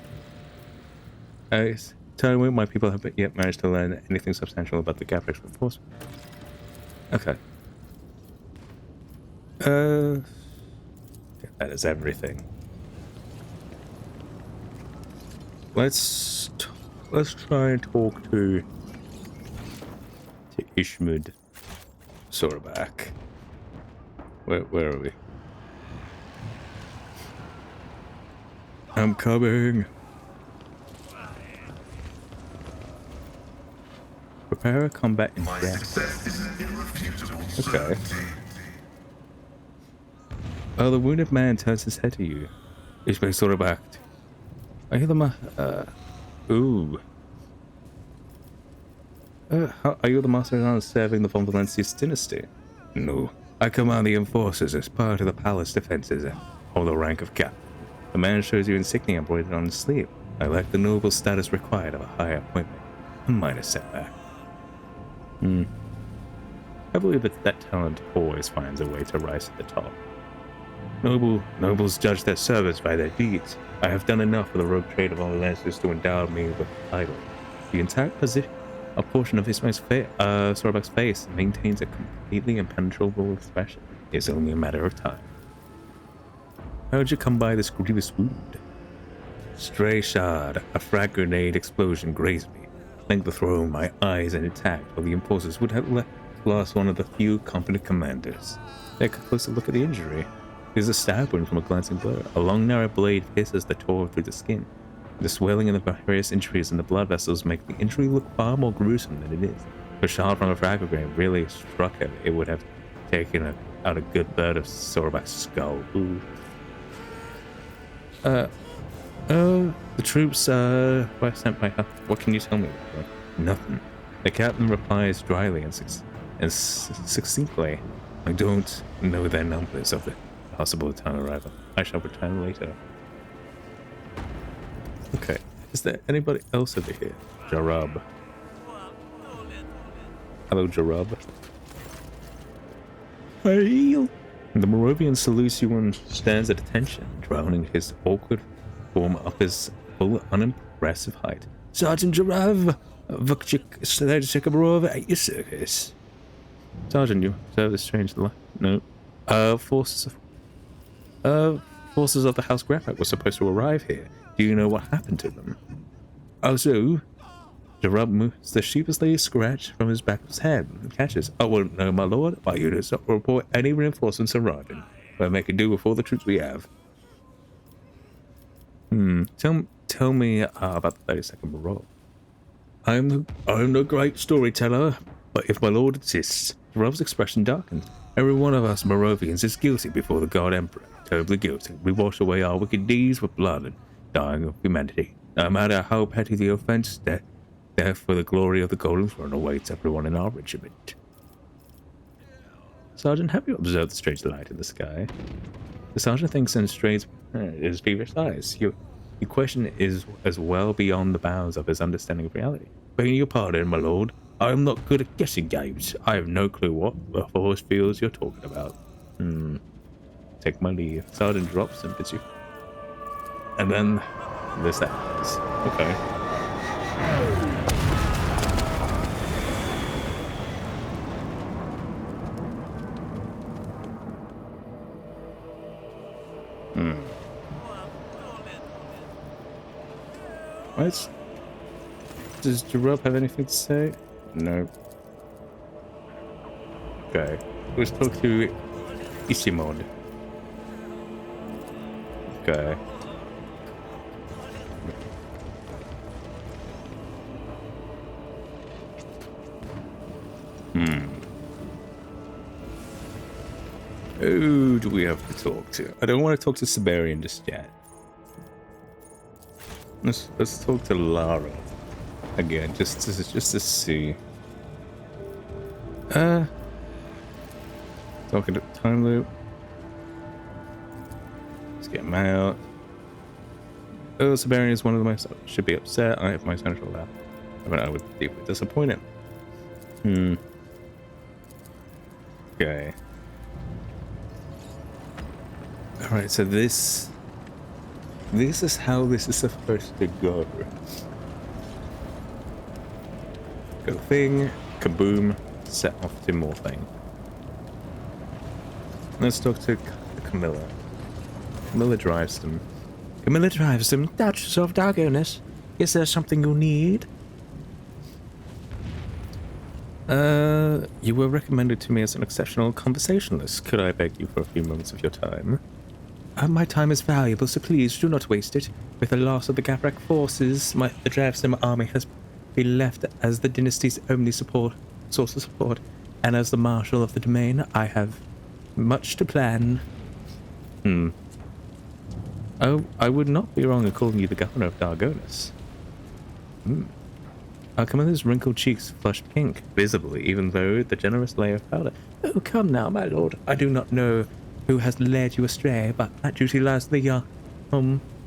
Tell me, my people haven't yet managed to learn anything substantial about the Gaprek's reinforcement. Okay. That is everything. Let's try and talk to Ishmud Trottbacca. Where are we? I'm coming. Prepare a combat in Okay. Oh, the wounded man turns his head to you. Ishmud Trottbacca. I hear the Ooh. Are you the master serving the Von Valencia's dynasty? No. I command the enforcers as part of the palace defenses and hold the rank of cap. The man shows you insignia embroidered on his sleeve. I lack the noble status required of a higher appointment. A minor setback. I believe that talent always finds a way to rise to the top. Nobles judge their service by their deeds. I have done enough for the rogue trade of all lenses to endow me with a title. The entire a portion of his Trottbacca's face maintains a completely impenetrable expression. It's only a matter of time. How'd you come by this grievous wound? Stray shard, a frag grenade explosion grazed me. Length the throw, my eyes are intact, while the impulses would have lost one of the few competent commanders. Take a closer look at the injury. There's a stab wound from a glancing blow. A long, narrow blade pierces the tore through the skin. The swelling and the various injuries in the blood vessels make the injury look far more gruesome than it is. If a shot from a frag grenade really struck him, it would have taken out a good third of Trottbacca's skull. Ooh. The troops, were sent by her. What can you tell me? Nothing. The captain replies dryly and succinctly. I don't know their numbers of the possible time arrival. I shall return later. Okay. Is there anybody else over here? Jarab. Hello, Jarab. Hail! The Moravian salutes you and stands at attention, drowning his awkward form up his full, unimpressive height. Sergeant Jarab, Vukchik at your service. Sergeant, you observe this strange life? No. Forces of the House Grappak were supposed to arrive here. Do you know what happened to them? Oh, so? Jarab moves the sheepishly scratch from his back of his head and catches. I wouldn't know, my lord. My units don't report any reinforcements arriving. We're making do with all the troops we have. Tell me about the 32nd Baroque. I'm no great storyteller, but if my lord insists, Jarab's expression darkened. Every one of us Moravians is guilty before the God Emperor. Terribly guilty. We wash away our wicked deeds with blood and dying of humanity. No matter how petty the offense, death for the glory of the Golden Throne awaits everyone in our regiment. Sergeant, have you observed the strange light in the sky? The sergeant thinks in strange his feverish eyes. Your question is as well beyond the bounds of his understanding of reality. Begging your pardon, my lord, I am not good at guessing games. I have no clue what the force fields you're talking about. Take my leave. Sergeant drops and bids you. And then this happens. Okay. What? Does Jarab have anything to say? No. Okay. Let's talk to Isimod. Okay. Who do we have to talk to? I don't want to talk to Siberian just yet. Let's talk to Lara again, just to see. Talking to Time Loop. Let's get him out. Oh, Siberian is one of the most should be upset. I have my central lab. I mean, I would deeply disappoint him. Okay. Alright, so this is how this is supposed to go. Go thing, kaboom, set off to more thing. Let's talk to Camilla. Camilla drives them. Camilla drives them. Duchess of Dargonus. Is there something you need? You were recommended to me as an exceptional conversationalist. Could I beg you for a few moments of your time? My time is valuable, so please do not waste it. With the loss of the Grappak forces, the Dravstim army has been left as the dynasty's only source of support, and as the marshal of the domain, I have much to plan. Oh, I would not be wrong in calling you the governor of Dargonus. Camilla's wrinkled cheeks flushed pink, visibly, even though the generous layer of powder. Oh, come now, my lord. I do not know who has led you astray, but that duty lies in the young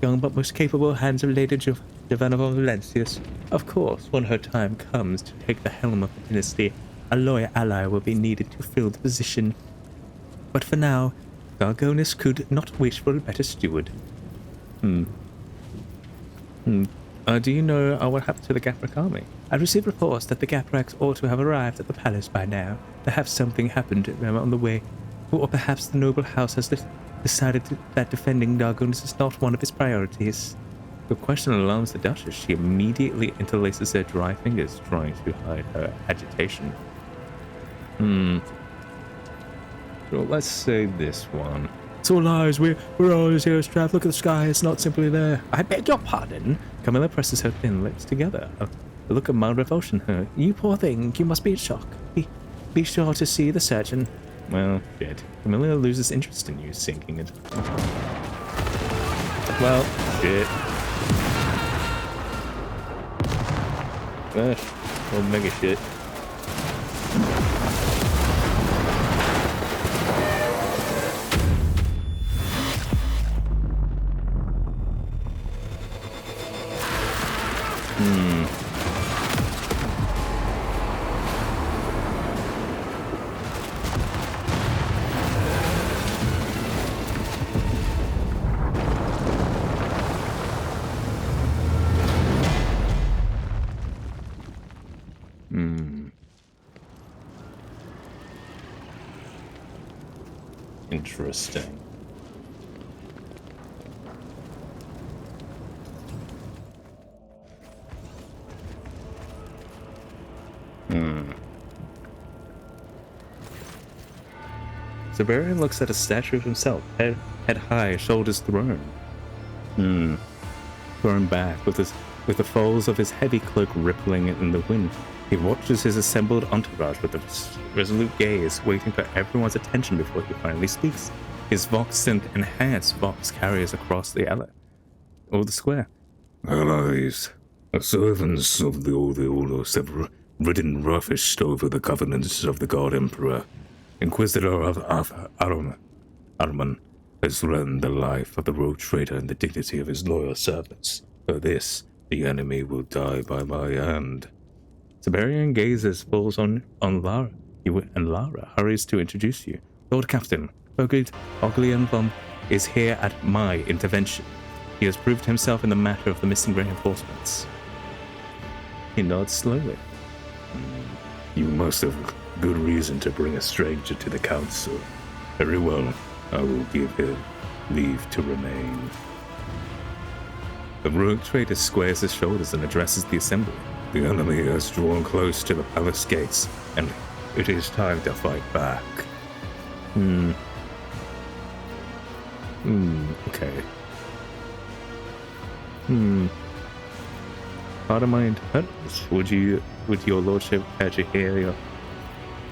but most capable hands of Lady Giovanna von Valentius. Of course, when her time comes to take the helm of the dynasty, a loyal ally will be needed to fill the position. But for now, Dargonus could not wish for a better steward. Do you know what happened to the Gaprak army? I received reports that the Gapraks ought to have arrived at the palace by now. Perhaps something happened to them on the way, or perhaps the noble house has decided that defending Darguns is not one of its priorities. The question alarms the Duchess. She immediately interlaces her dry fingers, trying to hide her agitation. Well, let's say this one. It's all lies. We're always here, Strath. Look at the sky. It's not simply there. I beg your pardon. Camilla presses her thin lips together. A look of mild revulsion her. You poor thing. You must be in shock. Be sure to see the surgeon. Well, shit. Camilla loses interest in you, sinking into... Well, shit. Gosh. Well, mega shit. Interesting. Siberian looks at a statue of himself, head high, shoulders thrown. Thrown back, with the folds of his heavy cloak rippling in the wind. He watches his assembled entourage with a resolute gaze, waiting for everyone's attention before he finally speaks. His Vox synth-enhanced Vox carries across the alley, or the square. Allies, servants of the Ordeolos have ridden roughest over the covenants of the God Emperor. Inquisitor of Arman has threatened the life of the rogue traitor and the dignity of his loyal servants. For this, the enemy will die by my hand. Siberian gazes falls on Lara, and Lara hurries to introduce you. Lord Captain, Oglian is here at my intervention. He has proved himself in the matter of the missing reinforcements. He nods slowly. You must have good reason to bring a stranger to the council. Very well, I will give him leave to remain. The rogue traitor squares his shoulders and addresses the assembly. The enemy has drawn close to the palace gates, and it is time to fight back. Okay. Pardon my interference. Would your lordship care to hear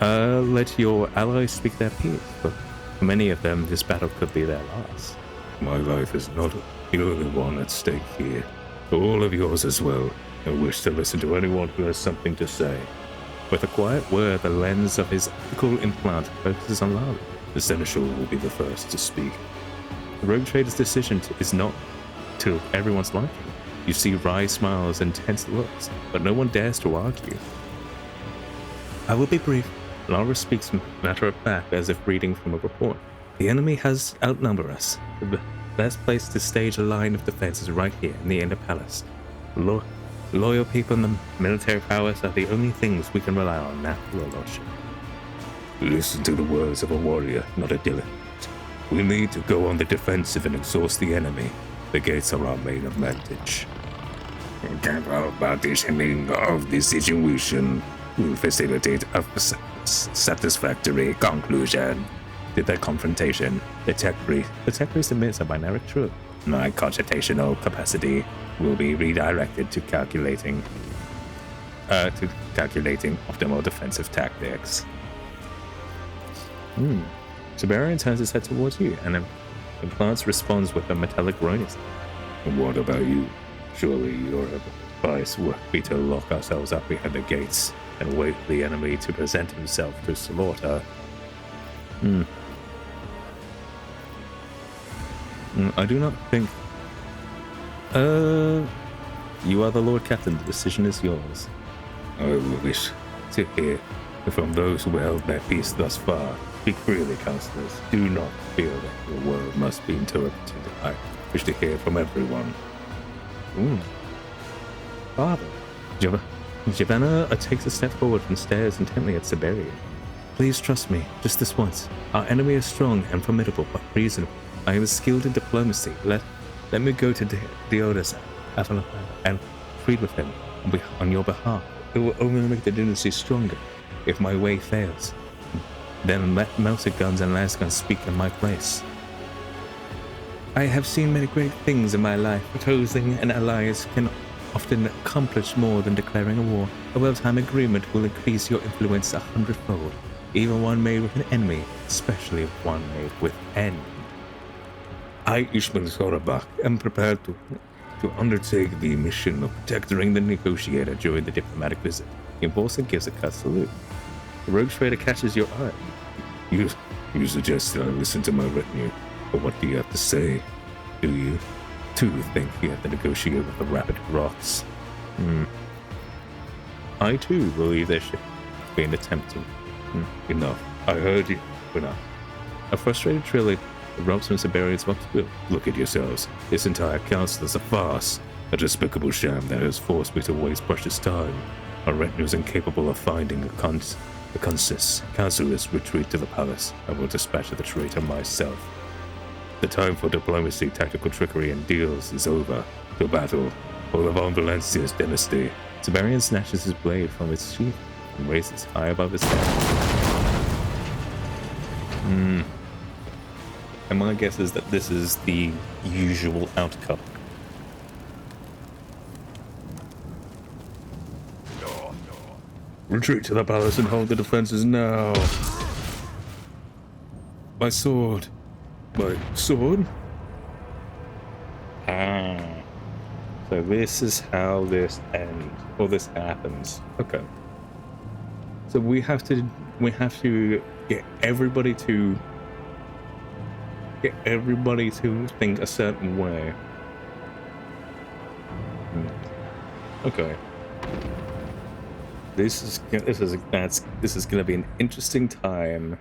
let your allies speak their piece? For many of them, this battle could be their last. My life is not the only one at stake here. All of yours as well. I wish to listen to anyone who has something to say. With a quiet word, the lens of his optical implant focuses on Lara. The seneschal will be the first to speak. The rogue trader's decision is not to everyone's liking. You see wry smiles and tense looks, but no one dares to argue. I will be brief. Lara speaks matter of fact, as if reading from a report. The enemy has outnumbered us. The best place to stage a line of defense is right here in the inner palace. Loyal people and the military powers are the only things we can rely on now, your lordship. Listen to the words of a warrior, not a dilettante. We need to go on the defensive and exhaust the enemy. The gates are our main advantage. Understanding of the situation will facilitate a satisfactory conclusion to the confrontation. The tech priest admits a binary truth. My computational capacity will be redirected to calculating optimal defensive tactics. Siberian turns his head towards you, and implants responds with a metallic groaning. And what about you? Surely your advice would be to lock ourselves up behind the gates and wait for the enemy to present himself to slaughter. I do not think... You are the Lord Captain. The decision is yours. I will wish to hear from those who held their peace thus far. Speak freely, counselors. Do not feel that your word must be interpreted. I wish to hear from everyone. father. Giovanna takes a step forward and stares intently at Siberian. Please trust me, just this once. Our enemy is strong and formidable, but reasonable. I am skilled in diplomacy. Let me go to Diodas and plead with him on your behalf. It will only make the dynasty stronger if my way fails. Then let melted guns and last guns speak in my place. I have seen many great things in my life. Proposing an alliance can often accomplish more than declaring a war. A well-timed agreement will increase your influence 100-fold, even one made with an enemy, especially one made with an. I, Ishmael Trottbacca, am prepared to undertake the mission of protecting the negotiator during the diplomatic visit. The enforcer gives a cut salute. The rogue trader catches your eye. You suggest that I listen to my retinue, but what do you have to say? Do you, too, think you have to negotiate with the rapid rocks? I, too, believe there should be an attempt to. Enough. I heard you. Enough. A frustrated Trilly erupts from Siberian's what to do. Look at yourselves. This entire council is a farce. A despicable sham that has forced me to waste precious time. Our retinue is incapable of finding a councillors retreat to the palace. I will dispatch the traitor myself. The time for diplomacy, tactical trickery, and deals is over. To battle for the Von Valencia's dynasty. Siberian snatches his blade from its sheath and raises high above his head. And my guess is that this is the usual outcome. Retreat to the palace and hold the defenses now. My sword. My sword? So this is how this ends, or this happens. Okay. So we have to get everybody to think a certain way. Okay. This is gonna be an interesting time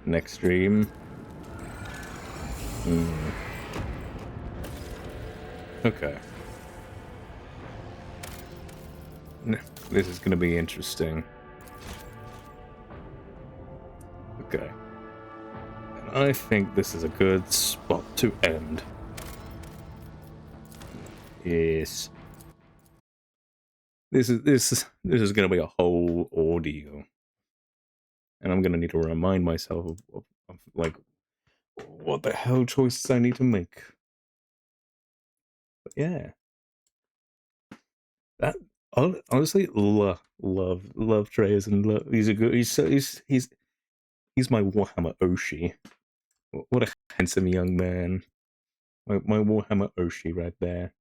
next stream. Okay. This is gonna be interesting. Okay. And I think this is a good spot to end. Yes. This is gonna be a whole ordeal. And I'm gonna need to remind myself of like what the hell choices I need to make. But yeah. That honestly love Treyas and he's a good he's my Warhammer Oshi. What a handsome young man. My Warhammer Oshi right there.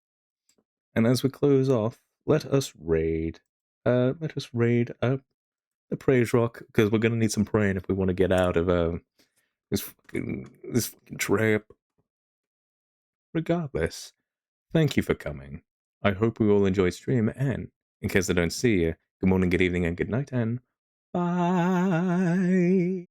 And as we close off, let us raid the Praise Rock, because we're gonna need some praying if we want to get out of this fucking trap. Regardless, thank you for coming. I hope we all enjoyed stream, and in case I don't see you, good morning, good evening, and good night, and bye.